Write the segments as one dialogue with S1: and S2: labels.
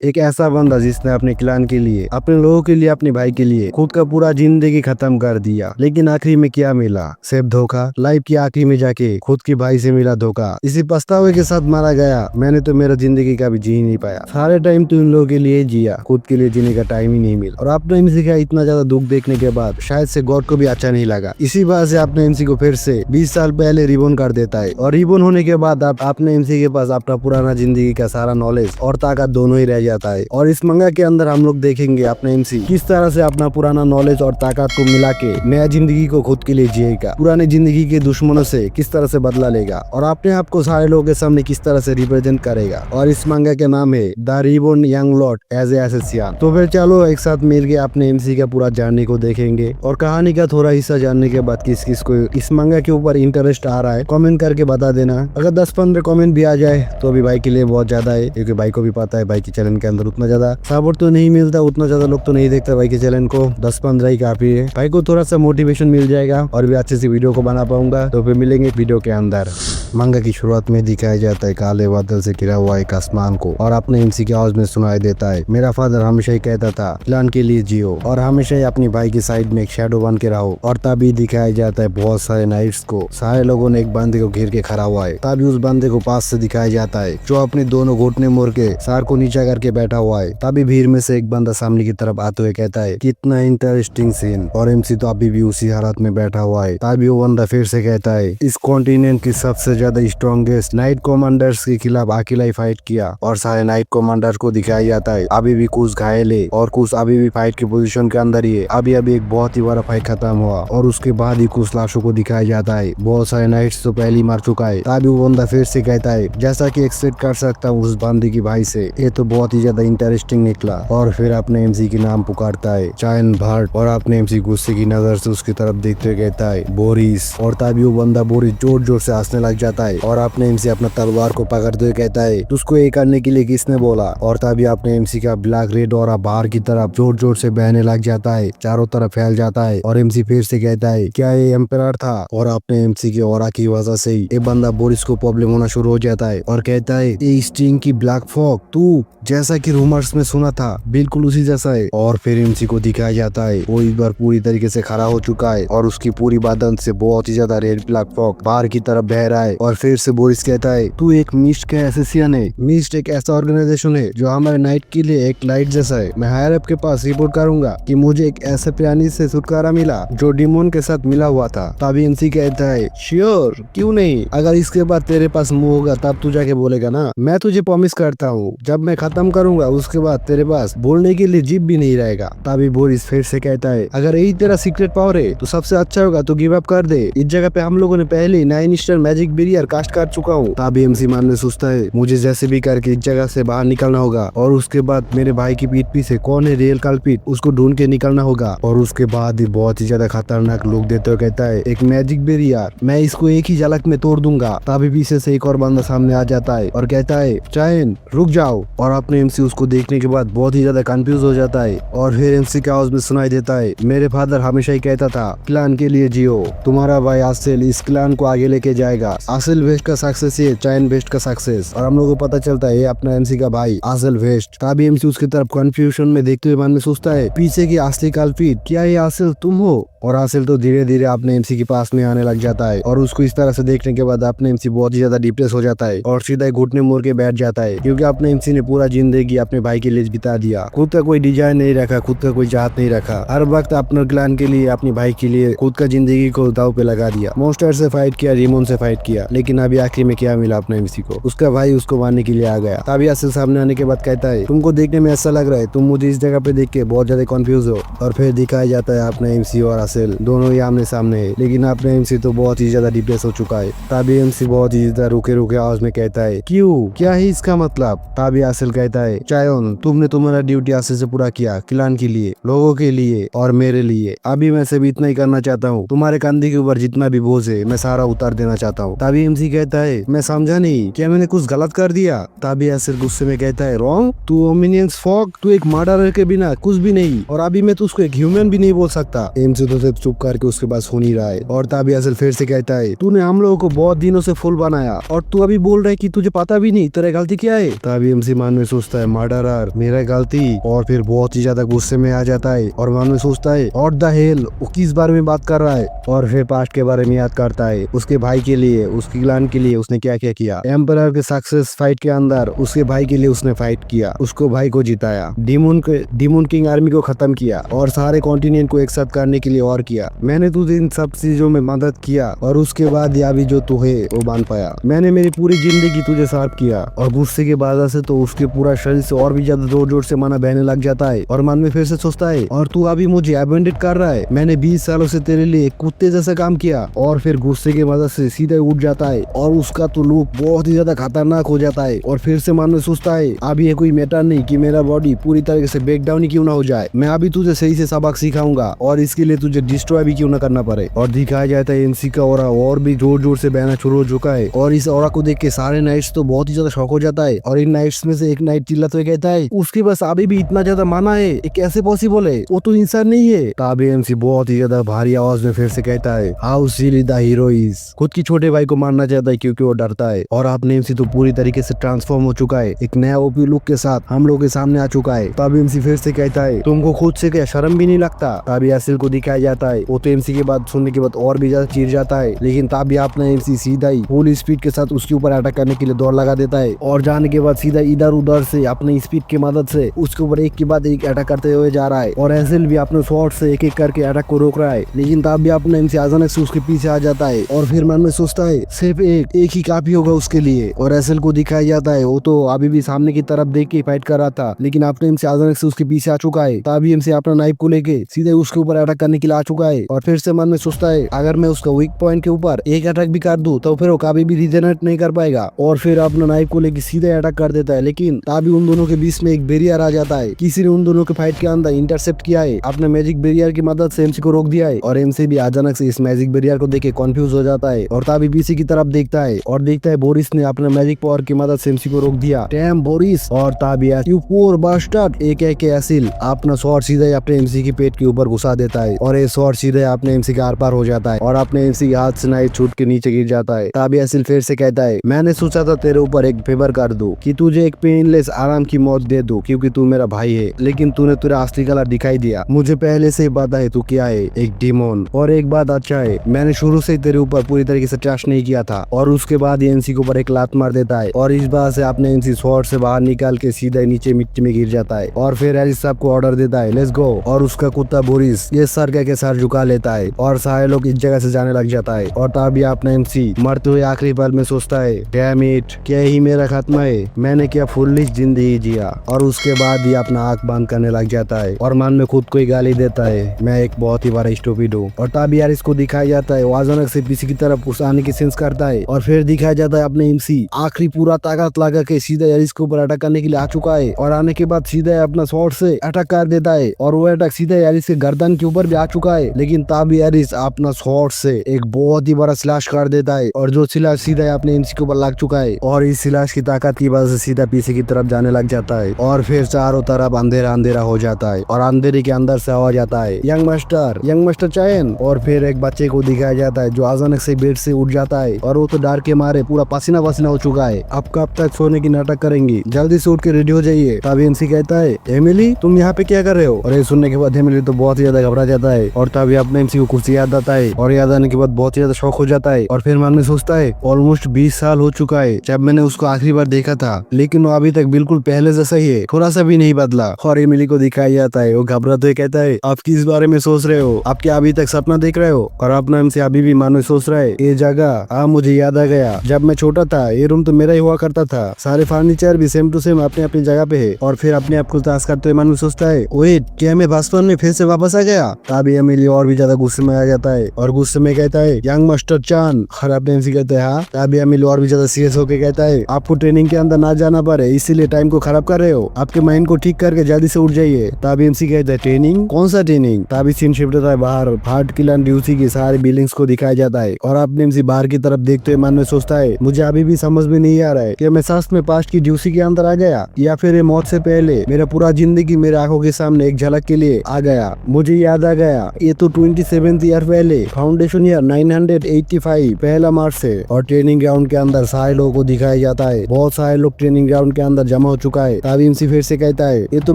S1: एक ऐसा बंदा जिसने अपने क्लान के लिए, अपने लोगों के लिए, अपने भाई के लिए खुद का पूरा जिंदगी खत्म कर दिया, लेकिन आखिरी में क्या मिला? सिर्फ धोखा। लाइफ की आखिरी में जाके खुद के भाई से मिला धोखा। इसी पछतावे के साथ मारा गया, मैंने तो मेरा जिंदगी का भी जी ही नहीं पाया। सारे टाइम तो इन लोगों के लिए जिया, खुद के लिए जीने का टाइम ही नहीं मिला। और आपने एमसी का इतना ज्यादा दुख देखने के बाद शायद से गॉड को भी अच्छा नहीं लगा। इसी बात से आपने एमसी को फिर से 20 साल पहले रिबोन कर देता है, और रिबोन होने के बाद आपने एमसी के पास अपना पुराना जिंदगी का सारा नॉलेज और ताकत दोनों ही रह जाता है। और इस मंगा के अंदर हम लोग देखेंगे अपने एमसी किस तरह से अपना पुराना नॉलेज और ताकत को मिला के नया जिंदगी को खुद के लिए जिएगा, पुराने जिंदगी के दुश्मनों से किस तरह से बदला लेगा, और अपने आप को सारे लोगों के सामने किस तरह से रिप्रेजेंट करेगा। और इस मंगा के नाम है the reborn young lord as a assassin. तो फिर चलो एक साथ मिल के अपने एमसी का पूरा जर्नी को देखेंगे, और कहानी का थोड़ा हिस्सा जानने के बाद किस किस को इस मंगा के ऊपर इंटरेस्ट आ रहा है कमेंट करके बता देना। अगर 10-15 कमेंट भी आ जाए तो अभी भाई के लिए बहुत ज्यादा है, क्योंकि भाई को भी पता है भाई के चैनल के अंदर उतना ज्यादा सपोर्ट तो नहीं मिलता, उतना ज्यादा लोग तो नहीं देखता भाई के चैनल को। 10-15 ही काफी है, भाई को थोड़ा सा मोटिवेशन मिल जाएगा और भी अच्छे से वीडियो को बना पाऊंगा। तो फिर मिलेंगे वीडियो के अंदर। मंगा की शुरुआत में दिखाया जाता है काले बादल से घिरा हुआ एक आसमान को, और अपने एमसी की आवाज में सुनाई देता है, मेरा फादर हमेशा ही कहता था प्लान के लिए जियो और हमेशा ही अपनी भाई की साइड में एक शैडो बन के रहो। और तभी दिखाया जाता है बहुत सारे नाइट्स को, सारे लोगों ने एक बंदे को घेर के खड़ा हुआ है। तभी उस बंदे को पास से दिखाया जाता है जो अपने दोनों घुटने मोड़ के सर को नीचा करके बैठा हुआ है। तभी भीड़ में से एक बंदा सामने की तरफ आते हुए कहता है, कितना इंटरेस्टिंग सीन। और एमसी तो अभी भी उसी हालत में बैठा हुआ है। तभी वो बंदा फिर से कहता है, इस कॉन्टिनेंट की सबसे ज्यादा स्ट्रॉन्गेस्ट नाइट कमांडर्स के खिलाफ अकेला ही फाइट किया। और सारे नाइट कमांडर को दिखाया जाता है अभी भी कुछ घायल है और कुछ अभी भी फाइट की पोजीशन के अंदर ही है। अभी एक बहुत ही बड़ा फाइट खत्म हुआ, और उसके बाद ही कुछ लाशों को दिखाया जाता है। बहुत सारे नाइट्स तो पहले ही मर चुका है। तभी वो बंदा फिर से कहता है, जैसा कि एक्सपेक्ट कर सकता हूँ उस बंदे की भाई से, ये तो बहुत ही ज्यादा इंटरेस्टिंग निकला। और फिर अपने एमसी के नाम पुकारता है, चायन भार्ट। और अपने एमसी गुस्से की नजर से उसकी तरफ देखते हुए कहता है, बोरिस। और तभी वो बंदा बोरिस जोर जोर से हंसने लग जाता है, और अपने एमसी अपना तलवार को पकड़ते हुए कहता है, तुझको ये करने के लिए किसने बोला। और तभी अपने एमसी का ब्लैक रेड और बाहर की तरफ जोर जोर से बहने लग जाता है, चारों तरफ फैल जाता है। और एमसी फिर से कहता है, क्या ये एम्परर था। और अपने एमसी के ऑरा की वजह से ही ये बंदा बोरिस को प्रॉब्लम होना शुरू हो जाता है, और कहता है, ये स्टिंग की ब्लैक फॉग तू जैसा कि रूमर्स में सुना था बिल्कुल उसी जैसा है। और फिर एमसी को दिखाया जाता है वो इस बार पूरी तरीके से खड़ा हो चुका है, और उसकी पूरी बदन से बहुत ही ज्यादा रेड ब्लैक फॉग बाहर की तरफ बह रहा है। और फिर से बोरिस कहता है, तू एक मिस्ट का एसेसियन है। मिस्ट एक ऐसा ऑर्गेनाइजेशन है जो हमारे नाइट के लिए एक लाइट जैसा है। मैं हायर अप के पास रिपोर्ट करूंगा कि मुझे एक ऐसे प्राणी से छुटकारा मिला जो डिमोन के साथ मिला हुआ था। तभी एमसी कहता है, श्योर, क्यों नहीं। अगर इसके बाद तेरे पास मुंह होगा तब तू जाके बोलेगा ना। मैं तुझे प्रॉमिस करता हूँ जब मैं खत्म करूंगा उसके बाद तेरे पास बोलने के लिए जीभ भी नहीं रहेगा। तभी बोरिस फिर से कहता है, अगर यही तेरा सीक्रेट पावर है तो सबसे अच्छा होगा तो गिव अप कर दे। इस जगह पे हम लोगों ने पहले ही 9 स्टार मैजिक बैरियर कास्ट कर चुका हूँ। तभी एमसी मन में सोचता है, मुझे जैसे भी करके इस जगह से बाहर निकलना होगा, और उसके बाद मेरे भाई की पीठ पीछे कौन है रियल कल्प्रिट उसको ढूंढ के निकलना होगा। और उसके बाद ही बहुत ही ज्यादा खतरनाक लुक देते हुए कहता है, एक मैजिक बैरियर, मैं इसको एक ही झलक में तोड़ दूंगा। तभी पीछे से एक और बंदा सामने आ जाता है और कहता है, चायन रुक जाओ। और अपने एमसी उसको देखने के बाद बहुत ही ज्यादा कंफ्यूज हो जाता है। और फिर एमसी के आवाज में सुनाई देता है, मेरे फादर हमेशा ही कहता था क्लान के लिए जियो, तुम्हारा भाई आसिल इस क्लान को आगे लेके जाएगा। आसिल वेस्ट का सक्सेस ही चायन वेस्ट का सक्सेस। और हम लोगों को पता चलता है अपना एमसी का भाई आसिल वेस्ट। तभी एमसी उसकी तरफ कंफ्यूजन में देखते हुए मन में सोचता है, पीछे की असली कल्प्रिट क्या ये आसिल तुम हो। और आसिल तो धीरे धीरे अपने एमसी के पास में आने लग जाता है, और उसको इस तरह से देखने के बाद अपने एमसी बहुत ही ज्यादा डिप्रेस हो जाता है और सीधा घुटने मोड़ के बैठ जाता है, क्योंकि अपने एमसी ने पूरा जिंदगी अपने भाई के लिए बिता दिया। खुद का कोई डिजाइन नहीं रखा, खुद का कोई चाहत नहीं रखा, हर वक्त अपने क्लान के लिए, अपने भाई के लिए खुद का जिंदगी को दाव पे लगा दिया। मॉन्स्टर से फाइट किया, रिमोन से फाइट किया, लेकिन अभी आखिर में क्या मिला अपने एमसी को, उसका भाई उसको मारने के लिए आ गया। तभी आसिल सामने आने के बाद कहता है, तुमको देखने में ऐसा लग रहा है तुम मुझे इस जगह पे देख के बहुत ज्यादा कंफ्यूज हो। और फिर दिखाया जाता है अपने एमसी और आसिल दोनों ही आमने सामने है, लेकिन अपने एमसी तो बहुत ही ज्यादा डिप्रेस हो चुका है। तभी एमसी बहुत ही ज्यादा रुके रुके आवाज में कहता है, क्यों, क्या है इसका मतलब। तभी आसिल कहता है, चायन तुमने तुम्हारा ड्यूटी आसिल से पूरा किया, क्लान के लिए, लोगों के लिए और मेरे लिए। अभी मैं सिर्फ इतना ही करना चाहता हूँ, तुम्हारे कंधे के ऊपर जितना भी बोझ है मैं सारा उतार देना चाहता हूँ। तभी एमसी कहता है, मैं समझा नहीं, क्या मैंने कुछ गलत कर दिया। तभी आसिल गुस्से में कहता है, रॉन्ग, तू ओमिनियंस फॉग, तू एक मर्डरर के बिना कुछ भी नहीं, और अभी मैं तुझको एक ह्यूमन भी नहीं बोल सकता। एमसी तो से चुप करके उसके पास सुन ही रहा है। और तभी असल फिर से कहता है, तूने हम लोगों को बहुत दिनों से फुल बनाया और तू अभी बोल रहा है कि तुझे पता भी नहीं तेरा गलती क्या है। तभी एमसी मन में सोचता है मर्डरर मेरा गलती, और फिर बहुत ही ज्यादा गुस्से में आ जाता है और मन में सोचता है व्हाट द हेल, वो किस बारे में बात कर रहा है। और फिर पास्ट के बारे में याद करता है, उसके भाई के लिए, उसकी क्लान के लिए उसने क्या क्या किया। एम्परर के सक्सेस फाइट के अंदर उसके भाई के लिए उसने फाइट किया, उसको भाई को जिताया, डीमन किंग आर्मी को खत्म किया और सारे कॉन्टिनेंट को एक साथ करने के लिए और किया। मैंने तुझे इन सब चीजों में मदद किया और उसके बाद अभी जो तू है वो बन पाया। मैंने मेरी पूरी जिंदगी तुझे साफ किया। और गुस्से की वजह से तो उसके पूरा शरीर से और भी ज्यादा जोर जोर से माना बहने लग जाता है और मन में फिर से सोचता है और तू अभी मुझे अबेंडेड कर रहा है, मैंने 20 सालों से तेरे लिए कुत्ते जैसा काम किया। और फिर गुस्से की वजह से सीधे उठ जाता है और उसका तो लुक बहुत ही ज्यादा खतरनाक हो जाता है। और फिर से मन में सोचता है अभी ये कोई मैटर नहीं कि मेरा बॉडी पूरी तरीके से ब्रेक डाउन ही क्यों ना हो जाए, मैं अभी तुझे सही से सबक सिखाऊंगा और इसके लिए तुझे डिस्ट्रॉय भी क्यों ना करना पड़े। और दिखाया जाता है एमसी का ऑरा और भी जोर जोर से बहना शुरू हो चुका है। और इस ऑरा को देख के सारे नाइट्स तो बहुत ही ज्यादा शॉक हो जाता है। और इन नाइट्स में से एक नाइट चिल्लाते हुए कहता है उसके पास अभी भी इतना ज्यादा माना है, ये कैसे पॉसिबल है, वो तो इंसान नहीं है। तभी एमसी बहुत ही ज्यादा भारी आवाज में फिर से कहता है how silly the hero is, खुद की छोटे भाई को मारना चाहता है क्योंकि वो डरता है। और आपने एमसी तो पूरी तरीके से ट्रांसफॉर्म हो चुका है, एक नया ओपी लुक के साथ हम लोग के सामने आ चुका है। तब एमसी फिर से कहता है तुमको खुद से क्या शर्म भी नहीं लगता। तभी एसिल को दिखाया जाता है, वो तो एमसी की बात सुनने के बाद और भी ज्यादा चिढ़ जाता है, लेकिन तभी आपने एमसी सीधा ही फुल स्पीड के साथ उसके ऊपर अटैक करने के लिए दौड़ लगा देता है। और जाने के बाद सीधा इधर उधर से अपनी स्पीड की मदद से उसके ऊपर एक के बाद एक अटैक करते हुए जा रहा है। और एसिल भी अपने शॉट से एक एक करके अटैक को रोक रहा है, लेकिन तब भी अपने एमसी अचानक से उसके पीछे आ जाता है। और फिर मन में सोचता है सिर्फ एक ही काफी होगा उसके लिए। और एसिल को दिखाया जाता है वो तो अभी भी सामने की तरफ देख के फाइट कर रहा था, लेकिन अपने एमसी अचानक से उसके पीछे आ चुका है। तभी एमसी अपना नाइफ को लेके सीधे उसके ऊपर अटैक करने के लिए आ चुका है। और फिर से मन में सोचता है अगर मैं उसका वीक पॉइंट के ऊपर एक अटैक भी कर दूं तो फिर वो कभी भी रिजेनरेट नहीं कर पाएगा। और फिर अपना नाइफ को लेके सीधे अटैक कर देता है, लेकिन तभी उन दोनों के बीच में एक बैरियर आ जाता है। किसी ने उन दोनों के फाइट के अंदर इंटरसेप्ट किया है, अपने मैजिक बैरियर की मदद से एमसी को रोक दिया है। और एमसी भी अचानक से इस मैजिक बैरियर को देख के कंफ्यूज हो जाता है और तभी पीछे की तरफ देखता है और देखता है बोरिस ने अपने मैजिक पावर की मदद से एमसी को रोक दिया। Dam Boris. और तभी यू पोर बास्टर्ड एक एसिल अपना स्वॉर्ड सीधे अपने एमसी की पेट के ऊपर घुसा देता है और ये स्वॉर्ड सीधे अपने एमसी के आर पार हो जाता है और अपने एमसी के हाथ से नाइफ छूट के नीचे गिर जाता है। तभी एसिल फिर से कहता है मैंने सोचा था तेरे ऊपर एक फेवर कर दूं कि तुझे एक पेनलेस आराम की मौत दे दूं क्योंकि तू मेरा भाई है, लेकिन तूने तेरा असली कलर दिखाई दिया। मुझे पहले से ही पता है तू क्या है, एक डीमन। और एक बात अच्छा है, मैंने शुरू से ही तेरे ऊपर पूरी तरीके से ट्रस्ट नहीं किया था। और उसके बाद ये एमसी के ऊपर एक लात मार देता है और इस बात से आपने एमसी स्वॉर्ड से बाहर निकाल के सीधा नीचे मिट्टी में गिर जाता है। और फिर एरिस साहब को ऑर्डर देता है लेट्स गो। और उसका कुत्ता बोरिस ये सर के सर झुका लेता है और सारे लोग इस जगह से जाने लग जाता है। और तभी अपना एमसी मरते हुए आखिरी पल में सोचता है डैम इट, क्या ही मेरा खात्मा है, मैंने क्या फुल्ली जिंदगी जिया। और उसके बाद ही अपना आंख बंद करने लग जाता है और मन में खुद को ही गाली देता है मैं एक बहुत ही बड़ा स्टूपिड हूँ। और तभी यार इसको दिखाया जाता है वो अचानक से पीछे की तरफ उस आने की सेंस करता है और फिर दिखाया जाता है अपने एमसी आखिरी पूरा ताकत लगा के सीधा यारिस के ऊपर अटैक करने के लिए आ चुका है। और आने के बाद सीधा अपना स्वॉर्ड से अटैक कर देता है और वो अटैक सीधा यारिस के गर्दन के ऊपर भी आ चुका है, लेकिन तभी यारिस अपना स्वॉर्ड से एक बहुत ही बड़ा स्लैश कर देता है और जो स्लैश सीधा अपने एमसी के ऊपर लग चुका है और इस स्लैश की ताकत की वजह से सीधा पीछे की तरफ जाने लग जाता है। और फिर चारों तरफ अंधेरा अंधेरा हो जाता है और अंधेरे के अंदर से आवाज आता है यंग मास्टर चैन। और फिर एक बच्चे को दिखाया जाता है जो अचानक से बेड से उठ जाता है और वो तो डर के मारे पूरा पसीना पसीना हो चुका है। अब कब तक सोने की नाटक करेंगी, जल्दी से उठ के रेडी हो जाइए। तभी एमसी कहता है एमिली तुम यहाँ पे क्या कर रहे हो। और ये सुनने के बाद एमिली तो बहुत ही ज्यादा घबरा जाता है और तभी अपने एमसी को कुछ याद आता है और याद आने के बाद बहुत ही ज्यादा शौक हो जाता है। और फिर मन में सोचता है ऑलमोस्ट 20 साल हो चुका है जब मैंने उसको आखिरी बार देखा था, लेकिन वो अभी तक बिल्कुल पहले जैसा ही है, थोड़ा सा भी नहीं बदला। और एमिली को दिखाया जाता है वो घबराते हुए कहता है आप किस बारे में सोच रहे हो, आप क्या अभी तक सपना देख रहे हो। और अपना एमसी अभी भी मन में सोच रहा है ये जगह मुझे याद आ गया, जब मैं छोटा था ये रूम तो मेरा ही हुआ करता था, सारे फर्नीचर भी सेम टू सेम अपने अपनी जगह पे है। और फिर अपने आप को ताश करते हुए मन में सोचता है वेट क्या मैं बचपन में फिर से वापस आ गया। तभी एमिली और भी ज्यादा गुस्से में आ जाता है और गुस्से में कहता है यंग मास्टर चान। और अपने एमसी कहते हैं हाँ। तभी एमिली और भी ज्यादा सीरियस होकर कहता है आपको ट्रेनिंग के अंदर ना जाना पड़े इसीलिए टाइम को खराब कर रहे हो, आपके माइंड को ठीक करके जल्दी से उठ जाइए। तभी एमसी कहता है ट्रेनिंग, कौन सा ट्रेनिंग। तभी सीन शिफ्ट होता है बाहर, हार्ट किलर ड्यूसी की सारी बिल्डिंग्स को दिखाया जाता है और अपने एमसी बाहर की तरफ देखते हुए मन में सोचता है मुझे अभी भी समझ में नहीं आ रहा है कि मैं सच में पास्ट की ड्यूसी के अंदर आ गया या फिर ये मौत से पहले मेरा पूरा जिंदगी मेरे आंखों के सामने एक झलक के लिए आ गया। मुझे याद आ गया ये तो 27th ईयर पहले फाउंडेशन ईयर 985 पहला मार्च से। और ट्रेनिंग ग्राउंड के अंदर सारे लोगों को दिखाया जाता है, बहुत सारे लोग ट्रेनिंग ग्राउंड के अंदर जमा हो चुका है। तब एमसी फिर से कहता है ये तो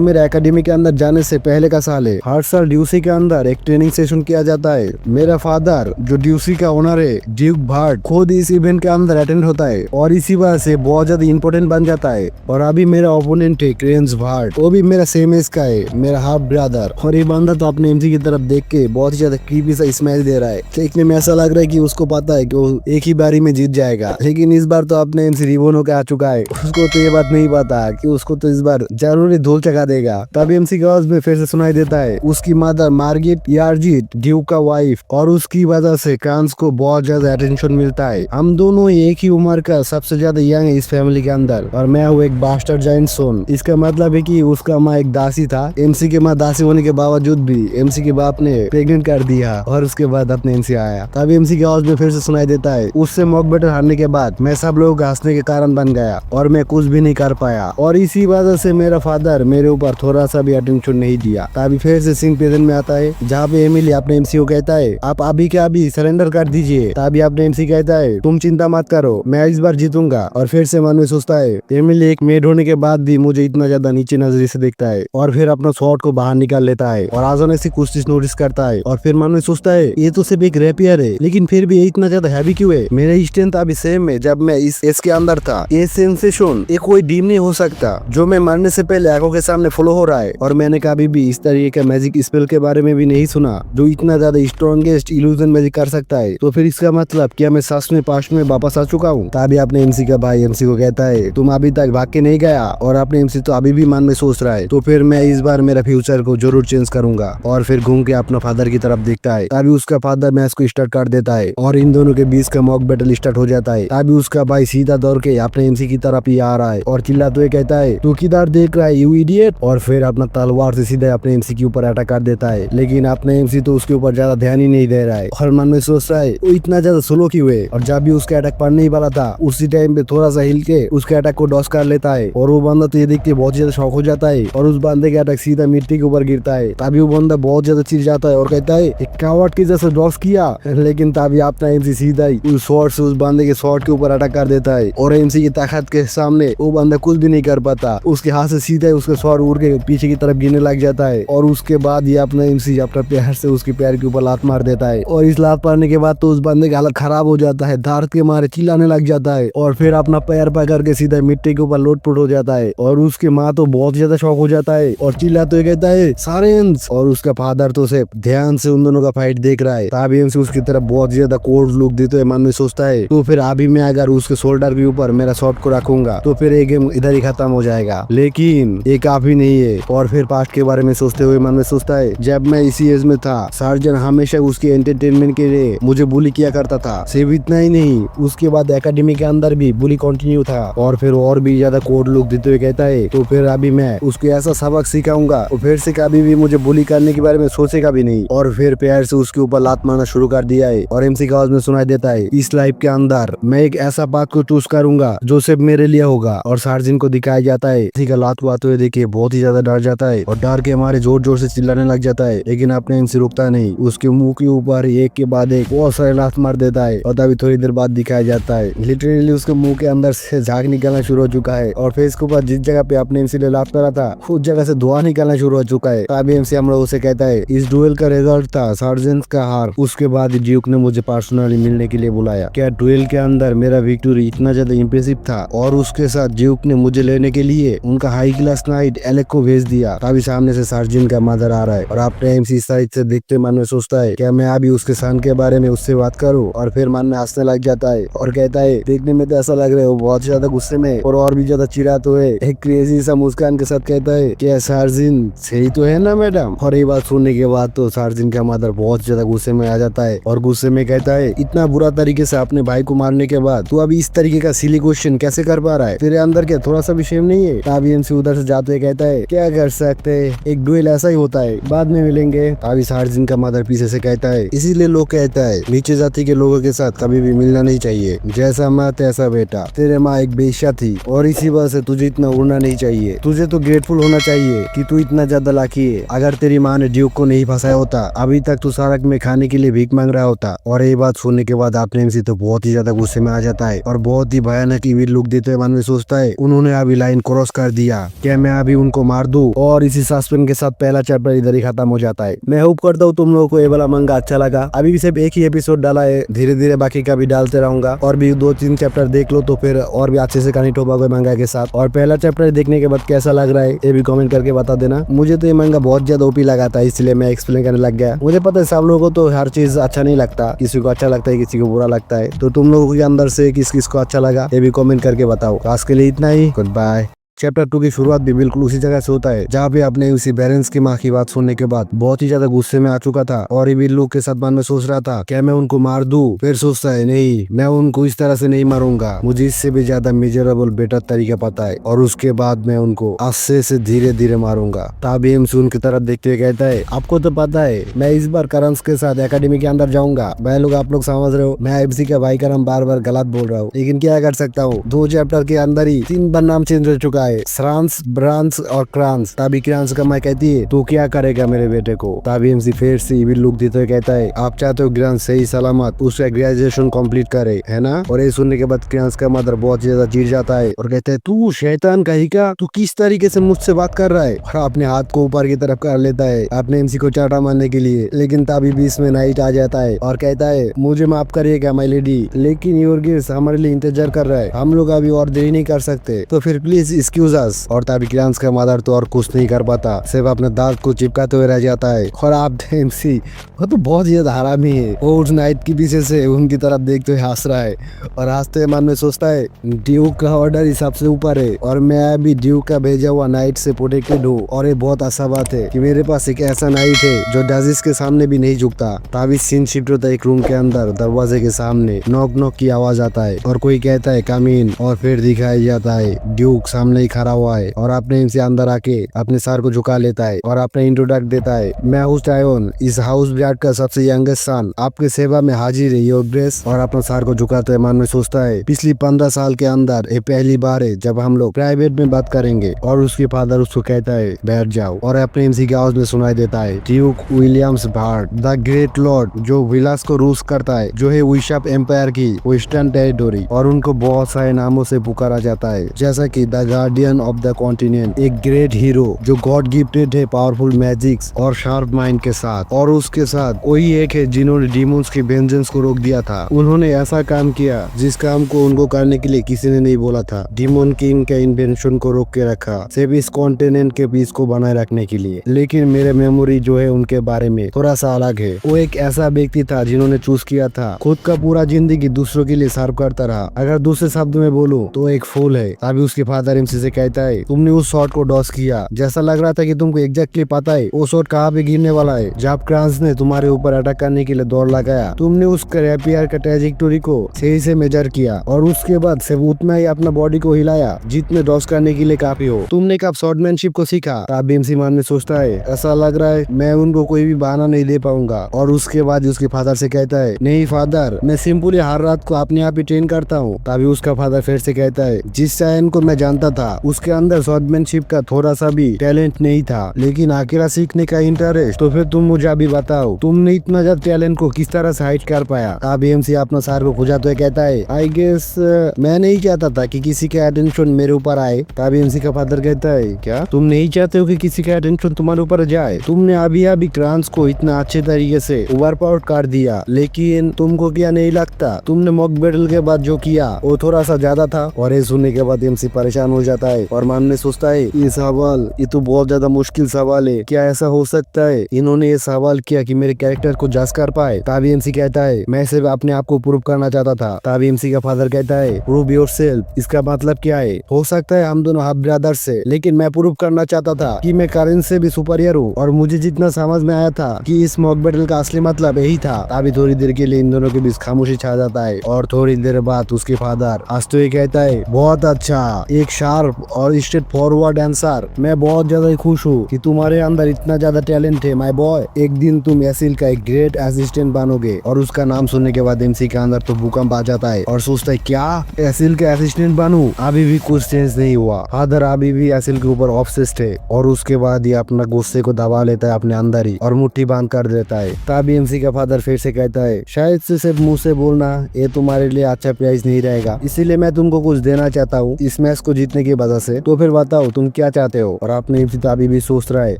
S1: मेरे एकेडमी के अंदर जाने से पहले का साल है। हर साल ड्यूसी के अंदर एक ट्रेनिंग सेशन किया जाता है। मेरा फादर जो ड्यूसी का ओनर है ड्यूक भाट खुद इस इवेंट के अंदर अटेंड होता है और इसी वजह से बहुत ज्यादा इंपॉर्टेंट बन जाता है। और अभी मेरा ओपोनेंट है क्रेंस भाट, वो भी मेरा सेम एज का है, मेरा हाफ ब्रदर। और ये बंदा तो अपने एमसी की तरफ देख के बहुत ही ज्यादा क्रीपी सा स्माइल दे रहा है। देखने में ऐसा लग रहा है कि उसको पता है कि वो एक ही बारी में जीत जाएगा, लेकिन इस बार तो अपने एमसी रिबोन होकर आ चुका है। उसको तो ये बात नहीं पता कि उसको तो इस बार जरूरी धूल चका देगा। तब एमसी की आवाज में फिर से सुनाई देता है उसकी मदर मार्गेट यारजीत ड्यूक का वाइफ, और उसकी वजह से क्रांस को बहुत ज्यादा अटेंशन मिलता है। हम दोनों एक ही उम्र का सबसे ज्यादा यंग है इस फैमिली के अंदर, और मैं हूँ एक बास्टर्ड जाइंट सोन। इसका मतलब है कि उसका माँ एक दासी था। एमसी के माँ दासी होने के बावजूद भी एमसी के बाप ने प्रेग्नेंट कर दिया और उसके बाद अपने एमसी आया। तब एमसी की आवाज में फिर से सुनाई देता है उससे मॉक बैटल हारने के बाद मैं सब लोगों का हंसने के कारण बन गया और मैं कुछ भी नहीं कर पाया, और इसी वजह से मेरा फादर मेरे ऊपर थोड़ा सा भी अटेंशन नहीं दिया। तभी फिर से सीन प्रेजेंट में आता है जहाँ पे एमिली अपने एमसी को कहता है आप अभी के अभी सरेंडर कर दीजिए। तभी अपने एमसी कहता है तुम चिंता मत करो, मैं इस बार जीतूंगा। और फिर से मन में सोचता है एमिली एक मेड होने के बाद भी मुझे इतना ज्यादा नीचे नजरी से देखता है, और फिर अपना शॉट को बाहर निकाल लेता है और आजान ऐसी कुछ चीज नोटिस करता है। और फिर मन में सोचता है ये तो सिर्फ एक रेपियर है, लेकिन फिर भी ये इतना ज्यादा हैवी क्यों है? मेरा स्ट्रेंथ अभी सेम है जब मैं इस एस के अंदर था। ये सेंसेशन ये कोई डीम नहीं हो सकता जो मैं मरने से पहले आंखों के सामने फ्लो हो रहा है। और मैंने कभी भी इस तरीके का मैजिक स्पेल के बारे में भी नहीं सुना जो इतना ज्यादा स्ट्रॉन्गेस्ट इल्यूजन मैजिक कर सकता है। तो फिर इसका मतलब क्या मैं सच में पास्ट में वापस आ चुका हूँ? तभी अपने एमसी का भाई एमसी को कहता है तुम अभी तक भाग के नहीं गया, और अपने एमसी तो अभी भी मन में सोच रहा है तो फिर मैं इस बार मेरा फ्यूचर को जरूर चेंज करूंगा। और फिर घूम के अपना फादर की तरफ देखता है। तभी उसका फादर मैच को स्टार्ट कर देता है और इन दोनों के बीच का मॉक बैटल स्टार्ट हो जाता है। तभी उसका भाई सीधा दौड़ के अपने एमसी की तरफ ही आ रहा है और चिल्लाते हुए कहता है तू किधर देख रहा है यू इडियट, और फिर अपना तलवार से सीधा अपने एमसी के ऊपर अटैक कर देता है। लेकिन अपने एमसी तो उसके ऊपर ज्यादा ध्यान ही नहीं दे रहा है और मन में सोच रहा है वो इतना ज्यादा स्लो क्यों है। और जब भी उसका अटैक पड़ने ही वाला था उसी टाइम पे थोड़ा सा हिल के उसके अटैक को डॉस कर लेता है, और वो बंदा तो ये देख के बहुत ज्यादा शॉक हो जाता है और उस बंदे का अटैक सीधा मिट्टी के ऊपर गिरता है। तभी वो बंदा बहुत ज्यादा चिढ़ जाता है और कहता है एक कावड़ के जैसे डॉस किया। लेकिन तभी अपना एमसी सीधा ही उस शॉट से उस बंदे के शॉट के ऊपर अटैक कर देता है, और एमसी की ताकत के सामने वो बंदा कुछ भी नहीं कर पाता। उसके हाथ से सीधा ही उसका शॉट उड़ के पीछे की तरफ गिरने लग जाता है, और उसके बाद ये अपना एमसी अपना पैर से उसके पैर के ऊपर लात मार देता है। और इस लात मारने के बाद तो उस बंदे का हालत खराब हो जाता है, दर्द के मारे चिल्लाने लग जाता है और फिर अपना पैर पकड़ के सीधा मिट्टी के ऊपर लोटपोट हो जाता है। और उसकी माँ तो बहुत ज्यादा शॉक हो जाता है और चिल्लाते हुए कहता है सारेंस, और उसका फादर तो सिर्फ ध्यान से उन दोनों का फाइट देख रहा है। तभी एमसी उसकी तरफ बहुत ज्यादा कोल्ड लुक देते हुए मन में सोचता है तो फिर अभी मैं अगर उसके शोल्डर के ऊपर मेरा शॉट को रखूंगा तो फिर ये गेम इधर ही खत्म हो जाएगा। लेकिन ये काफी नहीं है। और फिर पास्ट के बारे में सोचते हुए मन में सोचता है जब मैं इसी एज में था सर्जन हमेशा उसके एंटरटेनमेंट के लिए मुझे बुली किया करता था। सिर्फ इतना ही नहीं, उसके बाद एकेडमी के अंदर भी बुली कंटिन्यू था। और फिर और भी ज्यादा कोड लुक देते हुए कहता है तो फिर अभी मैं उसको ऐसा सबक सिखाऊंगा और फिर से कभी भी मुझे बुली करने के बारे में सोचेगा भी नहीं। और फिर पैर से उसके ऊपर लात मारना शुरू कर दिया है। और एमसी का आवाज में सुनाई देता है इस लाइफ के अंदर मैं एक ऐसा बात को चूज करूंगा जो सिर्फ मेरे लिए होगा। और सार्जिन को दिखाया जाता है इसी का लात आते हुए देखिए बहुत ही ज्यादा डर जाता है और डर के हमारे जोर जोर से चिल्लाने लग जाता है, लेकिन अपने एमसी रुकता नहीं। उसके मुंह के ऊपर एक के बाद एक बहुत सारे लात मार देता है और तभी थोड़ी देर बाद दिखाया जाता है लिटरली उसके मुंह के अंदर से झाग निकलना शुरू हो चुका है और फेस के ऊपर जिस जगह पे अपने एमसी ने लात मारा था उस जगह से धुआं निकलना शुरू हो चुका है। तभी एमसी हम लोग उसे कहता है इस डुएल का रिजल्ट था सार्जेंट का हार। उसके बाद ड्यूक ने मुझे पर्सनली मिलने के लिए बुलाया। क्या डुएल के अंदर मेरा विक्टोरी इतना ज्यादा इम्प्रेसिव था? और उसके साथ ड्यूक ने मुझे लेने के लिए उनका हाई क्लास नाइट एलेक को भेज दिया। तभी सामने से सार्जेंट का मदर आ रहा है और अपने एमसी साइड से देखते मन में सोचता है क्या मैं अभी उसके सन के बारे में उससे बात करूं? और फिर मन में हंसने लग जाता है और कहता है देखने में तो ऐसा लग रहा है वो बहुत ज्यादा गुस्से में और भी ज्यादा चिढ़ाते हुए एक क्रेजी सा मुस्कान के साथ कहता है क्या सार्जिन सही तो है ना मैडम? और ये बात सुनने के बाद तो सार्जिन का मदर बहुत ज्यादा गुस्से में आ जाता है और गुस्से में कहता है इतना बुरा तरीके से अपने भाई को मारने के बाद तू अभी इस तरीके का सिली क्वेश्चन कैसे कर पा रहा है? तेरे अंदर क्या थोड़ा सा भी शेम नहीं है? तभी एमसी उधर से जाते हुए कहता है क्या कर सकते हैं, एक डुएल ऐसा ही होता है, बाद में मिलेंगे। तभी सार्जिन का मदर पीछे से कहता है इसीलिए लोग कहता है नीचे जाति के लोगों के साथ कभी भी मिलना नहीं चाहिए, जैसा माँ तैसा बेटा। तेरे माँ एक बेश्या थी और इसी वजह से तुझे इतना उड़ना नहीं चाहिए। तुझे तो ग्रेटफुल होना चाहिए कि तू इतना ज्यादा लाकी है। अगर तेरी माँ ने ड्यूक को नहीं फंसा ऐसा होता अभी तक तो सड़क में खाने के लिए भीख मांग रहा होता। और ये बात सुनने के बाद आपने एमसी तो बहुत ही ज्यादा गुस्से में आ जाता है और बहुत ही भयानक इविल लुक देते हुए मन में सोचता है उन्होंने अभी लाइन क्रॉस कर दिया, क्या मैं अभी उनको मार दूं? और इसी सस्पेंस के साथ पहला चैप्टर इधर ही खत्म हो जाता है। मैं होप करता हूँ तुम लोगों को ये वाला मंगा अच्छा लगा। अभी भी सिर्फ एक ही एपिसोड डाला है, धीरे धीरे बाकी का भी डालते रहूंगा। और भी 2-3 चैप्टर देख लो तो फिर और भी अच्छे से कहानी ठोकोगे मंगा के साथ। और पहला चैप्टर देखने के बाद कैसा लग रहा है ये भी कमेंट करके बता देना। मुझे तो ये मंगा बहुत ज्यादा ओपी लगा था, इसलिए मैं एक्सप्लेन करने लग गया। मुझे पता है सब लोगों को तो हर चीज अच्छा नहीं लगता, किसी को अच्छा लगता है किसी को बुरा लगता है। तो तुम लोगों के अंदर से किस किस को अच्छा लगा ये भी कमेंट करके बताओ। आज के लिए इतना ही, गुड बाय। चैप्टर 2 की शुरुआत भी बिल्कुल उसी जगह से होता है जहाँ पे अपने उसी पेरेंट्स की माँ की बात सुनने के बाद बहुत ही ज्यादा गुस्से में आ चुका था और ये लोग के साथ मन में सोच रहा था क्या मैं उनको मार दूं? फिर सोचता है नहीं, मैं उनको इस तरह से नहीं मारूंगा, मुझे इससे भी ज्यादा मेजरेबल बेटर तरीका पता है और उसके बाद मैं उनको आस्ते से धीरे धीरे मारूंगा। तभी एमसी उनकी तरफ देखते हुए कहता है आपको तो पता है मैं इस बार करंस के साथ एकेडमी के अंदर जाऊंगा। भाई लोग आप लोग समझ रहे हो मैं एमसी का भाई का नाम बार बार गलत बोल रहा हूँ, लेकिन क्या कर सकता हूँ, 2 चैप्टर के अंदर ही 3 बार नाम चेंज हो चुका है, श्रांस, ब्रांस और क्रांस। तभी क्रांस का माँ कहती है तू क्या करेगा मेरे बेटे को? तभी एमसी फिर से इविल लुक देते हुए कहता है आप चाहते हो क्रांस सही सलामत उसका ग्रेजुएशन कंप्लीट करे, है ना? और ये सुनने के बाद क्रांस का मदर बहुत ज्यादा चिढ़ जाता है और कहता है तू शैतान कहीं का, तू किस तरीके से मुझसे बात कर रहा है? और अपने हाथ को ऊपर की तरफ कर लेता है अपने एमसी को चाटा मारने के लिए। लेकिन तभी बीच में नाइट आ जाता है और कहता है मुझे माफ करिएगा माई लेडी, लेकिन योर गेस्ट हमारे लिए इंतजार कर रहा है, हम लोग अभी और देरी नहीं कर सकते, तो फिर प्लीज एक्सक्यूज अस। और तभी क्रांस का मदर तो और कुछ नहीं कर पाता, सिर्फ अपने दांत को चिपकाते हुए रह जाता है। और आप एमसी वो तो बहुत ज्यादा हरामी है, वो उस नाइट के पीछे से उनकी तरफ देखते हुए हंस रहा है और हंसते हुए मन में सोचता है ड्यूक का ऑर्डर ही सबसे ऊपर है और मैं अभी ड्यूक का भेजा हुआ नाइट से प्रोटेक्टेड हूँ। और ये बहुत अच्छा बात है कि मेरे पास एक ऐसा नाइट है जो जजिस के सामने भी नहीं झुकता। तभी सीन शिफ्ट होता है एक रूम के अंदर, दरवाजे के सामने नॉक नॉक की आवाज आता है और कोई कहता है कम इन, और फिर दिखाया जाता है ड्यूक सामने ही खड़ा हुआ है और अपने एमसी अंदर आके अपने सर को झुका लेता है और अपने इंट्रोडक्ट देता है मैं हूँ टायोन, इस हाउस ब्रांड का सबसे यंगेस्ट सन, आपके सेवा में हाजिर है योर ग्रेस। और अपना सर को झुकाते हुए मन में सोचता है पिछली 15 साल के अंदर ये पहली बार है जब हम लोग प्राइवेट में बात करेंगे। और उसके फादर उसको कहता है बैठ जाओ और अपने एमसी की आवाज में सुनाई देता है duke Williams bard the great lord, जो विलास को रूस करता है, जो है विशाप एम्पायर की वेस्टर्न टेरिटोरी। और उनको बहुत सारे नामों से पुकारा जाता है जैसा कि the guardian of the continent, एक ग्रेट हीरो जो गॉड गिफ्टेड है पावरफुल मैजिक्स और शार्प माइंड के साथ। और उसके साथ वही एक है जिन्होंने डीमंस की वेंजेंस को रोक दिया था। उन्होंने ऐसा काम किया जिस काम को उनको करने के लिए किसी ने नहीं बोला था, डीमन किंग के इन्वेंशन को रोक के रखा सिर्फ इस कॉन्टिनेंट के पीस को बनाए रखने के लिए। लेकिन मेरे मेमोरी जो है उनके बारे में थोड़ा सा अलग है। वो एक ऐसा व्यक्ति था जिन्होंने चूज किया था खुद का पूरा जिंदगी दूसरों के लिए सर्व करता रहा। अगर दूसरे शब्द में बोलूं तो एक फूल है। अभी उसके फादर एमसी से कहता है तुमने उस शॉट को डॉस किया, जैसा लग रहा था कि तुमको एग्जैक्टली पता है वो शॉट कहाँ पे गिरने वाला है। जब क्रांस ने तुम्हारे ऊपर अटैक करने के लिए दौड़ लगाया, तुमने उस रैपियर का ट्रैजेक्टोरी को सही से मेजर किया और उसके बाद सिर्फ उतना ही अपना बॉडी को हिलाया जितने डॉस करने के लिए काफी हो। तुमने कब शॉटमैनशिप को सीखा? तब एमसी मान में सोचता है ऐसा लग रहा है मैं उनको कोई भी बहाना नहीं दे पाऊंगा। और उसके बाद उसके फादर से कहता है नहीं फादर, मैं सिंपली हर रात को अपने आप ही ट्रेन करता हूँ। तभी उसका फादर फिर से कहता है जिस चायन को मैं जानता था उसके अंदर शॉटमैनशिप का थोड़ा सा भी टैलेंट नहीं था, लेकिन अकेला सीखने का इंटरेस्ट, तो फिर तुम मुझे अभी बताओ तुमने इतना ज्यादा टैलेंट को किस तरह से हाइड कर पाया। अब एमसी अपना सर को खुजाते हुए कहता है आई गेस मैं नहीं चाहता था कि किसी का अटेंशन मेरे ऊपर आए। तब एमसी का फादर कहता है क्या तुम नहीं चाहते हो कि किसी का अटेंशन तुम्हारे ऊपर जाए? तुमने अभी अभी क्रांस को इतना अच्छे तरीके से ओवरपावर कर दिया, लेकिन तुमको क्या नहीं लगता तुमने मॉक बैटल के बाद जो किया वो थोड़ा सा ज्यादा था? और ये सुनने के बाद एमसी परेशान हो जाता है और मन में सोचता है ये सवाल ये तो बहुत ज्यादा मुश्किल सवाल है, क्या ऐसा हो सकता है इन्होंने ये सवाल किया कि मेरे कैरेक्टर को जज कर पाए? तभी एमसी कहता है मैं सिर्फ अपने आप को प्रूव करना चाहता था। तभी एमसी का फादर कहता है प्रूव योरसेल्फ, इसका मतलब क्या है? हो सकता है हम दोनों हाफ ब्रदर्स से, लेकिन मैं प्रूव करना चाहता था कि मैं करण से भी सुपीरियर हूँ। और मुझे जितना समझ में आया था कि इस मॉक बैटल का असली मतलब यही था। तभी थोड़ी देर के लिए इन दोनों के बीच खामोशी छा जाता है और थोड़ी देर बाद उसके फादर हंसते हुए कहता है बहुत अच्छा, एक शार्प शार्प और स्ट्रेट फॉरवर्ड आंसर। मैं बहुत ज्यादा खुश हूँ कि तुम्हारे अंदर इतना ज्यादा टैलेंट है माय बॉय। एक दिन तुम एसिल का एक ग्रेट असिस्टेंट बनोगे। और उसका नाम सुनने के बाद एमसी के अंदर तो भूकंप आ जाता है और सोचता है क्या एसिल का असिस्टेंट बनूं। अभी भी कुछ चेंज नहीं हुआ। फादर अभी भी एसिल के ऊपर ऑब्सेस्ड है और उसके बाद ये अपना गुस्से को दबा लेता है अपने अंदर ही और मुट्ठी बांध कर देता है। तभी एमसी का फादर फिर से कहता है शायद से सिर्फ मुंह से बोलना ये तुम्हारे लिए अच्छा प्राइस नहीं रहेगा, इसीलिए मैं तुमको कुछ देना चाहता हूँ इस मैच को जीतने की वजह से। तो फिर बताओ तुम क्या चाहते हो। और अपने एमसी तो अभी भी सोच रहा है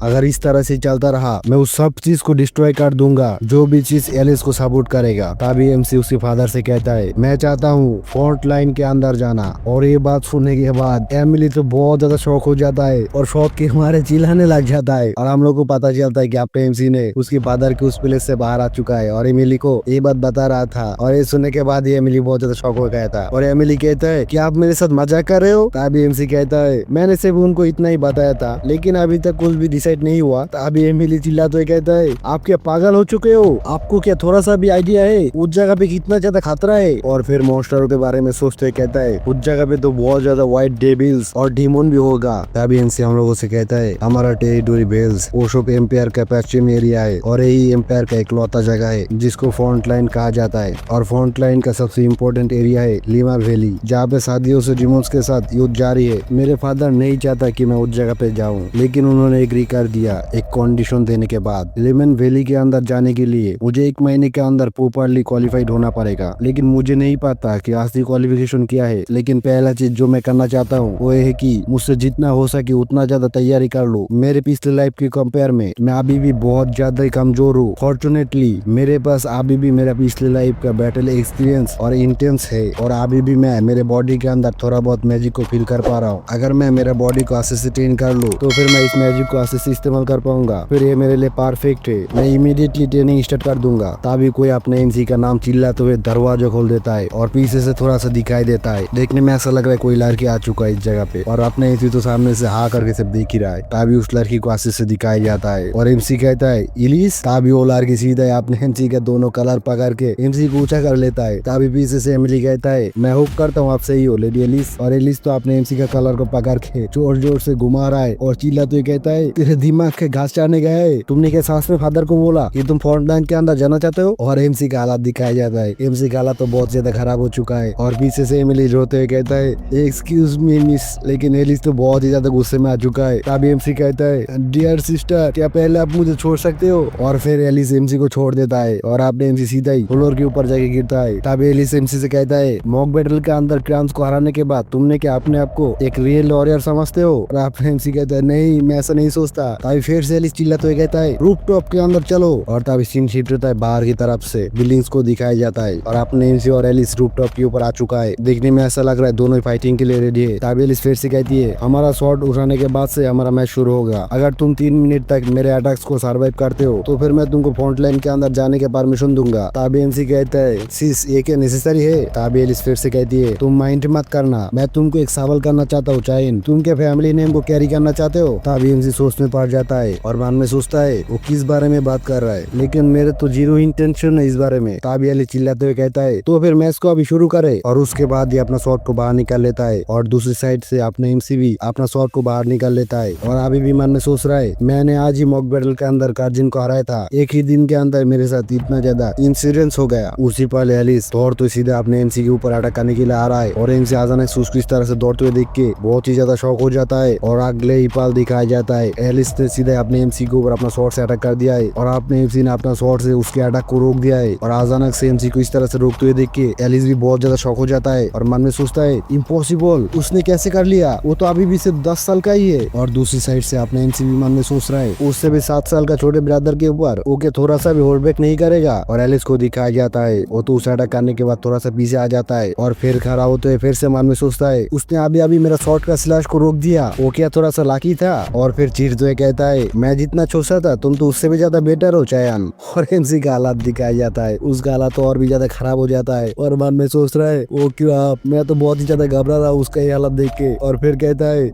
S1: अगर इस तरह से चलता रहा मैं उस सब चीज को डिस्ट्रॉय कर दूंगा जो भी चीज एलिस को सपोर्ट करेगा। तभी एमसी उसके फादर से कहता है मैं चाहता हूँ फ्रंट लाइन के अंदर जाना। और ये बात सुनने के बाद एमिली तो बहुत ज्यादा शौक हो जाता है और शौक के मारे चिल्लाने लग जाता है। और हम लोग को पता चलता है कि अपने एमसी ने उसके फादर के उस प्लेस से बाहर आ चुका है और एमिली को ये बात बता रहा था। और ये सुनने के बाद ये एमिली बहुत ज्यादा शौक हो गया था। और एमिली कहता है कि आप मेरे साथ मजाक कर रहे हो। तभी एमसी कहता है मैंने सिर्फ उनको इतना ही बताया था लेकिन अभी तक कुछ भी डिसाइड नहीं हुआ। तभी एमिली चिल्लाते हुए कहता है आप क्या पागल हो चुके हो, आपको क्या थोड़ा सा भी आइडिया है उस जगह पे कितना ज्यादा खतरा है। और फिर मॉन्स्टरों के बारे में सोचते कहता है उस जगह पे तो बहुत ज्यादा व्हाइट डेविल्स और डीमन भी होगा। तभी एमसी हम लोगों से कहता है हमारा टेरिटोरी बेल्स ओशोप एम्पायर का पश्चिमी एरिया है और यही एम्पायर का इकलौता जगह है जिसको फ्रंट लाइन कहा जाता है। और फ्रंट लाइन का सबसे इम्पोर्टेंट एरिया है लीमा वैली जहाँ पे शादियों से डिमोन्स के साथ युद्ध जारी है। मेरे फादर नहीं चाहता कि मैं उस जगह पे जाऊँ लेकिन उन्होंने एग्री कर दिया एक कंडीशन देने के बाद। लीमन वैली के अंदर जाने के लिए मुझे 1 महीने के अंदर प्रॉपरली क्वालिफाइड होना पड़ेगा लेकिन मुझे नहीं पता कि असली क्वालिफिकेशन क्या है। लेकिन पहला चीज जो मैं करना चाहता हूँ वो है कि मुझसे जितना हो सके उतना ज्यादा तैयारी कर लो। मेरे पिछले लाइफ के कंपेयर में मैं अभी भी बहुत ज्यादा ही कमजोर हूँ। फॉर्चुनेटली मेरे पास अभी भी मेरा पिछले लाइफ का बैटल एक्सपीरियंस और इंटेंस है और अभी भी मैं मेरे बॉडी के अंदर थोड़ा बहुत मैजिक को फील कर पा रहा हूँ। अगर मैं मेरा बॉडी को अच्छे से ट्रेन कर लूँ तो फिर मैं इस मैजिक को अच्छे से इस्तेमाल कर पाऊंगा। फिर ये मेरे लिए परफेक्ट है। मैं इमीडिएटली ट्रेनिंग स्टार्ट कर दूंगा। तभी कोई अपने एमसी का नाम चिल्लाते हुए दरवाजा खोल देता है और पीछे से थोड़ा सा दिखाई देता है। देखने में ऐसा लग रहा है कोई लड़की आ चुका है इस जगह पे और अपने एमसी तो सामने से हाँ करके सब देख ही रहा है। तभी उस लड़की को अच्छे से दिखाई जाता है और एमसी कहता है इलिस। तभी वो लड़की सीधा अपने एमसी का दोनों कलर पकड़ के एमसी को ऊंचा कर लेता है। तभी पीछे से एमिली कहता है मैं होप करता हूँ आप सही हो लेडी एलिस। और एलिस तो अपने एमसी का कलर को पकड़ के जोर जोर से घुमा रहा है और चिल्ला तो कहता है तेरे दिमाग के घास चाटने गया है, तुमने क्या सास में फादर को बोला कि तुम फ्रंट लाइन के अंदर जाना चाहते हो। और एमसी का हालात दिखाया जाता है। एमसी का हालात तो बहुत ज्यादा खराब हो चुका है और पीछे से एमिली रोते हुए कहता है एक्सक्यूज मी मिस। लेकिन एलिस तो बहुत ही ज्यादा गुस्से में आ चुका है। तभी एमसी कहता है डियर सिस्टर क्या पहले आप मुझे छोड़ सकते हो। और फिर एलिस एमसी को छोड़ देता है और आपने एमसी सीधा ही फ्लोर के ऊपर जाके गिरता है। तभी एलिस एमसी से कहता है मॉक बैटल के अंदर क्रांस को हराने के बाद तुमने क्या अपने आप को एक रियल वॉरियर समझते हो। और आपने एमसी कहता है नहीं मैं ऐसा नहीं सोचता। तभी फिर से एलिस चिल्लाते हुए कहता है रूफ टॉप के अंदर चलो। और तभी सीन शिफ्ट होता है बाहर की तरफ से बिल्डिंग्स को दिखाया जाता है और अपने एमसी और एलिस रूफ टॉप के ऊपर आ चुका है। देखने में ऐसा लग रहा है दोनों फाइटिंग के लिए रेडी है। तभी एलिस फिर से कहती है हमारा शॉट उठाने के बाद से हमारा मैच शुरू होगा। अगर तुम 3 मिनट तक मेरे अटैक्स को सर्वाइव करते हो तो फिर मैं तुमको फ्रंट लाइन के अंदर जाने के परमिशन दूंगा। तभी एमसी कहता है सिस ये क्या नेसेसरी है। तभी एलिस फिर से कहती है तुम माइंड मत करना, मैं तुमको एक सवाल करना चाहता हूँ चाइन तुम क्या फैमिली नेम को कैरी करना चाहते हो। तभी एमसी सोच में पड़ जाता है और मन में सोचता है वो किस बारे में बात कर रहा है लेकिन मेरे तो जीरो इंटेंशन है इस बारे में। तभी एलिस चिल्लाते हुए कहता है तो फिर मैच को अभी शुरू करे। और उसके बाद ये अपना शॉट को बाहर निकाल लेता है और दूसरी साइड से अपने एमसी भी अपना शॉट को बाहर निकाल लेता है। और अभी भी मन में सोच रहा है मैंने आज ही मॉक बैटल के अंदर कार्जिन को हराया था, एक ही दिन के अंदर मेरे साथ इतना ज्यादा इंसिडेंस हो गया। उसी पल एलिस थोर तो सीधा अपने एमसी के ऊपर अटैक करने के लिए आ रहा है और एमसी अचानक से उसको इस तरह से दौड़ते हुए देख के बहुत ही ज्यादा शॉक हो जाता है और अगले ही पल दिखाया जाता है एलिस ने सीधा अपने एमसी के ऊपर अपना शॉट से अटैक कर दिया है और अपने एमसी ने अपना शॉट से उसके अटैक को रोक दिया है। और अचानक से एमसी को इस तरह से रोकते हुए देख के एलिस भी बहुत ज्यादा शॉक हो जाता है और मन में सोचता है इम्पॉसिबल, उसने कैसे कर लिया, वो तो अभी भी सिर्फ 10 साल का ही है। और दूसरी साइड से अपने एमसी भी मन में सोच रहा है उससे भी 7 साल का छोटे ब्रदर के ऊपर ओके थोड़ा सा भी होल्ड बैक नहीं करेगा। और एलिस को दिखाया जाता है वो तो उस अटैक करने के बाद थोड़ा सा पीछे आ जाता है और फिर खड़ा होते हुए फिर से मन में सोचता है उसने अभी अभी मेरा शॉट का स्लैश को रोक दिया, वो क्या थोड़ा सा लाकी था। और फिर चीरते हुए कहता है मैं जितना छोटा था तुम तो उससे भी ज्यादा बेटर हो चायन। और एमसी का हालात दिखाया जाता है, उसका हालात तो और भी ज्यादा खराब हो जाता है और मन में सोच रहा है वो क्यों आप, मैं तो बहुत ही ज्यादा घबरा रहा उसका ये हालत देख के। और फिर कहता है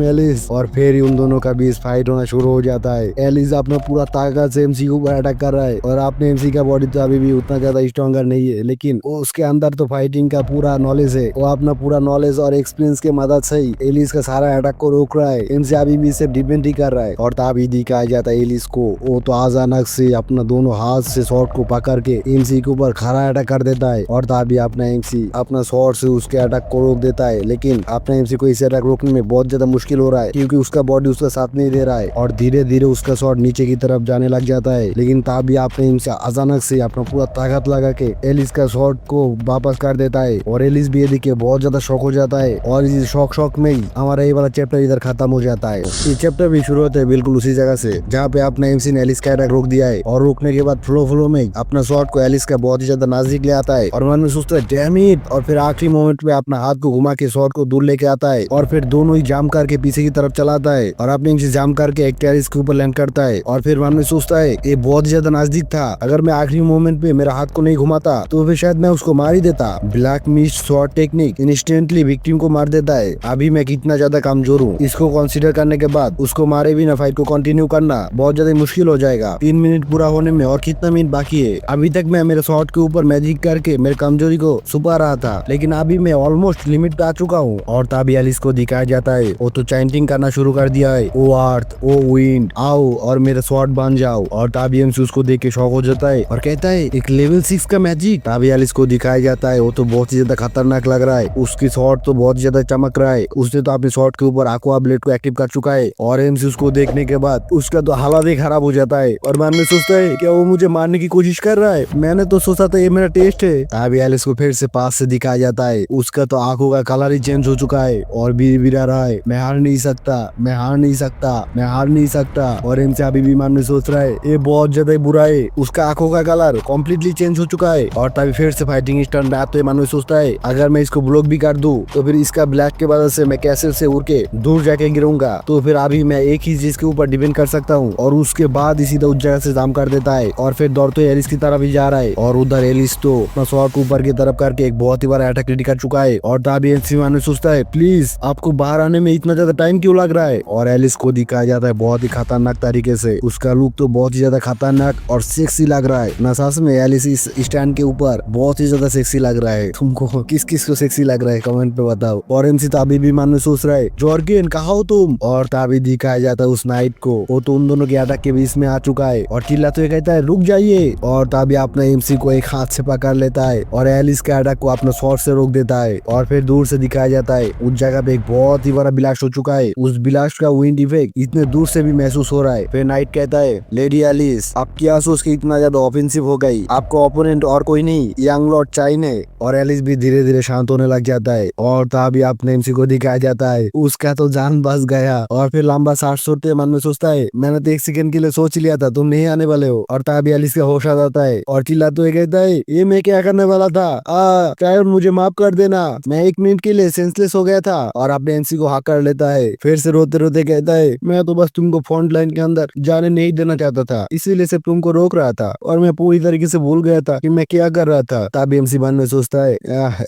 S1: एलिस। और फिर ही उन दोनों का बीच फाइट होना शुरू हो जाता है। एलिस अपना पूरा ताकत से एमसी के ऊपर अटैक कर रहा है और आपने एमसी का बॉडी तो अभी भी उतना ज्यादा स्ट्रॉन्गर नहीं है लेकिन उसके अंदर तो फाइटिंग का पूरा नॉलेज है। वो अपना पूरा नॉलेज और एक्सपीरियंस के मदद से ही एलिस का सारा अटैक को रोक रहा है। एमसी अभी भी इसे डिफेंड ही कर रहा है और तभी दिखाया जाता है एलिस को। वो तो अचानक से अपना दोनों हाथ से शॉर्ट को पकड़ के एमसी के ऊपर खड़ा अटैक कर देता है और तभी अपना एमसी अपना शॉर्ट से उसके अटैक को रोक देता है। लेकिन अपना एमसी को इसे अटैक रोकने में बहुत ज्यादा मुश्किल हो रहा है क्योंकि उसका बॉडी उसका साथ नहीं दे रहा है और धीरे धीरे उसका शॉट नीचे की तरफ जाने लग जाता है। लेकिन तभी अपने एमसी अचानक से अपना पूरा ताकत लगा के एलिस का शॉट को वापस कर देता है और एलिस भी ये देखिए बहुत ज्यादा शॉक हो जाता है और इस शॉक में ही हमारा ये वाला चैप्टर इधर खत्म हो जाता है। ये चैप्टर भी शुरू होता है बिल्कुल उसी जगह से जहाँ पे अपना एमसी ने एलिस का अटैक रोक दिया है और रोकने के बाद फ्लो में अपना शॉट को एलिस का बहुत ही ज्यादा नजदीक ले आता है और मन में सोचता है डैम इट, और फिर आखिरी मोमेंट पे अपना हाथ को घुमा के शॉट को दूर लेके आता है और फिर दोनों ही जाम करके पीछे की तरफ चलाता है और अपने एमसी जाम करके एक टेरिस के ऊपर लैंड करता है और फिर मन में सोचता है ये बहुत ही ज्यादा नजदीक था, अगर मैं आखिरी मोमेंट पे मेरा हाथ को नहीं घुमाता तो फिर शायद मैं उसको मार ही देता। Black mist shot technique instantly victim को मार देता है। अभी मैं कितना ज्यादा कमजोर हूँ इसको कंसीडर करने के बाद उसको मारे बिना फाइट को कंटिन्यू करना बहुत ज्यादा मुश्किल हो जाएगा। 3 मिनट पूरा होने में और कितना मिनट बाकी है। अभी तक मैं मेरे शॉट के ऊपर मैजिक करके मेरे कमजोरी को छुपा रहा था लेकिन अभी मैं ऑलमोस्ट लिमिट पे आ चुका हूँ और तभी एलिस को दिखाया जाता है वो तो चैंटिंग करना शुरू कर दिया है, ओ अर्थ ओ विंड आओ और मेरा शॉट बन जाओ। और तभी एमसी उसको देख के शॉक हो जाता है और कहता है एक लेवल 6 का मैजिक। तभी एलिस को दिखाया जाता है वो तो बहुत ही ज्यादा खतरनाक लग रहा है, उसकी शॉट तो बहुत ज्यादा चमक रहा है, उसने तो अपने शॉट के ऊपर aqua blade को एक्टिव कर चुका है। और एमसी उसको देखने के बाद उसका तो हालत ही खराब हो जाता है और मन में सोचता है क्या वो मुझे मारने की कोशिश कर रहा है, मैंने तो सोचा था ये मेरा टेस्ट है। तभी एलिस को फिर से पास से दिखाया जाता है उसका तो आंखों का कलर ही चेंज हो चुका है और बिरा रहा है, मैं हार नहीं सकता, मैं हार नहीं सकता, मैं हार नहीं सकता। और एमसी अभी भी मन में सोच रहा है ये बहुत ज्यादा बुरा है, उसका आंखों का कलर कम्प्लीटली चेंज हो चुका है। और तभी फिर से फाइटिंग स्टार्ट बैक तो मन में सोचता है अगर मैं इसको ब्लॉक भी कर दूं तो फिर इसका ब्लैक के वजह से मैं कैसल से उड़ के दूर जाके गिरूंगा, तो फिर अभी मैं एक ही चीज के ऊपर डिपेंड कर सकता हूँ। और उसके बाद इसी उस जगह से जाम कर देता है और फिर दौड़ते एलिस की तरफ ही जा रहा है और उधर एलिस तो अपना शॉट ऊपर की तरफ करके एक बहुत ही बड़ा अटैक रेडी कर चुका है। और तभी एमसी मन में सोचता है प्लीज आपको बाहर आने में इतना ज्यादा टाइम क्यों लग रहा है। और एलिस को दिखाया जाता है बहुत ही खतरनाक तरीके से, उसका लुक तो बहुत ही ज्यादा खतरनाक और सेक्सी लग रहा है ना। सच में एलिस इस स्टैंड के ऊपर बहुत ही ज्यादा सेक्सी लग रहा है। तुमको किस किस को सेक्सी लग रहा है कमेंट पे बताओ। और एमसी तभी भी मन में सोच रहा है जॉर्गियन कहाँ हो तुम। और तभी दिखाया जाता है उस नाइट को वो तो उन दोनों के अटैक के बीच में आ चुका है और चिल्ला तो ये कहता है रुक जाइए। और तभी अपना एमसी को एक हाथ से पकड़ लेता है और एलिस के अटैक को अपना शॉट से रोक देता है। और फिर दूर से दिखाया जाता है उस जगह पे एक बहुत ही बड़ा ब्लास्ट हो चुका है, उस ब्लास्ट का विंड इफेक्ट इतने दूर से भी महसूस हो रहा है। फिर नाइट कहता है लेडी एलिस आप क्या सोच के इतना ज्यादा ऑफेंसिव हो गई, आपको ओपोनेंट और कोई नहीं यंग लॉर्ड चाइन है। और एलिस भी धीरे धीरे शांत होने लग जाता है और तभी अपने एमसी को दिखाया जाता है उसका तो जान बच गया। और फिर लंबा सांस छोड़ते मन में सोचता है मैंने तो 1 सेकंड के लिए सोच लिया था तुम नहीं आने वाले हो। और तभी एलिस का होश आ जाता है और चिल्ला तो ये कहता है ये मैं क्या करने वाला था, शायद मुझे माफ कर देना, मैं 1 मिनट के लिए सेंसलेस हो गया था। और अपने एमसी को हाक कर लेता है फिर से रोते रोते कहता है मैं तो बस तुमको फ्रंट लाइन के अंदर जाने नहीं देना चाहता था, इसीलिए सिर्फ तुमको रोक रहा था और मैं पूरी तरीके से भूल गया था कि मैं क्या कर रहा था। तभी एमसी मन में सोचता है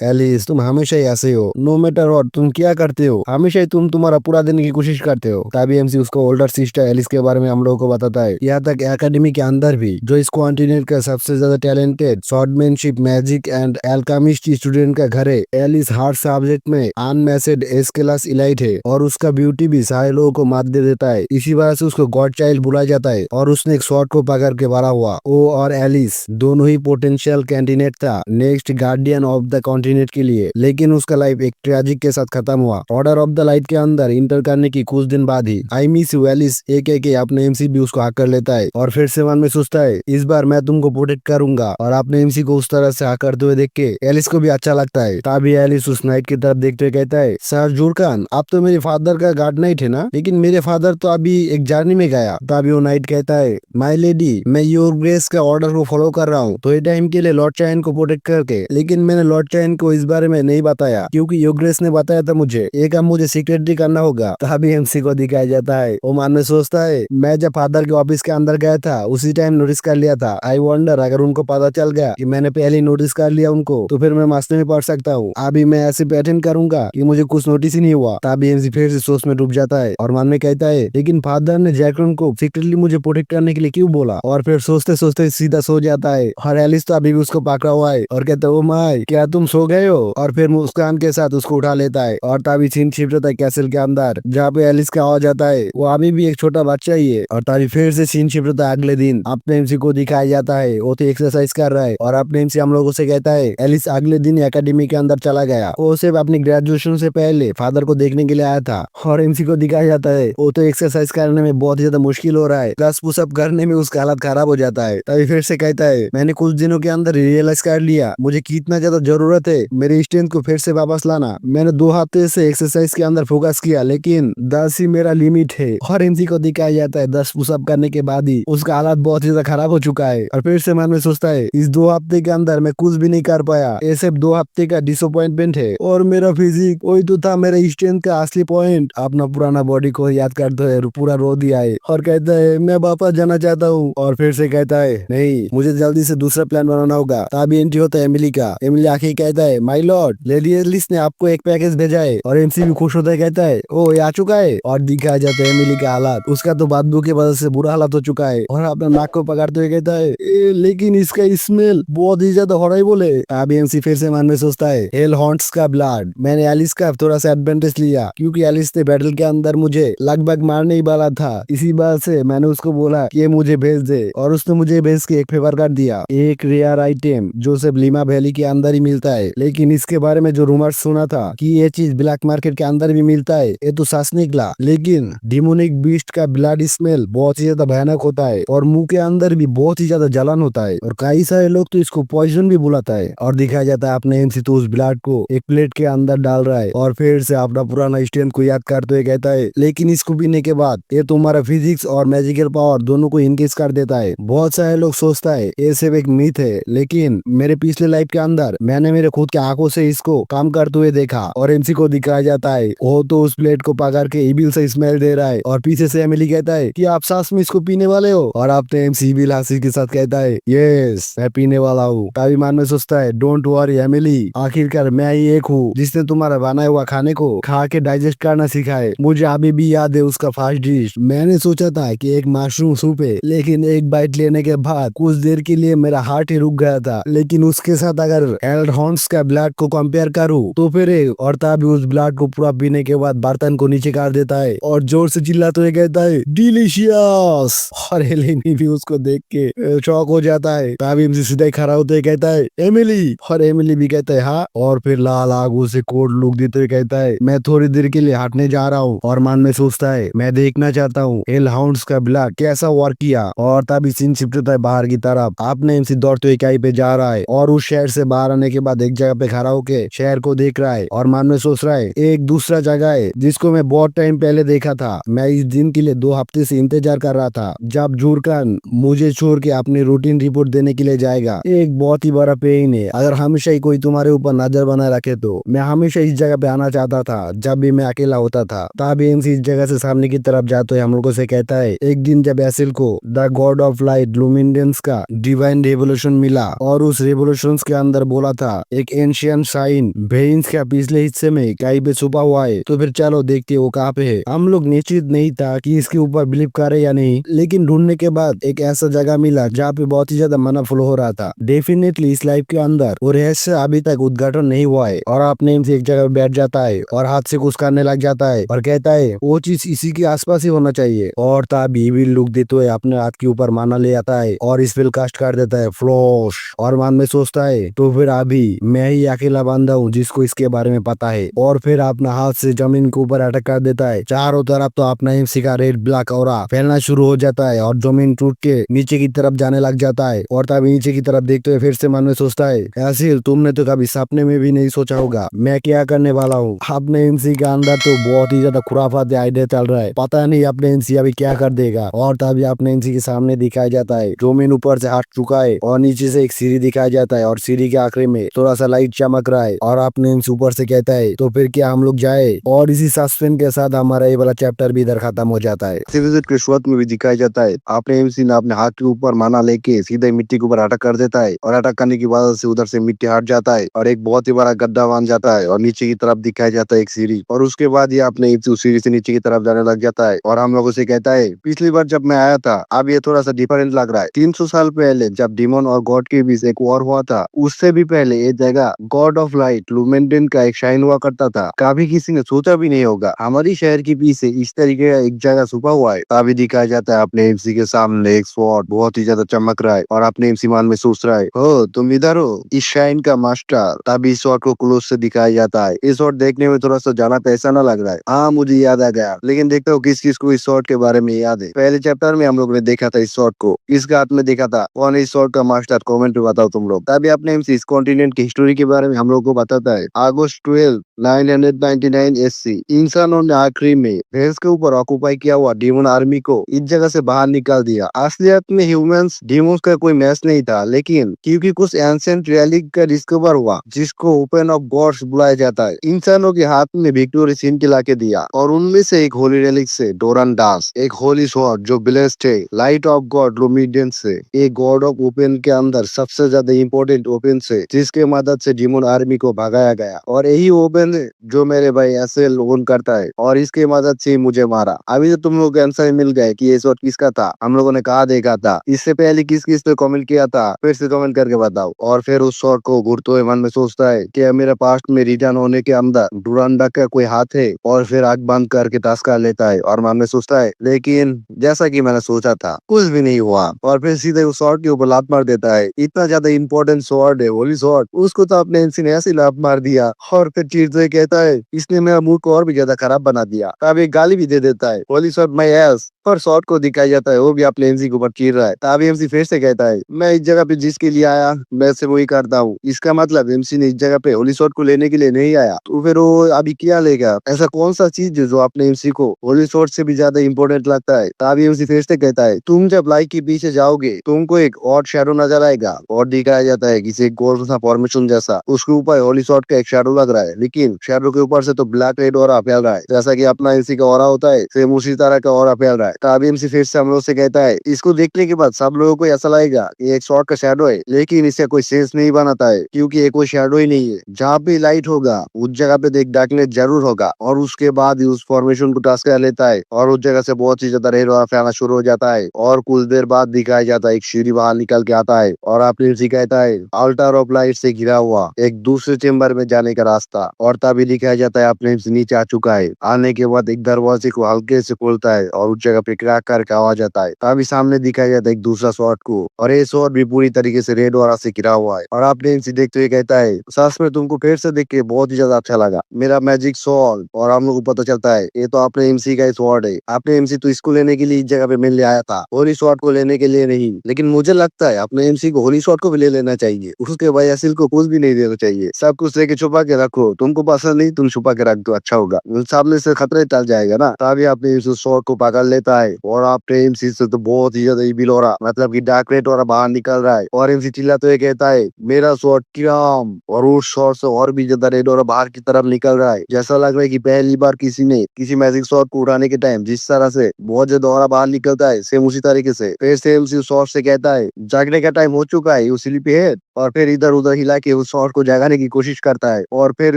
S1: एलिस तुम हमेशा ही ऐसे हो, नो मैटर व्हाट तुम क्या करते हो हमेशा ही तुम तुम्हारा पूरा देने की कोशिश करते हो। तभी एमसी उसको ओल्डर सिस्टर एलिस के बारे में हम लोगों को बताता है, यहाँ तक एकेडमी के अंदर भी जो इस कॉन्टिनेंट का सबसे ज्यादा talented swordsmanship magic and alchemist student का घर है। एलिस हर सब्जेक्ट में अनमैचड एस क्लास इलाइट है और उसका ब्यूटी भी सारे लोगों को मात दे देता है, इसी वजह से उसको गॉड चाइल्ड बुलाया जाता है। और उसने एक शॉट को पकड़ के बड़ा हुआ, वो और एलिस दोनों ही पोटेंशियल कैंडिडेट था next guardian of the continent के लिए, लेकिन उसका लाइफ एक ट्रेजिक के साथ खत्म हुआ। ऑर्डर ऑफ द लाइट के अंदर इंटर करने की कुछ दिन बाद ही आई मिस यू एलिस एक अपने एमसी भी उसको हाक कर लेता है और फिर से मन में सोचता है इस बार मैं तुमको प्रोटेक्ट करूंगा। और अपने एमसी को उस तरह से हाक करते हुए देख के एलिस को भी अच्छा लगता है। तभी एलिस उस नाइट की तरफ देखते हुए कहता है सर जुर्कान आप तो मेरे फादर का गार्ड नाइट है ना, लेकिन मेरे फादर तो अभी एक जर्नी में गया। तभी वो नाइट कहता है माय लेडी मैं योर ग्रेस का ऑर्डर को फॉलो कर रहा हूँ तो ये टाइम के लिए लॉर्ड चाइन को प्रोटेक्ट करके, लेकिन मैंने लॉर्ड चाइन को इस बारे में नहीं बताया क्योंकि योर ग्रेस ने बताया था मुझे ये काम मुझे सीक्रेटली करना होगा। तभी एमसी को दिखाया जाता है वो मन में सोचता है मैं जब फादर के ऑफिस के अंदर गया था उसी टाइम नोटिस कर लिया था, आई वंडर अगर उनको पता चल गया कि मैंने पहले नोटिस कर लिया उनको तो फिर मैं मास्टर में पढ़ सकता हूँ, अभी मैं ऐसे अटेंड करूंगा कि मुझे कुछ नोटिस ही नहीं हुआ। तभी एमसी फिर से सोच में डूब जाता है और मन में कहता है लेकिन फादर ने जैकलन को सीक्रेटली मुझे प्रोटेक्ट करने के लिए क्यों बोला। और फिर सोचते सोचते सीधा सो जाता है और एलिस तो अभी भी उसको पकड़ा हुआ है और कहता है ओ माय क्या तुम सो गए हो। और फिर मुस्कान के साथ उसको उठा लेता है और तभी सीन शिफ्ट होता है कैसल के अंदर जहाँ पे एलिस का आवाज आता है, वो अभी भी एक छोटा बच्चा ही है। और तभी फिर से सीन शिफ्ट होता है अगले दिन, अपने एमसी को दिखाया जाता है वो तो एक्सरसाइज कर रहा है और अपने एमसी हम लोगों से कहता है एलिस अगले दिन एकेडमी के अंदर चला गया, वो सिर्फ अपनी ग्रेजुएशन से पहले फादर को देखने के लिए आया था। और एमसी को दिखाया जाता है वो तो एक्सरसाइज करने में बहुत ही ज्यादा मुश्किल हो रहा है, प्लस पुशअप करने में उसका हालत खराब हो जाता है। तभी फिर से कहता है मैंने कुछ दिनों के अंदर रियलाइज कर लिया मुझे कितना ज्यादा जरूरत है मेरे स्ट्रेंथ को फिर से वापस लाना। मैंने 2 हफ्ते से एक्सरसाइज के अंदर फोकस किया लेकिन 10 ही मेरा लिमिट है। और एमसी को दिखाया जाता है 10 पुशअप करने के बाद ही उसका हालत बहुत ही ज्यादा खराब हो चुका है। और फिर से मन में सोचता है इस 2 हफ्ते के अंदर मैं कुछ भी नहीं कर पाया, ये सिर्फ 2 हफ्ते का डिसअपॉइंटमेंट है। और मेरा फिजिक वही तो था मेरा स्ट्रेंथ का असली पॉइंट। अपना पुराना बॉडी को याद करते हुए पूरा रो दिया है और कहता है मैं वापस जाना चाहता हूँ। और फिर से कहता है नहीं मुझे जल्दी से दूसरा प्लान बनाना होगा। तभी एंट्री होता है एमिली का। एमिली आके कहता है माय लॉर्ड लेडी एलिस ने आपको एक पैकेज भेजा है। और एमसी भी खुश होता है कहता है ओ ये आ चुका है। और दिखाया जाता है एमिली का हालात, उसका तो बदबू की वजह से बुरा हालत हो चुका है और अपना नाक को पकड़ते हुए कहता है लेकिन इसका स्मेल बहुत ही ज्यादा हॉरिबल है। अभी एमसी फिर से मन में सोचता है हेल हॉन्ट्स का ब्लड, मैंने एलिस का थोड़ा सा एडवांटेज लिया क्योंकि एलिस ने बैटल के अंदर मुझे लगभग मारने ही वाला था, इसी बात से मैंने उसको बोला कि ये मुझे भेज दे और उसने मुझे भेज के एक फेवर कर दिया, एक रेयर आइटम जो सिर्फ लीमा वैली के अंदर ही मिलता है। लेकिन इसके बारे में जो रूमर्स सुना था कि ये चीज ब्लैक मार्केट के अंदर भी मिलता है ये तो सच निकला। लेकिन डिमोनिक बीस्ट का ब्लड स्मेल बहुत ही ज्यादा भयानक होता है और मुंह के अंदर भी बहुत ही ज्यादा जलन होता है और कई सारे लोग तो इसको पॉइजन भी बुलाता है। और दिखाया जाता है अपने एमसी तो उस ब्लड को एक प्लेट के अंदर डाल रहा है और फिर से अपना पुराना स्ट्रेंथ को याद करते हुए कहता है लेकिन इसको पीने के बाद ये तुम्हारा फिजिक्स और मैजिकल पावर दोनों को इनकेस कर देता है। बहुत सारे लोग सोचता है ये सिर्फ एक मिथ है लेकिन मेरे पिछले लाइफ के अंदर मैंने मेरे खुद के आंखों से इसको काम करते हुए देखा। और एमसी को दिखाया जाता है वो तो उस प्लेट को पकड़ के इबिल से स्मेल दे रहा है और पीछे से एमिली कहता है कि आप सास में इसको पीने वाले हो। और आपने एमसी इबिल हंसी के साथ कहता है यस मैं पीने वाला हूँ। तभी मन में सोचता है डोंट वरी एमिली, आखिरकार मैं ही एक हूँ जिसने तुम्हारा बनाया हुआ खाने को खा के डाइजेस्ट करना सिखाए। मुझे अभी भी याद है उसका फर्स्ट डिश, मैंने सोचा था कि एक मशरूम सूप है लेकिन एक बाइट लेने के बाद कुछ देर के लिए मेरा हार्ट ही रुक गया था। लेकिन उसके साथ अगर हेल्ड हॉर्न्स का ब्लड को कंपेयर करूँ तो फिर और तभी उस ब्लड को पूरा पीने के बाद बर्तन को नीचे कर देता है और जोर से चिल्लाते हुए कहता है डिलीशियस। और एलिनी भी उसको देख के शॉक हो जाता है। तभी एमसी सीधा ही खड़ा होते कहता है एमिली। और एमिली भी कहता है हाँ। और फिर लाल आग उसे कोड लुक देते हुए कहता है मैं थोड़ी देर के लिए हटने जा रहा हूँ। और मन में सोचता है मैं देखना चाहता हूँ हेल हाउंड्स का ब्लड कैसा वर्क किया। और तभी सीन शिफ्ट होता है बाहर की तरफ, आपने एमसी दौड़ते हुए इकाई पे जा रहा है और उस शहर से बाहर आने के बाद एक जगह पे खड़ा होके शहर को देख रहा है और मन में सोच रहा है एक दूसरा जगह है जिसको मैं बहुत टाइम पहले देखा था। मैं इस दिन के लिए 2 हफ्ते से इंतजार कर रहा था जब जूरकान मुझे छोड़ के अपनी रूटीन रिपोर्ट देने के लिए जाएगा। एक बहुत ही बड़ा पेन है, अगर हमेशा ही कोई तुम्हारे ऊपर नजर बनाए रखे तो मैं हमेशा इस जगह पे आना चाहता था जब भी मैं अकेला होता था। तभी एमसी इस जगह से सामने की तरफ जाते हुए हम लोगों से कहता है एक दिन जब एसिल को the God of light luminous का डिवाइन रेवोल्यूशन मिला और उस रेवोल्यूशन के अंदर बोला था एक एंशियंट साइन वेन्स का पिछले हिस्से में कहीं पे छुपा हुआ है, तो फिर चलो देखते वो कहाँ पे है। हम लोग निश्चित नहीं था कि इसके ऊपर बिलीव करे या नहीं, लेकिन ढूंढने के बाद एक ऐसा जगह मिला जहाँ पे बहुत ही ज्यादा मना फ्लो हो रहा था। डेफिनेटली इस लाइफ के अंदर वो रहस्य अभी तक उद्घाटन नहीं हुआ है। और अपने से एक जगह बैठ जाता है और हाथ से कुछ करने लग जाता है और कहता है वो चीज इसी के आसपास ही होना चाहिए। और तभी भी लुक देते हुए अपने हाथ के ऊपर माना ले आता है और स्पेल कास्ट कर देता है फ्लॉश। और मन में सोचता है तो फिर अभी मैं ही अकेला बंदा हूँ जिसको इसके बारे में पता है। और फिर अपना हाथ से जमीन के ऊपर अटैक कर देता है। चारों तरफ तो अपना एमसी का रेड ब्लैक ऑरा फैलना शुरू हो जाता है और जमीन टूट के नीचे की तरफ जाने लग जाता है। और तभी नीचे की तरफ देखते हुए फिर से मन में सोचता है एसिल तुमने तो कभी सपने में भी नहीं सोचा होगा मैं क्या करने वाला हूँ। अपने एमसी के अंदर तो बहुत ही ज्यादा खुराफाती आइडिया चल रहा है, पता नहीं अपने एमसी अभी क्या कर देगा। और तभी अपने एमसी के सामने दिखाया जाता है जमीन ऊपर से हट चुका है और नीचे से एक सीढ़ी दिखाया जाता है और सीढ़ी के आखिरी में थोड़ा सा लाइट चमक रहा है। और अपने एमसी ऊपर से कहता है तो फिर क्या हम लोग जाए। और इसी सस्पेंस के साथ हमारा ये वाला चैप्टर भी इधर खत्म हो जाता है। विजिट के शुरुआत में भी दिखाया जाता है अपने एमसी ने अपने हाथ के ऊपर माना लेके सीधे मिट्टी के ऊपर अटक कर देता है और अटक करने की वजह से उधर से मिट्टी हट जाता है और एक बहुत ही बड़ा गड्ढा बन जाता है और नीचे की तरफ दिखाया जाता है एक सीढ़ी। और उसके बाद ये अपने उस सीढ़ी से नीचे की तरफ जाने लग जाता है और हम लोगों से कहता है पिछली बार जब मैं आया था अब ये थोड़ा सा डिफरेंट लग रहा है। 300 साल पहले जब डिमोन और गॉड के बीच एक वॉर हुआ था उससे भी पहले ये जगह गॉड ऑफ लाइट लुमेंडेन का एक शाइन हुआ करता जाता था, कभी किसी ने सोचा भी नहीं होगा हमारी शहर के पीछे इस तरीके का एक जगह छुपा हुआ है। तभी दिखाया जाता है अपने एमसी के सामने एक स्वॉर्ड बहुत ही ज्यादा चमक रहा है और अपने एमसी मान में सोच रहा है, हो तुम इधर हो, इस शाइन का मास्टर। तभी इस शॉट को क्लोज से दिखाया जाता है। इस शॉट देखने में थोड़ा सा ज्यादा पैसा ना लग रहा है। हाँ मुझे याद आ गया, लेकिन देखता हूँ किस किस को इस शॉट के बारे में याद है। पहले चैप्टर में हम लोग ने देखा था इस शॉट को, किसके हाथ में देखा था, कौन है इस शॉट का मास्टर, कमेंट में बताओ तुम लोग। तभी अपने एमसी इस कॉन्टिनेंट की हिस्टोरी के बारे में हम लोग को बताता है। अगस्त 12 999 एससी इंसानों ने आखिरी में वेल्स के ऊपर ऑक्यूपाई किया हुआ डीमन आर्मी को इस जगह से बाहर निकाल दिया। असलियत में ह्यूमंस डीमंस का कोई मैच नहीं था, लेकिन क्योंकि कुछ एंशिएंट रेलिक का डिस्कवर हुआ जिसको ओपन ऑफ गॉड्स बुलाया जाता है, इंसानों के हाथ में विक्टोरी सिन ला के दिया और उनमें से एक होली रेलिक से डोरन डांस, एक होली स्वॉर्ड जो ब्लेस्ड है लाइट ऑफ गॉड लोमिडियन से, एक गॉड ऑफ ओपन के अंदर सबसे ज्यादा इम्पोर्टेंट ओपन से, जिसके मदद से डीमन आर्मी को भगाया गया। और यही ओपन है जो मेरे भाई ऐसे लोन करता है और इसके मदद से ही मुझे मारा। अभी तो तुम लोग आंसर मिल गए कि ये शॉट किसका था, हम लोगों ने कहा देखा था। इससे पहले किस किस ने कमेंट किया था, फिर से कमेंट करके बताओ। और फिर उस शॉट को घूरते हुए मन में सोचता है कि मेरे पास्ट में रिटर्न होने के अंदर डुरांडा का कोई हाथ है, और फिर आग बंद करके टास्क कर लेता है और मन में सोचता है लेकिन जैसा कि मैंने सोचा था कुछ भी नहीं हुआ, और फिर सीधे उस शॉट के ऊपर लात मार देता है। इतना ज्यादा इंपॉर्टेंट शॉट है होली शॉट, उसको तो अपने एनसी ने ऐसे लात मार दिया। और फिर चीरते कहता है इसने मेरा मूड को और भी ज्यादा खराब बना दिया। तब एक गाली भी दे देता है, होली शॉट माय एस। और शॉट को दिखाया जाता है वो भी अपने एमसी के ऊपर चीर रहा है। तभी एमसी फिर से कहता है मैं इस जगह पे जिसके लिए आया मैं से वही करता हूँ। इसका मतलब एमसी ने इस जगह पे होली शॉट को लेने के लिए नहीं आया, तो फिर वो अभी क्या लेगा? ऐसा कौन सा चीज है जो अपने एमसी को होली शॉट से भी ज्यादा इंपॉर्टेंट लगता है? तभी एमसी फिर से कहता है तुम जब लाइट के पीछे जाओगे तुमको एक और शैडो नजर आएगा, और दिखाया जाता है किसी गोल सा फॉर्मेशन जैसा, उसके ऊपर होली शॉट का एक शैडो लग रहा है, लेकिन शैडो के ऊपर से तो ब्लैक रेड ऑरा फैल रहा है, जैसा कि अपना एमसी का ऑरा होता है सेम उसी तरह का ऑरा फैल रहा है। तभी एमसी फिर से हम लोग से कहता है इसको देखने के बाद सब लोगों को ऐसा लगेगा ये एक शॉट का शैडो है, लेकिन इससे कोई सेंस नहीं बनाता है क्योंकि ये कोई शैडो ही नहीं है। जहाँ पे लाइट होगा उस जगह पे एक डार्कनेस जरूर होगा, और उसके बाद ही उस फॉर्मेशन को टास्क कर लेता है और उस जगह से बहुत ही ज्यादा रेड ऑरा फैलना शुरू हो जाता है। और कुछ देर बाद दिखाया जाता है एक सीढ़ी बाहर निकल के आता है और अपने एमसी कहता है अल्टर ऑफ लाइट से घिरा हुआ एक दूसरे चेम्बर में जाने का रास्ता। और तभी दिखाया जाता है अपने एमसी नीचे आ चुका है। आने के बाद एक दरवाजे को हल्के से खोलता है और उस जगह पे क्रैक करके आवाज आता है। तभी सामने दिखाया जाता है एक दूसरा शॉट को, और ये शॉट भी पूरी तरीके से रेड ऑरा से घिरा हुआ है। और आपने एमसी देखते हुए कहता है सच में तुमको फिर से देख के बहुत ही ज्यादा अच्छा लगा मेरा मैजिक सॉल्व। और हम लोग को पता चलता है ये तो अपने एमसी का स्वॉर्ड है। अपने एमसी तो इसको लेने के लिए इस जगह पे मिलने आया था, होली शॉट को लेने के लिए नहीं। लेकिन मुझे लगता है अपने एमसी को होली शॉट को भी ले लेना चाहिए, उसके भाई असिल को कुछ भी नहीं देना चाहिए। सब कुछ लेके छुपा के रखो, तुमको पसंद नहीं तुम छुपा के रख दो, अच्छा होगा, सामने से खतरे टल जाएगा ना। तभी अपने शॉट को पकड़ लेता है और आपने एमसी से तो बहुत ही ज्यादा इविल हो रहा, मतलब कि डार्क रेड और बाहर निकल रहा है। और एमसी चिल्लाते हुए कहता है मेरा शॉट किराम, और उस शॉट से और भी ज्यादा रेड और बाहर की तरफ निकल रहा है। जैसा लग रहा है कि पहली बार किसी ने किसी मैजिक शॉट को उठाने के टाइम जिस तरह से बहुत ज्यादा और बाहर निकलता है सेम उसी तरीके से फिर से एमसी शॉट से कहता है जागने का टाइम हो चुका है, उसी पे है। और फिर इधर उधर हिला के उस शॉट को जगाने की कोशिश करता है और फिर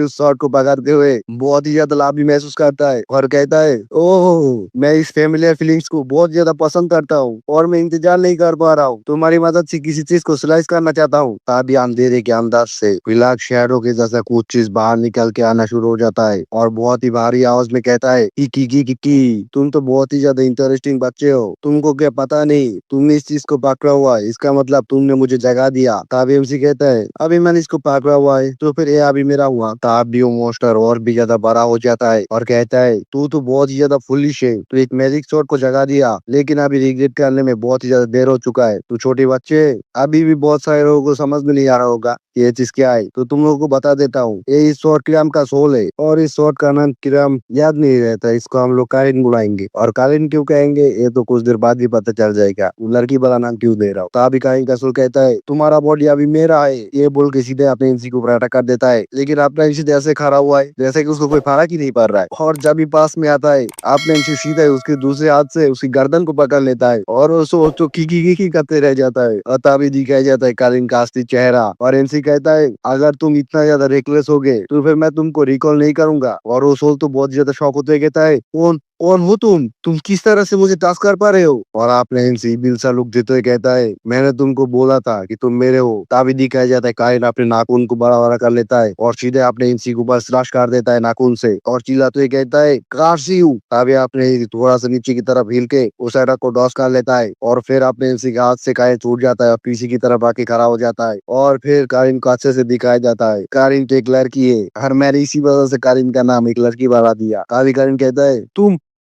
S1: उस शॉट को पकड़ते हुए बहुत ही ज्यादा लाभ भी महसूस करता है और कहता है ओह मैं इस फेमिलियर फीलिंग्स को बहुत ज्यादा पसंद करता हूँ और मैं इंतजार नहीं कर पा रहा हूँ, तुम्हारी मदद से किसी चीज को स्लाइस करना चाहता हूँ। तभी अंधेरे के अंदर से ब्लैक शैडो के जैसा कुछ चीज बाहर निकल के आना शुरू हो जाता है और बहुत ही भारी आवाज में कहता है की तुम तो बहुत ही ज्यादा इंटरेस्टिंग बच्चे हो, तुमको क्या पता नहीं तुमने इस चीज को पकड़ा हुआ है, इसका मतलब तुमने मुझे जगा दिया। तभी एमसी कहता है अभी मैंने इसको पकड़ा हुआ है तो फिर ये अभी मेरा हुआ। तभी वो मोस्टर और भी ज्यादा बड़ा हो जाता है और कहता है तू तो बहुत ही ज्यादा फुलिश है, तू एक मैजिक शॉट को जगा दिया लेकिन अभी रिग्रेट करने में बहुत ही ज्यादा देर हो चुका है। तू छोटे बच्चे अभी भी बहुत सारे लोगों को समझ में नहीं आ रहा होगा ये चीज क्या है, तो तुम लोगों को बता देता हूँ ये इस शॉर्ट किराम का सोल है और इस शॉर्ट का नाम किराम याद नहीं रहता, इसको हम लोग कालिन बुलाएंगे। और कालिन क्यों कहेंगे ये तो कुछ देर बाद ही पता चल जाएगा, लड़की वाला नाम क्यों दे रहा हूँ। तभी कालिन का सोल कहता है तुम्हारा बॉडी अभी मेरा है, ये बोल के सीधे अपने एमसी को ऊपर अटैक कर देता है। लेकिन अपना एमसी ऐसे खड़ा हुआ है जैसे कि उसको कोई फर्क ही नहीं पड़ रहा है, और जब भी पास में आता है अपने एमसी सीधे उसके दूसरे हाथ से उसकी गर्दन को पकड़ लेता है और वो सोचो की करते रह जाता है। और तभी दिखाया जाता है कालिन का असली चेहरा और एमसी कहता है अगर तुम इतना ज्यादा रेकलेस हो गए तो फिर मैं तुमको रिकॉल नहीं करूंगा। और वो सोल तो बहुत ज्यादा शौक होते कहता है कौन कौन हो तुम किस तरह से मुझे टास्क कर पा रहे हो? और आपने इनसे दिल सा लुक देते हुए कहता है, मैंने तुमको बोला था कि तुम मेरे हो। तभी दिखाया जाता है काइन अपने नाखून को बड़ा बड़ा कर लेता है और सीधे अपने इंसी के ऊपर स्लैश कर देता है नाखून से और चिल्लाते हुए कहता है कारसी हूँ। तभी आपने थोड़ा सा नीचे की तरफ हिल के उस एडक को डॉस कर लेता है और फिर अपने इंसी के हाथ से काइन छूट जाता है और पीछे की तरफ आके खड़ा हो जाता है और फिर कारिन को अच्छे से दिखाया जाता है कारिन तो एक लड़की है और मैंने इसी वजह से कारिन का नाम एक लड़की बना दिया। तभी कारिन कहता है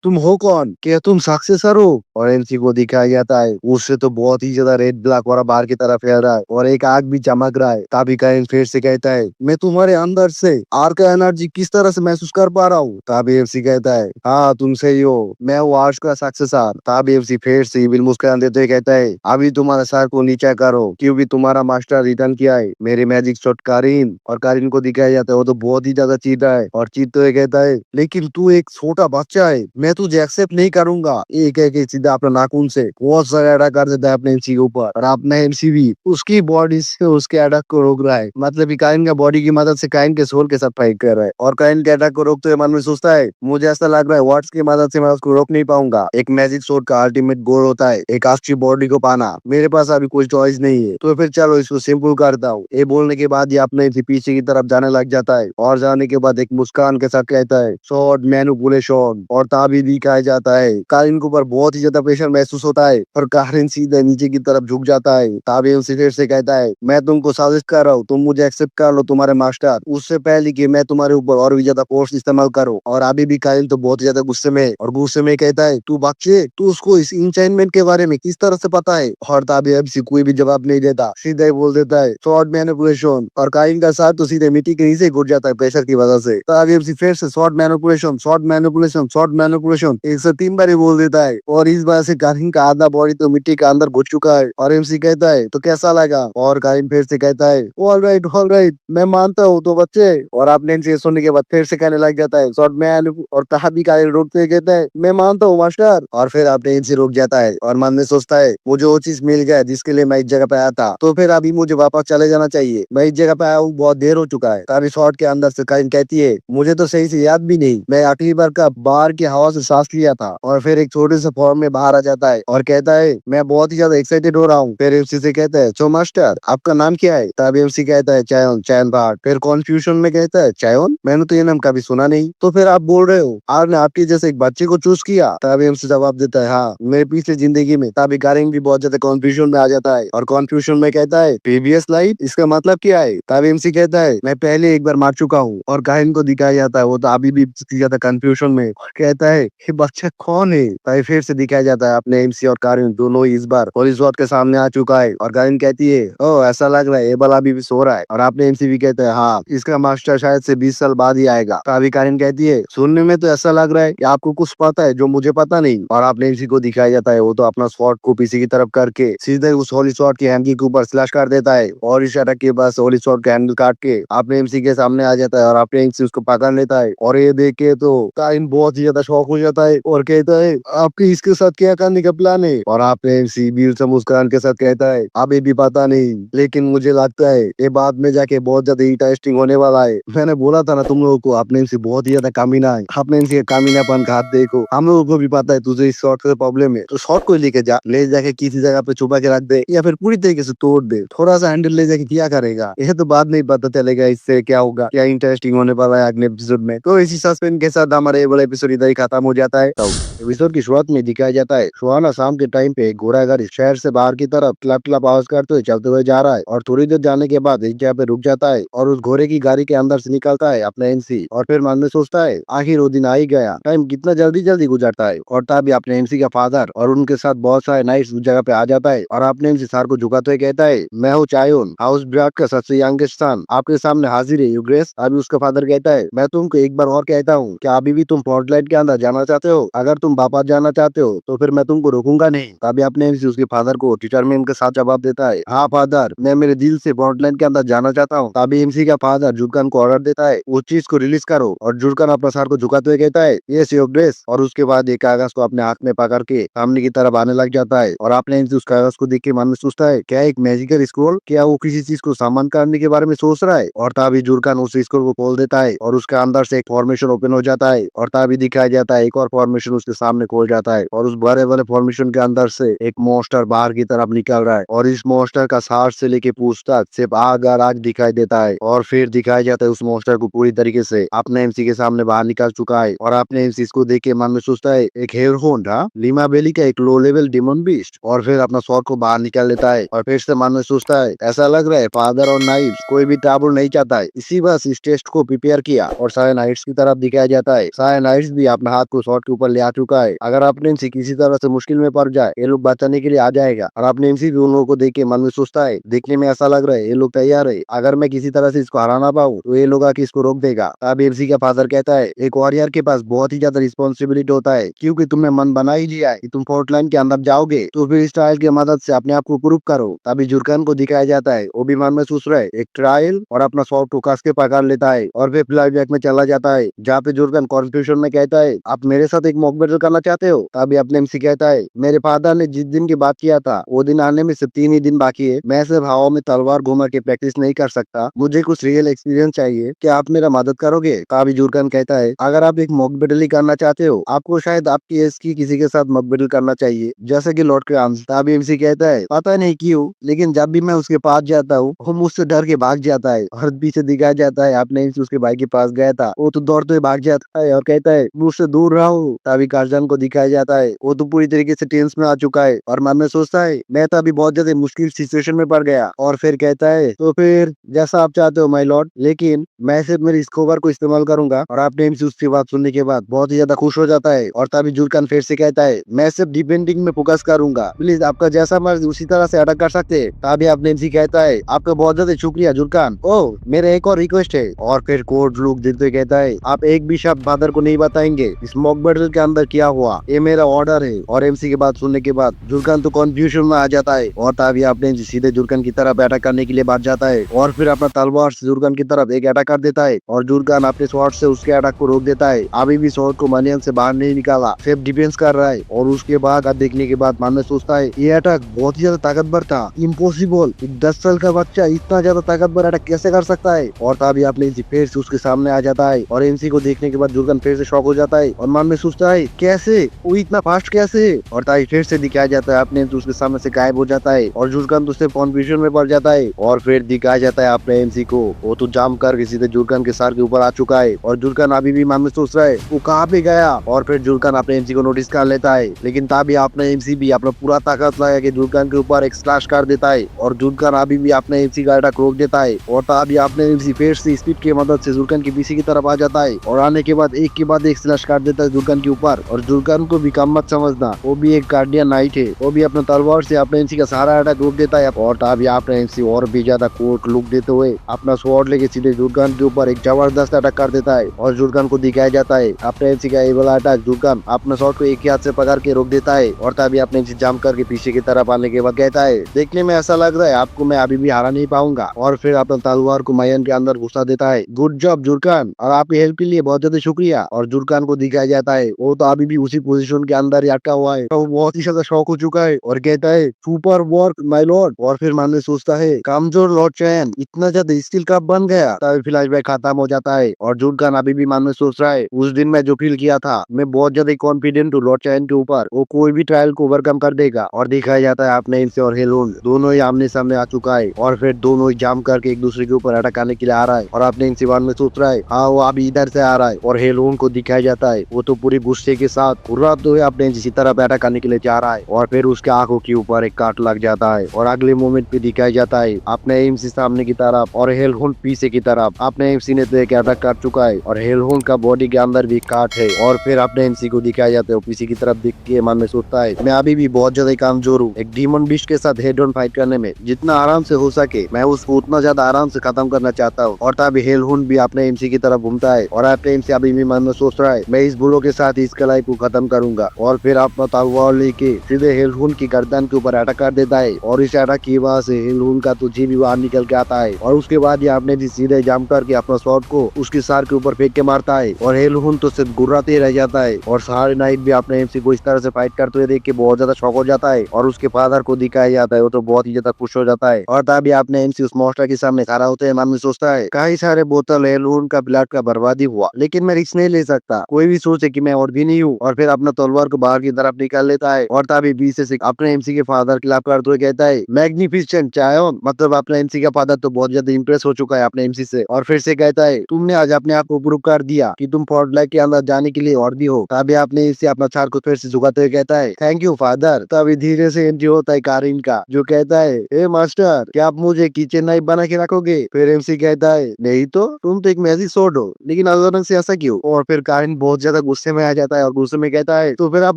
S1: तुम हो कौन? क्या तुम सक्सेसर हो? और एमसी को दिखाया जाता है उससे तो बहुत ही ज्यादा रेड ब्लैक वाला बाहर की तरफ फैल रहा है और एक आग भी चमक रहा है। तभी काइन फिर से कहता है मैं तुम्हारे अंदर से आर का एनर्जी किस तरह से महसूस कर पा रहा हूँ। तभी एमसी कहता है हाँ तुम सही हो, मैं हूँ आर्श का सक्सेसर। तभी एमसी फिर से विल मुस्कुरान देते हुए कहता है अभी तुम्हारे सर को नीचे करो क्योंकि तुम्हारा मास्टर रिटर्न किया है मेरे मैजिक शॉट कारिन। और कारिन को दिखाया जाता है वो तो बहुत ही ज्यादा चीट रहा है और चीटते हुए कहता है लेकिन तू एक छोटा बच्चा है, मैं तुझे एक्सेप्ट नहीं करूंगा। एक एक सीधा अपना नाखून से बहुत सारा अटैक कर देता है अपने एमसी के ऊपर और अपना एमसी भी उसकी बॉडी से उसके अटैक को रोक रहा है। मतलब कि काइन का बॉडी की मदद से काइन के सोल के साथ फाइट कर रहा है और काइन के अटैक को रोकते हुए मन में सोचता है मुझे ऐसा लग रहा है वर्ड्स की मदद से मैं उसको रोक नहीं पाऊंगा। एक मैजिक सोर्ड का अल्टीमेट गोल होता है एक अच्छी बॉडी को पाना, मेरे पास अभी कोई चॉइस नहीं है तो फिर चलो इसको सिंपल करता हूँ। ये बोलने के बाद ये अपने पीछे की तरफ जाने लग जाता है और जाने के बाद एक मुस्कान के साथ कहता है शॉर्ट मैनिपुलेशन और तभी दिखाया जाता है कारिन के ऊपर बहुत ही ज्यादा प्रेशर महसूस होता है और कारिन सीधे नीचे की तरफ झुक जाता है। तभी उनसे फिर से कहता है मैं तुमको साजिश कर रहा हूँ, तुम मुझे एक्सेप्ट कर लो तुम्हारे मास्टर उससे पहले कि मैं तुम्हारे ऊपर और भी ज्यादा फोर्स इस्तेमाल करूँ। और अभी भी कारिन तो बहुत ही ज्यादा गुस्से में है और गुस्से में कहता है तू बच्चे तू उसको इस इंचाइनमेंट के बारे में किस तरह से पता है? और तभी अब कोई भी जवाब नहीं देता, सीधे ही बोल देता है शॉर्ट मैनिपुलेशन और कारिन का साथ तो सीधे मिट्टी के नीचे घुट जाता है प्रेशर की वजह से। तभी अब फिर से short manipulation short manipulation short manipulation 103 बार ही बोल देता है और इस बार से कारिन का आधा बॉडी तो मिट्टी के अंदर घुस चुका है। और एमसी कहता है तो कैसा लगा? और कारिन फिर से कहता है ऑल राइट मैं मानता हूँ तो बच्चे। और आपने इनसे सुनने के बाद फिर से कहने लग जाता है शॉर्ट मैन और तभी कारिन रुकते हुए कहता है मैं मानता हूँ मास्टर। और फिर आपने इनसे रुक जाता है और मन में सोचता है मुझे वो चीज मिल गया जिसके लिए मैं इस जगह पे आया था तो फिर अभी मुझे वापस चले जाना चाहिए, मैं इस जगह पे आया हूँ बहुत देर हो चुका है। तभी शॉर्ट के अंदर से कारिन कहती है मुझे तो सही से याद भी नहीं, मैं आखिरी बार का बाहर की हवा से सांस लिया था। और फिर एक छोटे से फॉर्म में बाहर आ जाता है और कहता है मैं बहुत ही ज्यादा एक्साइटेड हो रहा हूँ। फिर एमसी से कहता है सो मास्टर आपका नाम क्या है? तब एमसी कहता है चायन चैन भाट। फिर कॉन्फ्यूजन में कहता है चायन मैंने तो ये नाम कभी सुना नहीं, तो फिर आप बोल रहे हो आपने आपके जैसे एक बच्चे को चूज किया? तब एमसी जवाब देता है हाँ मेरे पिछले जिंदगी में। तभी कारिन भी बहुत ज्यादा कॉन्फ्यूजन में आ जाता है और कॉन्फ्यूजन में कहता है प्रीवियस लाइफ इसका मतलब क्या है? तब एमसी कहता है मैं पहले एक बार मार चुका हूँ। और कारिन को दिखाया जाता है वो तो अभी भी ज्यादा कंफ्यूजन में कहता है ये बच्चा कौन है? भाई फिर से दिखाया जाता है अपने एमसी और कारिन दोनों ही इस बार पुलिस वार्ड के सामने आ चुका है और कारिन कहती है ओ ऐसा लग रहा है ये बला अभी भी सो रहा है। और आपने एमसी भी कहता है हाँ इसका मास्टर शायद से 20 साल बाद ही आएगा। तो अभी कारिन कहती है सुनने में तो ऐसा लग रहा है कि आपको कुछ पता है जो मुझे पता नहीं। और आपने एमसी को दिखाया जाता है वो तो अपना स्वॉर्ड को पीछे की तरफ करके सीधे उस होली स्वॉर्ड की हैंडल के ऊपर स्लैश कर देता है और इस अटैक के बाद होली स्वॉर्ड का हैंडल काट के आपने एमसी के सामने आ जाता है और आपने एमसी उसको पकड़ लेता है। और ये देख के तो कारिन बहुत ही ज्यादा शौक हो जाता है और कहता है आपके इसके साथ क्या करने का प्लान है? और आपने एमसी वीर से मुस्कान के साथ कहता है अभी भी पता नहीं लेकिन मुझे लगता है ये बाद में जाके बहुत ज्यादा इंटरेस्टिंग होने वाला है। मैंने बोला था ना तुम लोगों को आपने इनसे बहुत ही ज्यादा कामीना है, आपने इनसे कामीनापन का हाथ देखो। हम लोगों को भी पता है तुझे इस शॉर्ट का प्रॉब्लम है तो शॉर्ट को लेके जा ले जाके किसी जगह पे छुपा के रख दे या फिर पूरी तरीके से तोड़ दे, थोड़ा सा हैंडल ले जाके क्या करेगा यह तो बाद में ही पता चलेगा इससे क्या होगा, क्या इंटरेस्टिंग होने वाला है अगले एपिसोड में। तो इसी सस्पेंस के साथ हमारा ये वाला एपिसोड इधर ही खत्म हो जाता है। तो एपिसोड की शुरुआत में दिखाया जाता है सुहाना शाम के टाइम पे घोड़ा गाड़ी शहर से बाहर की तरफ क्लप क्लप आवाज करते हुए चलते हुए जा रहा है और थोड़ी देर जाने के बाद एक जगह पे रुक जाता है और उस घोड़े की गाड़ी के अंदर से निकलता है अपना एमसी। और फिर मन में सोचता है आखिर वो दिन आ ही गया, टाइम कितना जल्दी जल्दी गुजरता है। और तभी अपने एमसी का फादर और उनके साथ बहुत सारे नाइट्स उस जगह पे आ जाता है और अपने एमसी सर को झुकाते हुए कहता है मैं हूँ चायोन हाउस ब्राड का सबसे यंगेस्ट सन आपके सामने हाजिर है यूग्रेस। अभी उसका फादर कहता है मैं तुमको एक बार और कहता हूँ क्या अभी भी तुम स्पॉटलाइट के अंदर जाना चाहते हो? अगर तुम वापस जाना चाहते हो तो फिर मैं तुमको रोकूंगा नहीं। तभी अपने एमसी उसके फादर को डिटरमिन के साथ जवाब देता है हाँ फादर मैं मेरे दिल से स्पॉटलाइट के अंदर जाना चाहता हूँ। तभी एमसी का फादर जुर्गन को ऑर्डर देता है उस चीज को रिलीज करो और जुर्गन अपना सर को झुकाते हुए कहता है यस योर ग्रेस। और उसके बाद एक कागज को अपने हाथ में पकड़ के सामने की तरफ आने लग जाता है और आपने एमसी उस कागज को देख के मन में सोचता है क्या एक मैजिकल स्क्रोल, क्या वो किसी चीज को सामान करने के बारे में सोच रहा है? और तभी जुर्गन उस स्क्रोल को खोल देता है और उसके अंदर से एक फॉर्मेशन ओपन हो जाता है और तभी दिखाया जाता है एक और फॉर्मेशन उसके सामने खोल जाता है और उस बड़े वाले फॉर्मेशन के अंदर से एक मॉन्स्टर बाहर की तरफ निकल रहा है और इस मॉन्स्टर का सांस से लेके पूंछ तक सिर्फ आग और आग दिखाई देता है और फिर दिखाया जाता है उस मॉन्स्टर को पूरी तरीके से अपने एमसी के सामने बाहर निकल चुका है और अपने एमसी को देख के मन में सोचता है एक हेयर होंडा लीमा बेली का एक लो लेवल डिमन बीस्ट और फिर अपना स्वॉर्ड को बाहर निकाल लेता है और फिर से मन में सोचता है ऐसा लग रहा है फादर और नाइफ कोई भी ट्रबल नहीं चाहता है। इसी बस इस टेस्ट को प्रिपेयर किया और सारे नाइट्स की तरफ दिखाया जाता है। सारे नाइट्स भी अपना हाथ को स्वॉर्ड के ऊपर ले आ चुका है। अगर अपने एमसी किसी तरह से मुश्किल में पड़ जाए ये लोग बचाने के लिए आ जाएगा और अपने एमसी भी उन लोगों को देख के मन में सोचता है देखने में ऐसा लग रहा है ये लोग तैयार है, अगर मैं किसी तरह से इसको हराना पाऊँ तो ये लोग आके इसको रोक देगा। तब एमसी का फादर कहता है एक वॉरियर के पास बहुत ही ज्यादा रिस्पॉन्सिबिलिटी होता है क्योंकि तुमने मन बना ही लिया है कि तुम फोर्ट लाइन के अंदर जाओगे तो फिर इस ट्रायल की मदद से अपने आप को प्रूव करो। तभी जुर्कान को दिखाया जाता है वो भी मन में सोच रहा है एक ट्रायल और अपना स्वॉर्ड को कस के पकड़ लेता है और फिर फ्लैशबैक में चला जाता है जहाँ पे जुर्कान कॉन्फ्यूजन में कहता है आप मेरे साथ एक मॉक बैटल करना चाहते हो। तभी अपने एमसी कहता है मेरे फादर ने जिस दिन की बात किया था वो दिन आने में सिर्फ 3 ही दिन बाकी है, मैं सिर्फ हवा में तलवार घुमा के प्रैक्टिस नहीं कर सकता, मुझे कुछ रियल एक्सपीरियंस चाहिए, क्या आप मेरा मदद करोगे। तभी जुर्कान कहता है अगर आप एक मॉक बैटल ही करना चाहते हो आपको शायद आपकी एज की किसी के साथ मॉक बैटल करना चाहिए जैसे कि लॉर्ड क्रांस। तभी एमसी कहता है पता नहीं क्यों लेकिन जब भी मैं उसके पास जाता हूँ वो मुझसे डर के भाग जाता है और पीछे दिखाया जाता है आपने एमसी उसके भाई के पास गया था वो तो दौड़ते हुए भाग जाता है और कहता है मुझसे दूर रहो। तभी कार्जन को दिखाया जाता है वो तो पूरी तरीके से टेंस में आ चुका है और मन में सोचता है मैं तो अभी बहुत ज्यादा मुश्किल सिचुएशन में पड़ गया और फिर कहता है तो फिर जैसा आप चाहते हो माय लॉर्ड, लेकिन मैं सिर्फ मेरी स्कोवर को इस्तेमाल करूंगा। और आपने एमसी उसकी बात सुनने के बाद बहुत ही ज्यादा खुश हो जाता है और तभी जुर्कान फिर से कहता है मैं सिर्फ डिफेंडिंग में फोकस करूंगा, प्लीज आपका जैसा मर्जी उसी तरह से अटैक कर सकते हैं। तभी आपने एमसी कहता है आपका बहुत ज्यादा शुक्रिया जुर्कान, ओ मेरा एक और रिक्वेस्ट है। और फिर कोड लुक देते हुए कहता है आप एक भी शब्द फादर को नहीं बताएंगे इस मॉक बैटल के अंदर क्या हुआ, ये मेरा ऑर्डर है। और एमसी की बात सुनने के बाद जुर्कान तो कंफ्यूजन में आ जाता है और तभी आपने सीधे जुर्कान की तरफ अटैक करने के लिए बढ़ जाता है और फिर अपना तलवार से जुर्कान की तरफ एक अटैक कर देता है और जुर्कान अपने स्वॉर्ड से उसके अटैक को रोक देता है। अभी भी स्वॉर्ड को मनियम से बाहर नहीं निकाला, सिर्फ डिफेंस कर रहा है और उसके बाद देखने के बाद मन में सोचता है ये अटैक बहुत ही ज्यादा ताकतवर था, इम्पॉसिबल, एक 10 साल का बच्चा इतना ज्यादा ताकतवर अटैक कैसे कर सकता है। और तभी आपने फिर से उसके सामने आ जाता है और एमसी को देखने के बाद जुर्कान फिर से शॉक हो जाता है और मन में सोचता है कैसे वो इतना फास्ट कैसे। और तभी फिर से दिखाया जाता है आपने उसके सामने से गायब हो जाता है और जुर्कान तो सिर्फ कन्फ्यूजन में पड़ जाता है। और फिर दिखाया जाता है आपने एमसी को वो तो जाम कर सीधे जुर्कान के सर के ऊपर आ चुका है और जुर्कान अभी भी मन में सोच रहा है वो कहाँ पे गया। और फिर जुर्कान अपने एमसी को नोटिस कर लेता है लेकिन तभी अपने एमसी भी अपना पूरा ताकत लगा के जुर्कान के ऊपर एक स्लैश कर देता है और जुर्कान अभी भी अपने एमसी का अटैक रोक देता है। और तभी अपने एमसी फिर से स्पीड की मदद से जुर्कान के पीछे की तरफ आ जाता है और आने के बाद एक के बाद एक स्लैश कर देता है जुर्कान के ऊपर। और जुर्कान को भी कम मत समझना, वो भी एक गार्डियन नाइट है, वो भी अपने तलवार से अपने एमसी का सारा अटैक रोक देता है। और तभी अपने एमसी और भी ज्यादा कोट लुक देते हुए अपना स्वॉर्ड लेके सीधे जुर्कान के ऊपर एक जबरदस्त अटैक कर देता है और जुर्कान को दिखाया जाता है अपने एमसी का ये वाला अटैक जुर्कान अपने स्वॉर्ड को एक ही हाथ से पकड़ के रोक देता है। और तभी अपने एमसी जंप करके पीछे की तरफ आने के बाद कहता है देखने में ऐसा लग रहा है आपको मैं अभी भी हरा नहीं पाऊंगा। और फिर अपना तलवार को मयन के अंदर घुसा देता है। गुड जॉब जुर्कान और आपकी हेल्प के लिए बहुत ज्यादा शुक्रिया। और जुर्कान को दिखाया जाता है वो तो अभी भी उसी पोजीशन के अंदर ही अटका हुआ है, तो वो बहुत ही ज्यादा शौक हो चुका है और कहता है सुपर वर्क माय लॉर्ड। और फिर मन में सोचता है कमजोर लॉर्ड चैन इतना ज्यादा स्टील कप बन गया। तभी फ्लैशबैक खत्म हो जाता है और जुर्कान अभी भी मन में सोच रहा है उस दिन मैं जो फील किया था मैं बहुत ज्यादा कॉन्फिडेंट हूँ लॉर्ड चैन के ऊपर, वो कोई भी ट्रायल को ओवरकम कर देगा। और दिखाया जाता है आपने इनसे और हेलोन दोनों ही आमने सामने आ चुका है और फिर दोनों ही जाम करके एक दूसरे के ऊपर अटैक करने के लिए आ रहा है। और आपने इनसे मन में सोच रहा है हाँ वो अभी इधर से आ रहा है और हेलोन को दिखाया जाता है वो तो पूरी गुस्से के साथ उड़ाते हुए अपने जिसी तरह अटैक करने के लिए जा रहा है और फिर उसके आंखों के ऊपर एक काट लग जाता है। और अगले मोमेंट पे दिखाया जाता है अपने एमसी सामने की तरफ और हेलहोन पीछे की तरफ। अपने एमसी ने तो एक अटैक कर चुका है और हेलहोन का बॉडी के अंदर भी काट है। और फिर अपने एमसी को दिखाया जाता है पीछे की तरफ दिख के मन में सोचता है मैं अभी भी बहुत ज्यादा कमजोर हूँ एक डीमन बीस्ट के साथ हेड ऑन फाइट करने में, जितना आराम से हो सके मैं उसको उतना ज्यादा आराम से खत्म करना चाहता हूँ। और तभी हेलहोन भी अपने एमसी की तरफ घूमता है और अपने एमसी अभी भी मन में सोच रहा है मैं इस बुलो के साथ इसका लाइफ को खत्म करूंगा। और फिर अपना तलवार लेके सीधे हेलहोन की गर्दन के ऊपर अटैक कर देता है और इस अटैक की वजह से हेलहोन का तो जी भी बाहर निकल के आता है। और उसके बाद ये आपने सीधे जंप करके अपना स्वॉर्ड को उसके सर के ऊपर फेंक के मारता है और हेलहोन तो सिर्फ गुर्राते रह जाता है। और सारे नाइट भी अपने एमसी को इस तरह से फाइट करते हुए देख के बहुत ज्यादा शॉक हो जाता है और उसके फादर को दिखाया जाता है वो तो बहुत ही ज्यादा खुश हो जाता है। और तभी अपने एमसी उस मॉन्स्टर के सामने खड़ा होते हैं मन में सोचता है कई सारे बोतल हेलहोन का ब्लड का बर्बादी हुआ लेकिन मैं रिस्क नहीं ले सकता, कोई भी सोचे कि मैं और भी नहीं हूँ, और फिर अपना तलवार को बाहर की तरफ निकाल लेता है और तभी बी से अपने एमसी के फादर के खिलाफ करते हुए कहता है मैग्निफिसेंट चायोन, मतलब अपना एमसी का फादर तो बहुत ज्यादा इंप्रेस हो चुका है अपने एमसी से, और फिर से कहता है तुमने आज अपने आप को प्रूव कर दिया कि तुम फोर्टलाइट के अंदर जाने के लिए और भी हो। तभी आपने इसे अपना छार को फिर से झुकाते हुए कहता है थैंक यू फादर। तभी धीरे से एंट्री होता है कारिन का, जो कहता है ए मास्टर, क्या आप मुझे किचन नाइफ बना के रखोगे? फिर एमसी कहता है नहीं तो, तुम तो एक मैजिक स्वॉर्ड हो, लेकिन अचानक से ऐसा क्यों? और फिर कारिन बहुत ज्यादा गुस्से में आ जाता है और गुस्से में कहता है तो फिर आप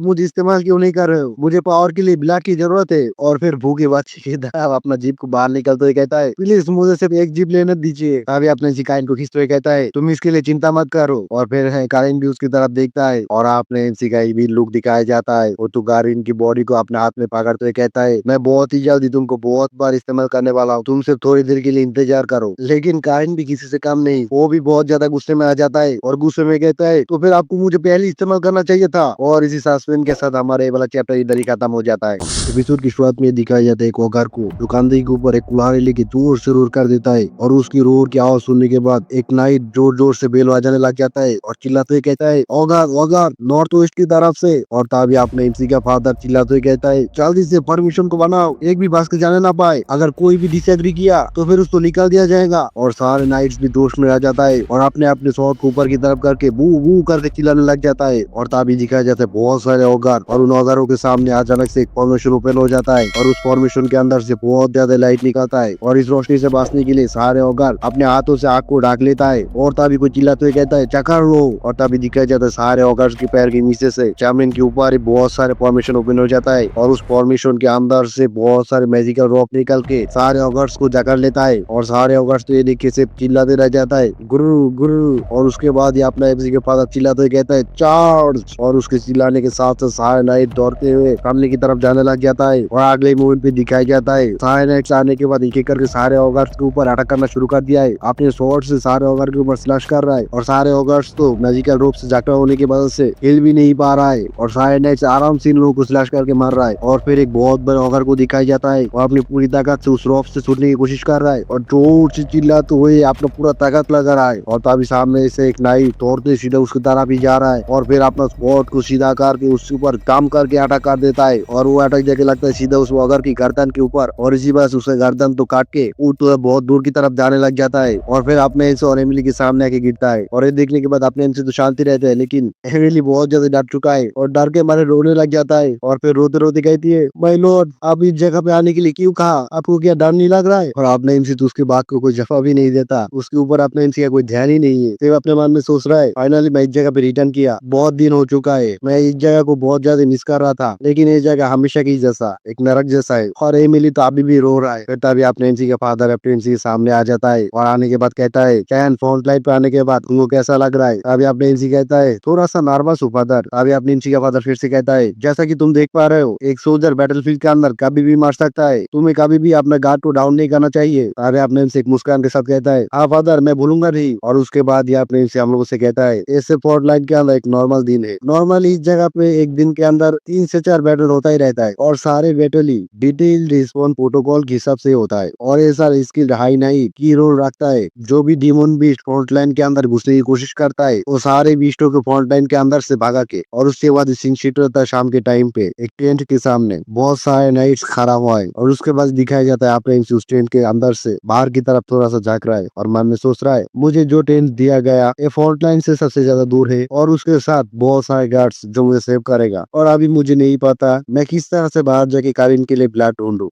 S1: मुझे इस्तेमाल क्यों नहीं कर रहे हो? मुझे पावर के लिए ब्लड की जरूरत है। और फिर भूखे बच्चे की तरह अपना जीप को बाहर निकलते हुए कहता है प्लीज मुझे सिर्फ एक जीप लेने दीजिए। तभी अपने कारिन को खींचते हुए कहता है तुम इसके लिए चिंता मत करो। और फिर है कारिन भी उसकी तरफ देखता है और आपने एमसी का भी लुक दिखाया जाता है, वो तो कारिन की बॉडी को अपने हाथ में पकड़ते हुए कहता है मैं बहुत ही जल्दी तुमको बहुत बार इस्तेमाल करने वाला हूँ, तुम सिर्फ थोड़ी देर के लिए इंतजार करो। लेकिन कारिन भी किसी से कम नहीं, वो भी बहुत ज्यादा गुस्से में आ जाता है और गुस्से में कहता है तो फिर आपको मुझे पहले इस्तेमाल करना चाहिए था। और इसी सस्पेंस के साथ हमारा ये वाला चैप्टर इधर ही खत्म हो जाता है। एपिसोड की शुरुआत में दिखाया जाता है एक वॉकर को जो कंधे के ऊपर एक कुल्हाड़ी लेके जोर से रोर कर देता है, और उसकी रोर की आवाज सुनने के बाद एक नाइट जोर जोर से बेल बजाने लग जाता है और चिल्लाते हुए कहता है ओगार ओगार नॉर्थ वेस्ट की तरफ से। और तभी आपने एमसी का फादर चिल्लाते हुए कहता है जल्दी से परमिशन को बनाओ, एक भी बस के जाने ना पाए, अगर कोई भी डिसएग्री किया तो फिर उसको निकाल दिया जाएगा। और सारे नाइट्स भी जोश में आ जाता है और अपने अपने शॉट को ऊपर की तरफ करके बू बू करके चिल्लाने लग जाता है। और तभी दिखाया जाता है बहुत सारे औगार, और उन औगारों के सामने अचानक से एक फॉर्मेशन ओपन हो जाता है और उस फॉर्मेशन के अंदर से बहुत ज्यादा लाइट निकलता है, और इस रोशनी से बचने के लिए सारे औगार अपने हाथों से आग को ढक लेता है। और तभी कोई चिल्लाते हुए कहता है चकर लो। और तभी दिखाया जाता है सारे औगार के पैर के नीचे से जमीन के ऊपर ही बहुत सारे फॉर्मेशन ओपन हो जाता है, और उस फॉर्मेशन के अंदर से बहुत सारे मैजिकल रॉक निकल के सारे ऑगर्स को जकड़ लेता है। और सारे ऑगर्स तो ये देख के सिर्फ चिल्लाते रह जाता है गुरु गुरु। और उसके बाद ये अपना एमसी के फादर चिल्लाते हुए कहता है चार्ज। और उसके चिल्लाने के साथ साथ सारे नाइट दौड़ते हुए सामने की तरफ जाने लग जाता है। और अगले मूवमेंट पे दिखाया जाता है सारे नाइट्स आने के बाद एक एक करके सारे ऑगर्स के ऊपर अटैक करना शुरू कर दिया है, अपने स्वॉर्ड से सारे ऑगर के ऊपर स्लैश कर रहा है। और सारे ऑगर्स तो मैजिकल रूप से जकड़ा होने की वजह से हिल भी नहीं पा रहा है, और सारे नाइट्स आराम से इन लोगों को स्लैश करके मार रहा है। और फिर एक बहुत बड़े ऑगर को दिखाया जाता है और अपनी पूरी ताकत से उस रॉक से छूटने की कोशिश कर रहा है और जोर से चिल्लाते हुए अपना पूरा ताकत लगा रहा है। और तभी सामने से एक नाइट दौड़ते सीधा उसकी तरफ ही जा रहा है और फिर अपना स्पॉट को सीधा करके उसके ऊपर काम करके अटैक कर देता है, और वो अटैक जाके लगता है सीधा उस ऑगर की गर्दन के ऊपर, और इसी वजह से उसे गर्दन तो काट के वो तो बहुत दूर की तरफ जाने लग जाता है। और फिर अपने एमसी और एमिली के सामने आके गिरता है, और ये देखने के बाद अपने एमसी तो शांति रहते हैं, लेकिन एमिली बहुत ज्यादा डर चुका है और डर के मारे रोने लग जाता है। और फिर रोते रोते कहती है माय लॉर्ड, आप इस जगह पे आने के लिए क्यों कहा? आपको क्या डर नहीं लग रहा है? और आपने एमसी तो उसके बात को कोई जवाब भी नहीं देता, उसके ऊपर अपने एमसी का कोई ध्यान ही नहीं है। सिर्फ अपने मन में सोच रहा है फाइनली मैं इस जगह पे रिटर्न किया, बहुत दिन हो चुका है, मैं इस जगह को बहुत ज्यादा मिस कर रहा था, लेकिन ये जगह हमेशा की जैसा एक नरक जैसा है। और एमिली तो अभी भी रो रहा है। फिर तभी अपने एमसी का फादर अपने एमसी के सामने आ जाता है और आने के बाद कहता है कैन फ्रंटलाइन पे आने के बाद तुमको कैसा लग रहा है? अभी अपने एमसी कहता है थोड़ा सा नर्वस हूँ फादर। अभी अपने एमसी का फादर फिर से कहता है जैसा कि तुम देख पा रहे हो एक सोल्जर बैटलफील्ड के अंदर कभी भी मर सकता है, तुम्हें कभी भी अपना गार्ड को डाउन नहीं करना चाहिए। अरे अपने एमसी एक मुस्कान के साथ कहता है हाँ फादर मैं भूलूंगा नहीं। और उसके बाद ये अपने एमसी हम लोगों से कहता है ऐसे फ्रंटलाइन के अंदर एक नॉर्मल दिन है, नॉर्मली इस जगह पे एक दिन के अंदर 3 से 4 बैटल होता ही रहता है, और सारे बैटल ही डिटेल रिस्पॉन्स प्रोटोकॉल के हिसाब से होता है, और ये सारा स्किल हाई नहीं की रोल रखता है। जो भी डीमन बीस्ट फ्रंटलाइन के अंदर घुसने की कोशिश करता है वो सारे बीस्टों को फ्रंटलाइन के अंदर से भागा के, और उसके बाद सिंह शीट रहता है शाम के टाइम पे एक टेंट के सामने बहुत सारे नाइट्स खड़ा हुआ है, और उसके बाद दिखाया जाता है आपने उस टेंट के अंदर से बाहर की तरफ थोड़ा सा झांक रहा है और मन में सोच रहा है मुझे जो टेंट दिया गया ये फ्रंटलाइन से सबसे ज्यादा दूर है, और उसके साथ बहुत सारे गार्ड्स जो मुझे सेव करेगा, और अभी मुझे नहीं पता मैं किस तरह से बाहर जाके कारिन के लिए ब्लड ढूंढूं।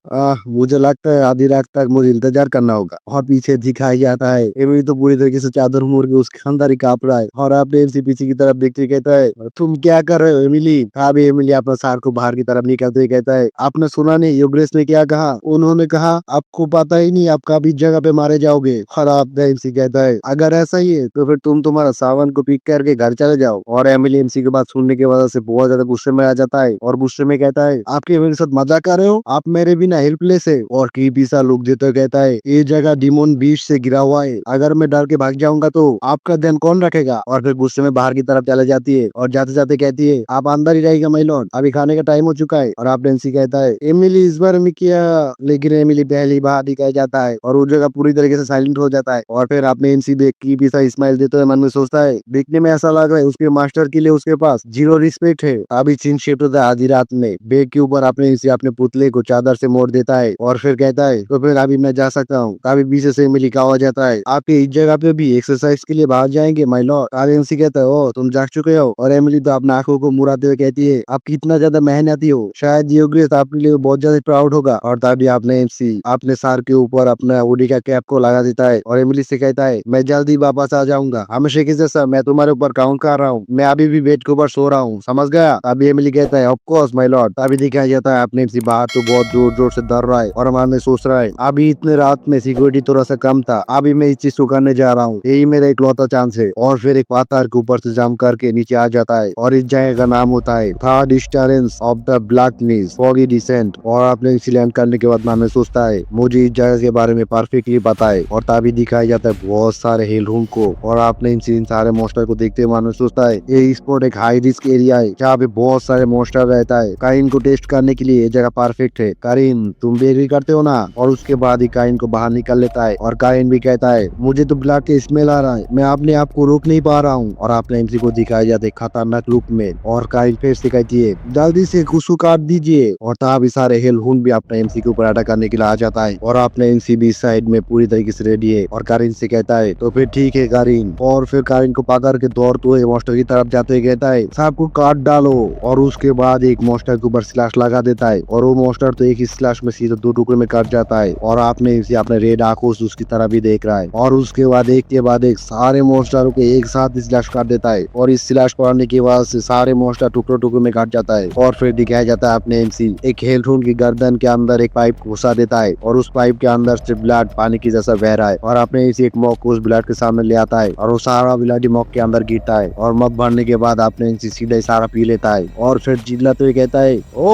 S1: मुझे लगता है आधी रात तक मुझे इंतजार करना होगा। और पीछे दिखाया जाता है एमिली तो पूरी तरीके से चादर मोड़ के उसके अंदर ही कांप रहा है, और आपने एमसी पीछे की तरफ देखते कहता है तुम क्या कर रहे हो एमिली? अभी एमिली अपना सार को बाहर की तरफ निकलते ही कहता है आपने सुना नहीं योगेश ने क्या कहा? उन्होंने कहा आपको पता ही नहीं आप कभी इस जगह पे मारे जाओगे। और आपने एमसी कहता है अगर ऐसा ही है तो फिर तुम तुम्हारा सावन को पिक करके घर चले जाओ। और एमिली एमसी की बात सुनने की वजह से बहुत ज्यादा गुस्से में आ जाता है और गुस्से में कहता है आपके मेरे साथ मजाक कर रहे हो? आप मेरे बिना हेल्पलेस है। और क्रीपी सा लुक देते हुए कहता है ये जगह डिमोन बीच से गिरा हुआ है, अगर मैं डर के भाग जाऊंगा तो आपका ध्यान कौन रखेगा? और फिर गुस्से में बाहर की तरफ चले जाती है और जाते जाते कहती है आप अंदर ही रहेगा माय लॉर्ड, अभी खाने का टाइम हो चुका है। और आप डेंसी कहता है एमिली इस बार में किया, लेकिन एमिली पहली बार दिखाया जाता है और वो जगह पूरी तरीके से साइलेंट हो जाता है। और फिर आपने एमसी देख की भी सा स्माइल देते हुए मन में सोचता है देखने में ऐसा लग रहा है उसके मास्टर के लिए उसके पास जीरो रिस्पेक्ट है। अभी सीन शिफ्ट होता है आधी रात में, बेड के ऊपर अपने पुतले को चादर से मोड़ देता है और फिर कहता है तो फिर अभी मैं जा सकता हूँ। अभी पीछे से एमिली का आवाज आता है, आपके इस जगह पे भी एक्सरसाइज के लिए बाहर जाएंगे माय लॉर्ड। अभी एमसी कहता है ओ तुम जाग चुके हो, और एमिली तो अपने आंखों को मुड़ाते हुए कहती है आप कितना ज्यादा मेहनती हो, शायद ये ग्रेस आपके लिए बहुत ज्यादा प्राउड होगा। और तभी आपने एमसी अपने सर के ऊपर अपना हुडी का कैप को लगा देता है और एमिली से कहता है मैं जल्दी वापस आ जाऊंगा, हमेशा की जैसा मैं तुम्हारे ऊपर काउंट कर रहा हूँ, मैं अभी भी बेड के ऊपर सो रहा हूँ, समझ गया। अभी एमिली कहता है ऑफ कोर्स माय लॉर्ड। अभी दिखाया जाता है अपने एमसी बाहर तो बहुत जोर जोर से डर रहा है और हमारे में सोच रहा है अभी इतने रात में सिक्योरिटी थोड़ा सा कम था, अभी मैं इस चीज को करने जा रहा हूँ, यही मेरा इकलौता चांस है। और फिर एक पत्थर के ऊपर से जंप करके नीचे आ जाता है और इस जगह का नाम होता है थर्ड स्टारेंस of the black knees foggy descent. और आपने इसे लैंड करने के बाद मैं सोचता है मुझे इस जगह के बारे में परफेक्टली पता है। और तभी दिखाया जाता है बहुत सारे हेल रूम को, और आपने इन सारे मोस्टर को देखते हुए सोचता है ये स्पॉट एक हाई रिस्क एरिया है जहाँ पे बहुत सारे मोस्टर रहता है, काइन को टेस्ट करने के लिए ये जगह परफेक्ट है। कारिन तुम भी एग्री करते हो ना। और उसके बाद ही काइन को बाहर निकल लेता है और काइन भी कहता है मुझे तो ब्लड के स्मेल आ रहा है, मैं अपने आप को रोक नहीं पा रहा हूँ। और आपने एमसी को दिखाया जाता है खतरनाक रूप में, और काइन फिर से कहती है जल्दी से कुसु काट दीजिए। और तभी सारे हेल हुन भी अपने एमसी के ऊपर अटैक करने के लिए आ जाता है, और आपने एमसी भी साइड में पूरी तरीके से रेडी है। और कारिन से कहता है तो फिर ठीक है कारिन, और फिर कारिन को पकड़ के दौड़ते हुए मॉन्स्टर की तरफ जाते हुए कहता है सबको काट डालो। और उसके बाद एक मॉन्स्टर के ऊपर स्लैश लगा देता है, और वो मॉन्स्टर तो एक ही स्लैश में सीधे दो टुकड़े में कट जाता है। और आपने इसे अपने रेड आंखों से उसकी तरफ भी देख रहा है, और उसके बाद एक के बाद एक सारे मॉन्स्टरों को एक साथ स्लैश कर देता है, और इस स्लैश करने के बाद से सारे मॉन्स्टर टुकड़ों टुकड़ों में कट जाता है। और फिर दिखाया जाता है अपने एमसी एक हेलरून की गर्दन के अंदर एक पाइप घुसा देता है, और उस पाइप के अंदर से ब्लड पानी की जैसा बह रहा है। और अपने इसी एक मॉक को उस ब्लड के सामने ले आता है, और वो सारा ब्लड मॉक के अंदर गिरता है, और मॉक भरने के बाद अपने इसी सीधा सारा पी लेता है। और फिर चिल्लाते हुए कहता है ओ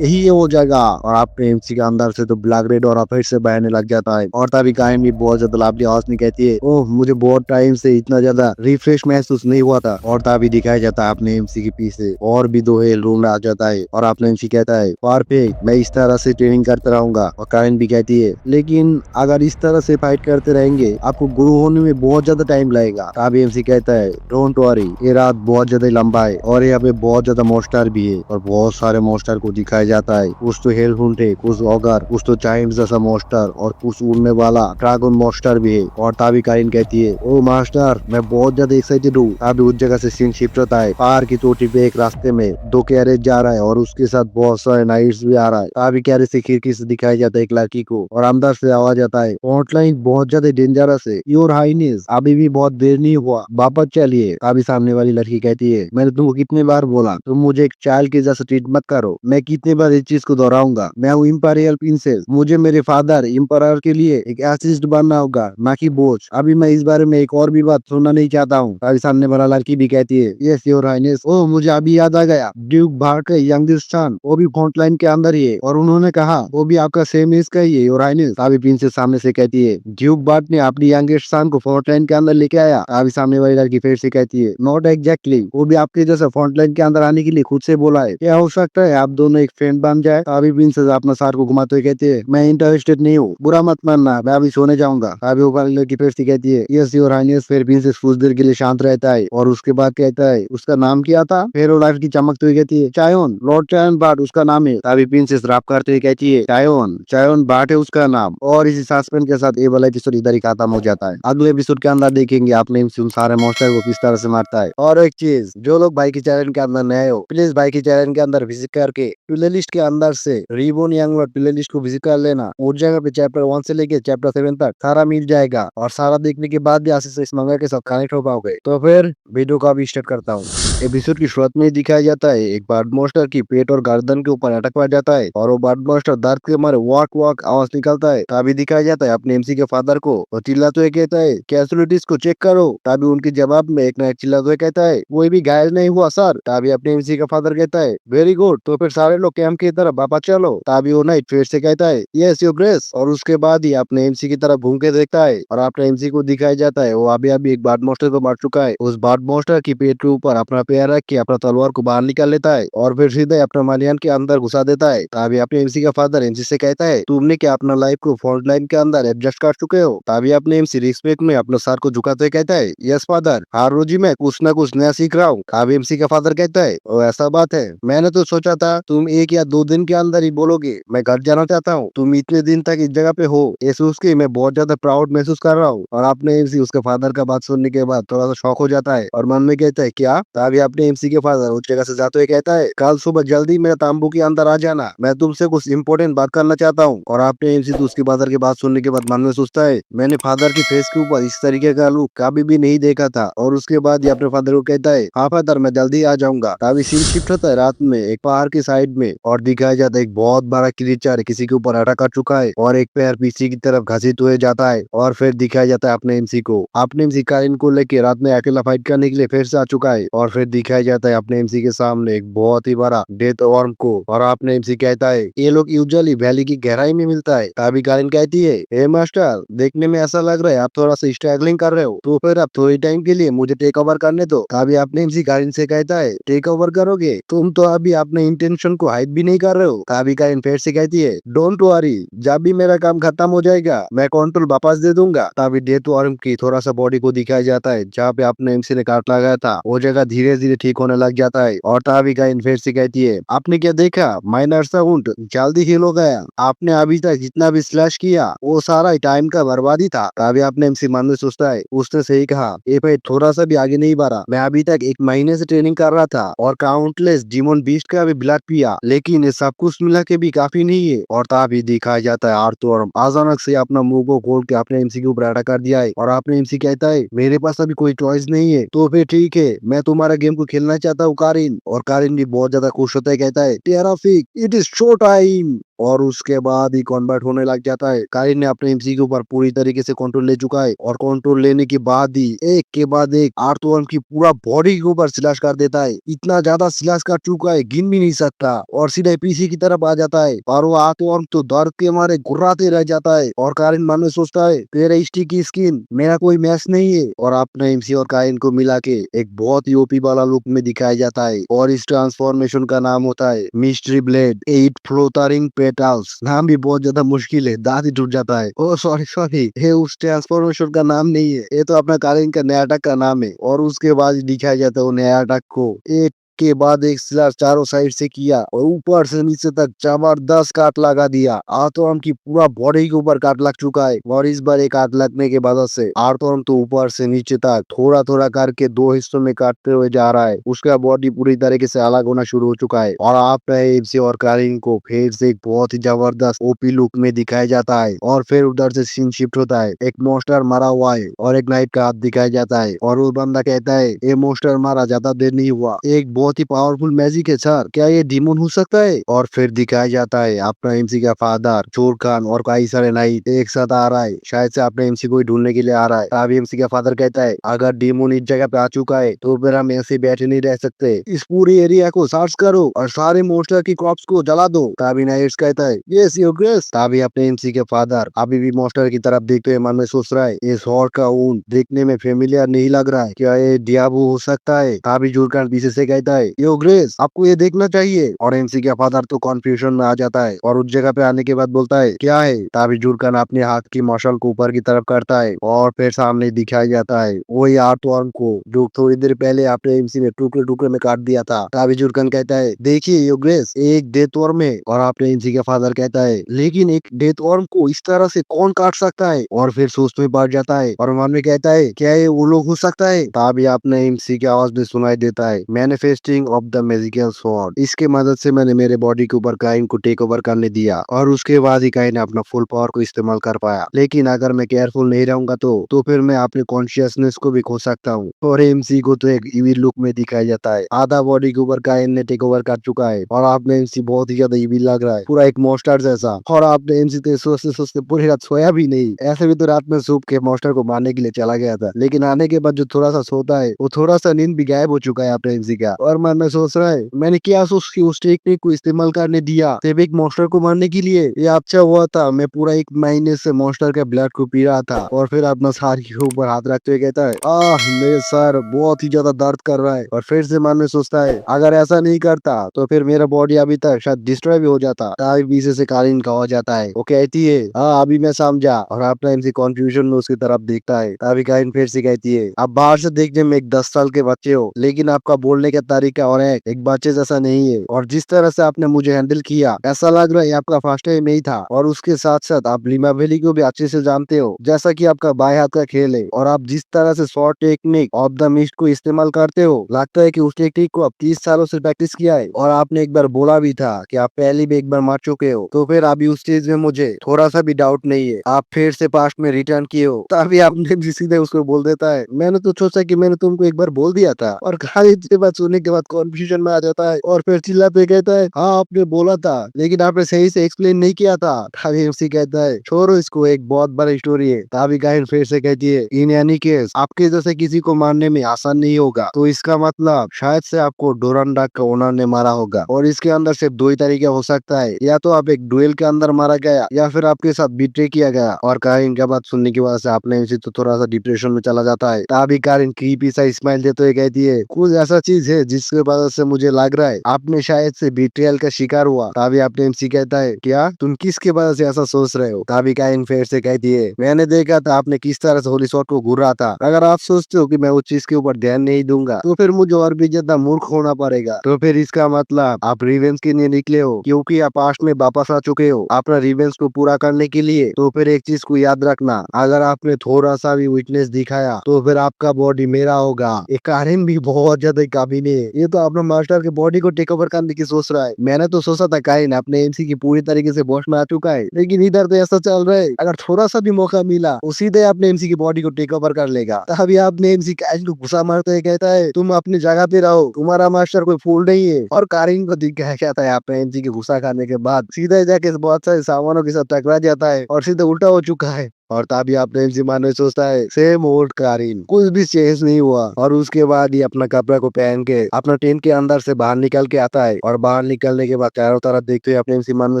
S1: यही है वो जगह। और आपने एमसी के अंदर से तो ब्लैक रेड और फिर से बहने लग जाता है। और तभी काइन भी बहुत ज्यादा लाभली आवाज में कहती है ओह मुझे बहुत टाइम से इतना ज्यादा रिफ्रेश महसूस नहीं हुआ था। और तभी दिखाया जाता है अपने एमसी के पीछे और भी दो हेल रूम आ जाता है, और आपने एमसी कहता है परफेक्ट मैं इस तरह से ट्रेनिंग करते रहूंगा। और काइन भी कहती है लेकिन अगर इस तरह से फाइट करते रहेंगे आपको गुरु होने में बहुत ज्यादा टाइम लगेगा। तभी एमसी कहता है डोंट वरी ये रात बहुत ज्यादा लंबा है, और यहाँ पे बहुत ज्यादा मोस्टर भी है, और बहुत सारे मोस्टर को दिखाया जाता है, कुछ तो हेल हुंट है, कुछ ऑगर, कुछ तो जायंट जैसा मोस्टर, और कुछ उड़ने वाला ड्रैगन मोस्टर भी है। और तभी काइन कहती है ओ मास्टर मैं बहुत ज्यादा एक्साइटेड हूँ। तभी उस जगह से सीन शिफ्ट होता है, पहाड़ की चोटी पे एक रास्ते में दो कैरेज जा रहा है, और उसके साथ बहुत सारे नाइट्स भी आ रहा है। तभी कैरेज से खिड़की से दिखाया जाता है एक लड़की को, और अंदर से आवाज आता है हॉटलाइन बहुत ज्यादा डेंजरस है, योर हाइनेस अभी भी बहुत देर नहीं हुआ वापस चलिए। तभी सामने वाली लड़की कहती है मैंने तुमको कितने बार बोला तुम मुझे एक चाइल्ड के जैसा ट्रीट मत करो, मैं कितने बार इस चीज को दोहराऊंगा, मैं हूँ इंपीरियल प्रिंसेस, मुझे मेरे फादर इंपरर के लिए एक असिस्ट बनना होगा ना कि बोझ। अभी मैं इस बारे में एक और भी बात सुनना नहीं चाहता हूँ। तभी सामने वाला लड़की भी कहती है यस योर हाइनेस। ओ मुझे अभी याद आ गया ड्यूक बार्ट के यंगेस्ट सन वो भी फ्रंटलाइन के अंदर ही है, और उन्होंने कहा वो भी आपका सेम एज का ही है योर हाइनेस। तभी प्रिंसेस सामने से कहती है ड्यूक बार्ट ने अपनी यंगेस्ट सन को फ्रंटलाइन के अंदर लेके आया। तभी सामने वाली लड़की फिर से कहती है नॉट एग्जैक्टली, वो भी आपके जैसा फ्रंटलाइन के अंदर आने के लिए खुद से बोला है, क्या हो सकता है आप दोनों एक फ्रेंड बन जाए। अभी प्रिंसेस अपना सर को घुमाते हुए कहती है मैं इंटरेस्टेड नहीं हूँ, बुरा मत मानना मैं अभी सोने जाऊंगा। अभी ऊपर लड़की फिर से कहती है यस योर हाइनेस। फिर प्रिंसेस कुछ देर के लिए शांत रहता है, और उसके बाद कहता है उसका नाम क्या था। फिर वो लाइफ की चमकते हुए कहती है चायोन, लॉर्ड चायोन बाट उसका नाम है। तभी प्रिंसेस रैप करते हुए कहती है चायोन चायोन बाट है उसका नाम। और इसी सस्पेंस के साथ ये वाला एपिसोड इधर ही खत्म हो जाता है। अगले एपिसोड के अंदर देखेंगे आपने उन सारे मॉन्स्टर को किस तरह से मारता है। और एक चीज जो लोग भाई की चैनल के अंदर नए हो प्लीज भाई की चैनल के अंदर विजिट करके प्ले लिस्ट के अंदर से रिबोन यंग लॉर्ड प्ले लिस्ट को विजिट कर लेना। उस जगह पे चैप्टर 1 से लेके चैप्टर 7 तक सारा मिल जाएगा, और सारा देखने के बाद भी आशीष इस मंगा के साथ कनेक्ट हो पाओगे। तो फिर वीडियो का भी स्टार्ट करता हूँ। एपिसोड की शुरुआत में दिखाया जाता है एक बर्ड मॉन्स्टर की पेट और गर्दन के ऊपर अटक पड़ जाता है, और वो बर्ड मॉन्स्टर दर्द के मारे वॉक वॉक आवाज निकलता है। तभी दिखाया जाता है अपने एमसी के फादर को, वो चिल्लाते हुए कहता है कैजुअलिटीज को चेक करो। तभी उनके जवाब में एक नाइट चिल्लाते हुए कहता है कोई भी घायल नहीं हुआ सर। तभी अपने एमसी का फादर कहता है वेरी गुड, तो फिर सारे लोग कैंप की तरफ वापस चलो। तभी वो नाइट फिर से कहता है यस योर ग्रेस, और उसके बाद ही अपने एमसी की तरफ घूम के देखता है, और अपने एमसी को दिखाया जाता है वो अभी अभी एक बर्ड मॉन्स्टर को मार चुका है। उस बर्ड मॉन्स्टर की पेट के ऊपर अपना पैर रख के अपना तलवार को बाहर निकाल लेता है, और फिर सीधे अपना मालियन के अंदर घुसा देता है। तभी अपने एमसी का फादर एमसी से कहता है तुमने क्या अपना लाइफ को फ्रंट लाइन के अंदर एडजस्ट कर चुके हो। तभी अपने एमसी रिस्पेक्ट में अपना सर को झुकाते कहता है यस फादर हर रोज ही मैं कुछ ना कुछ नया सीख रहा हूँ। अभी एमसी का फादर कहता है ओ ऐसा बात है, मैंने तो सोचा था तुम 1 या 2 दिन के अंदर ही बोलोगे मैं घर जाना चाहता हूँ। तुम इतने दिन तक इस जगह पे हो, ये सोच के मैं बहुत ज्यादा प्राउड महसूस कर रहा हूँ। और आपने एमसी उसके फादर का बात सुनने के बाद थोड़ा सा शॉक हो जाता है और मन में कहता है क्या। तभी आपने एमसी के फादर उस जगह से जाते हुए कहता है कल सुबह जल्दी मेरे तांबू के अंदर आ जाना, मैं तुमसे कुछ इंपॉर्टेंट बात करना चाहता हूँ। और आपने एमसी तो उसके फादर की बात सुनने के बाद मन में सोचता है मैंने फादर की फेस के ऊपर इस तरीके का लुक कभी भी नहीं देखा था। और उसके बाद ये अपने फादर को कहता है हाँ फादर मैं जल्दी आ जाऊंगा। तभी सीन शिफ्ट होता है रात में एक पहाड़ की साइड में और दिखाया जाता है एक बहुत बड़ा क्रीचर किसी के ऊपर अटैक कर चुका है और एक पैर पीछे की तरफ घसीट हुए जाता है। और फिर दिखाया जाता है अपने एमसी को, अपने एमसी कारिन को लेके रात में अकेला फाइट करने के लिए फिर से आ चुका है। और फिर दिखाया जाता है अपने एमसी के सामने एक बहुत ही बड़ा डेथ वर्म को। और अपने एमसी कहता है ये लोग यूजुअली वैली की गहराई में मिलता है। तभी कारिन कहती है हे मास्टर देखने में ऐसा लग रहा है आप थोड़ा सा स्ट्रगलिंग कर रहे हो, तो फिर आप थोड़ी टाइम के लिए मुझे टेक ओवर करने दो। तभी अपने एमसी कारिन से कहता है टेक ओवर करोगे, तुम तो अभी अपने इंटेंशन को हाइड भी नहीं कर रहे हो। तभी कारिन फिर से कहती है डोंट वरी, जब भी मेरा काम खत्म हो जाएगा मैं कंट्रोल वापस दे दूंगा। तभी डेथ वर्म की थोड़ा सा बॉडी को दिखाया जाता है जहाँ पे अपने एमसी ने काट लगाया था, वो जगह धीरे धीरे ठीक होने लग जाता है। और तभी कारिन फिर से कहती है आपने क्या देखा माइनर साउंड जल्दी हील हो गया, आपने अभी तक जितना भी स्लैश किया वो सारा टाइम का बर्बादी था। तभी अपने एमसी मन में सोचता है उसने सही कहा, ये भाई थोड़ा सा भी आगे नहीं बढ़ा, मैं अभी तक 1 महीने से ट्रेनिंग कर रहा था और काउंटलेस डिमोन बीस्ट का भी ब्लड पिया, लेकिन ये सब कुछ मिला के भी काफी नहीं है। और तभी दिखाया जाता है आर्थर अचानक से अपना मुंह को खोल के अपने एमसी के ऊपर अटैक कर दिया है। और अपने एमसी कहता है मेरे पास अभी कोई चॉइस नहीं है, तो फिर ठीक है मैं तुम्हारा गेम को खेलना चाहता हूँ कारिन। और कारिन भी बहुत ज्यादा खुश होता है, कहता है टेराफिक इट इज शो टाइम। और उसके बाद ही कन्वर्ट होने लग जाता है। कारिन ने अपने एमसी के ऊपर पूरी तरीके से कंट्रोल ले चुका है और कंट्रोल लेने के बाद ही एक के बाद एक आर्थवर्म की पूरा बॉडी के ऊपर स्लैश कर देता है। इतना ज्यादा स्लैश कर चुका है गिन भी नहीं सकता और सीधे पीछे की तरफ आ जाता है। और वो आर्थवर्म तो दर्द के मारे गुर्राते रह जाता है। और कारिन मन में सोचता है तेरे स्टिकी स्किन मेरा कोई मैच नहीं है। और अपने एमसी और कारिन को मिला के एक बहुत ही ओपी वाला लुक में दिखाया जाता है और इस ट्रांसफॉर्मेशन का नाम होता है मिस्ट्री ब्लेड 8 फ्लोटरिंग पेटल्स। नाम भी बहुत ज्यादा मुश्किल है, दांत ही टूट जाता है। ओ सॉरी सॉरी, ये उस ट्रांसफॉर्मेशन का नाम नहीं है, ये तो अपना कारिन का नया अटैक का नाम है। और उसके बाद दिखाया जाता है वो नया अटैक को एक के बाद एक स्लैश चारों साइड से किया और ऊपर से नीचे तक जबरदस्त काट लगा दिया। आर्थवर्म की पूरा बॉडी के ऊपर काट लग चुका है और इस बार एक काट लगने के वजह से आर्थवर्म तो ऊपर से नीचे तक थोड़ा थोड़ा करके 2 हिस्सों में काटते हुए जा रहा है। उसका बॉडी पूरी तरीके से अलग होना शुरू हो चुका है और आप एमसी और कारिन को फिर से एक बहुत ही जबरदस्त ओपी लुक में दिखाया जाता है। और फिर उधर से सीन शिफ्ट होता है, एक मोस्टर मरा हुआ है और एक नाइट का हाथ दिखाया जाता है और वो बंदा कहता है ये मोस्टर मारा ज्यादा देर नहीं हुआ, एक बहुत ही पावरफुल मैजिक है सर, क्या ये डीमन हो सकता है। और फिर दिखाया जाता है अपना एमसी का फादर चोर खान और कई सारे नाइट एक साथ आ रहा है, शायद से अपने एमसी को ढूंढने के लिए आ रहा है। तभी एमसी का फादर कहता है अगर डीमन इस जगह पे आ चुका है तो फिर हम ऐसे बैठे नहीं रह सकते, इस पूरी एरिया को सर्च करो और सारे मोस्टर की क्रॉप्स को जला दो। तभी नाइट्स कहता है यस योर ग्रेस। तभी अपने एमसी के फादर अभी भी मोस्टर की तरफ देखते हुए मन में सोच रहा है इस हॉर्ड का ऊन देखने में फेमिलियर नहीं लग रहा है, क्या ये डियाबो हो सकता है। तभी जुरकान पीछे से कहता है यो ग्रेस आपको ये देखना चाहिए। और एमसी का फादर तो कंफ्यूजन में आ जाता है और उस जगह पे आने के बाद बोलता है क्या है। तभी जुरकान अपने हाथ की मशाल को ऊपर की तरफ करता है और फिर सामने दिखाया जाता है वही आर्थवर्म को जो थोड़ी देर पहले आपने एमसी में टुकड़े टुकड़े में काट दिया था। तभी जुरकान कहता है देखिए यो ग्रेस एक डेथ वर्म है। और आपने एमसी का फादर कहता है लेकिन एक डेथ वर्म को इस तरह से कौन काट सकता है। और फिर सोच में पड़ जाता है और मन में कहता है क्या ये वो लोग हो सकता है। तभी आपने एमसी की आवाज में सुनाई देता है manifesting of the magical sword, इसके मदद से मैंने मेरे बॉडी के ऊपर काइन को टेक ओवर करने दिया और उसके बाद ही काइन ने अपना फुल पावर को इस्तेमाल कर पाया। लेकिन अगर मैं केयरफुल नहीं रहूंगा तो फिर मैं अपने कॉन्शियसनेस को भी खो सकता हूँ। और एमसी को तो एक इविल लुक में दिखाया जाता है, आधा बॉडी के ऊपर काइन ने टेक ओवर कर चुका है और आपने एमसी बहुत ही ज्यादा इविल लग रहा है, पूरा एक मॉन्स्टर जैसा। और आपने एमसी तो सोचते सोचते पूरी रात सोया भी नहीं, ऐसे भी तो रात में सूप के मॉन्स्टर को मारने के लिए चला गया था, लेकिन आने के बाद जो थोड़ा सा सोता है वो थोड़ा सा नींद भी गायब हो चुका है आपने एमसी का। और मन में सोच रहा है मैंने क्या उसकी उस टेक्निक को इस्तेमाल करने दिया सिर्फ एक मॉन्स्टर को मारने के लिए। ये अच्छा हुआ था मैं पूरा 1 महीने से मॉन्स्टर के ब्लड को पी रहा था। और फिर अपना सर के ऊपर हाथ रखते हुए कहता है मेरे सर बहुत ही ज्यादा दर्द कर रहा है। और फिर से मन में सोचता है अगर ऐसा नहीं करता तो फिर मेरा बॉडी अभी तक शायद डिस्ट्रॉय भी हो जाता। तभी पीछे से कालीन का हो जाता है। वो कहती है अभी मैं समझा। और अपना इनसे कॉन्फ्यूजन में उसकी तरफ देखता है। तभी कालीन फिर से कहती है आप बाहर से देखने में एक 10 साल के बच्चे हो लेकिन आपका बोलने का तरीका और एक बच्चे जैसा नहीं है। और जिस तरह से आपने मुझे हैंडल किया ऐसा लग रहा है आपका फर्स्ट टाइम नहीं था। और उसके साथ साथ आप लीमा वैली को भी अच्छे से जानते हो जैसा कि आपका बाएं हाथ का खेल है। और आप जिस तरह से short technique of the mist को इस्तेमाल करते हो लगता है कि उस टेक्निक को आप 30 सालों से प्रैक्टिस किया है। और आपने एक बार बोला भी था कि आप पहले भी एक बार मार चुके हो तो फिर अभी उस चीज में मुझे थोड़ा सा भी डाउट नहीं है। आप फिर से पास्ट में रिटर्न किए हो। तभी आपने भी सीधे उसको बोल देता है मैंने तो सोचा कि मैंने तुमको एक बार बोल दिया था। और खाली ये बात सुनने के बाद कॉन्फ्यूजन में आ जाता है। और फिर चिल्ला पे कहता है हाँ आपने बोला था लेकिन आपने सही से एक्सप्लेन नहीं किया था। तभी एमसी कहता है छोड़ो इसको एक बहुत बड़ी स्टोरी है। तभी गायन फिर से कहती है इन एनी केस आपके जैसे किसी को मारने में आसान नहीं होगा तो इसका मतलब शायद से आपको डोरान डाक का ओनर ने मारा होगा। और इसके अंदर सिर्फ दो ही तरीके हो सकता है या तो आप एक डुएल के अंदर मारा गया या फिर आपके साथ बिट्रे किया गया। और कारिन का बात सुनने की वजह से आपने इसे तो थोड़ा सा डिप्रेशन में चला जाता है। तभी कारिन क्रीपी सा स्माइल देते हुए कहती है कुछ ऐसा चीज है जिसके वजह से मुझे लग रहा है आपने शायद से बिट्रियल का शिकार हुआ। तभी आपने एमसी कहता है क्या तुम किसके वजह से ऐसा सोच रहे हो। तभी कारिन फिर से कहती है मैंने देखा था आपने किस तरह से होली शॉट को घूर रहा था। अगर आप सोचते हो कि मैं उस चीज के ऊपर ध्यान नहीं दूंगा तो फिर मुझे और भी ज्यादा मूर्ख होना पड़ेगा। तो फिर इसका मतलब आप रिवेंज के लिए निकले हो क्योंकि आप पास्ट में वापस आ चुके हो अपना रिवेंज को पूरा करने के लिए। तो फिर एक चीज को याद रखना अगर आपने थोड़ा सा भी वीकनेस दिखाया तो फिर आपका बॉडी मेरा होगा। ये कारिन भी बहुत ज्यादा काबिल है। ये तो अपना मास्टर के बॉडी को टेक ओवर करने की सोच रहा है। मैंने तो सोचा था कारिन अपने एमसी की पूरी तरीके से बॉस में आ चुका है लेकिन इधर तो ऐसा चल रहा है अगर थोड़ा सा भी मौका मिला वो सीधे अपने एमसी की बॉडी को टेक ओवर कर लेगा। तभी आपने एमसी कारिन को गुस्सा मारते हुए कहता है तुम अपनी जगह पे रहो तुम्हारा मास्टर कोई फूल नहीं है। और कारिन को दिख गया कहता है आपने एमसी के गुस्सा करने के बाद सीधे जाके बहुत सारे सामानों के साथ टकरा जाता है और सीधे उल्टा हो चुका है। और तभी आपने एमसी मारने सोचता है सेम ओल्ड कारिन कुछ भी चेंज नहीं हुआ। और उसके बाद ही अपना कपड़ा को पहन के अपना टेंट के अंदर से बाहर निकल के आता है। और बाहर निकलने के बाद चारों तरफ देखते हुए अपने एमसी मन में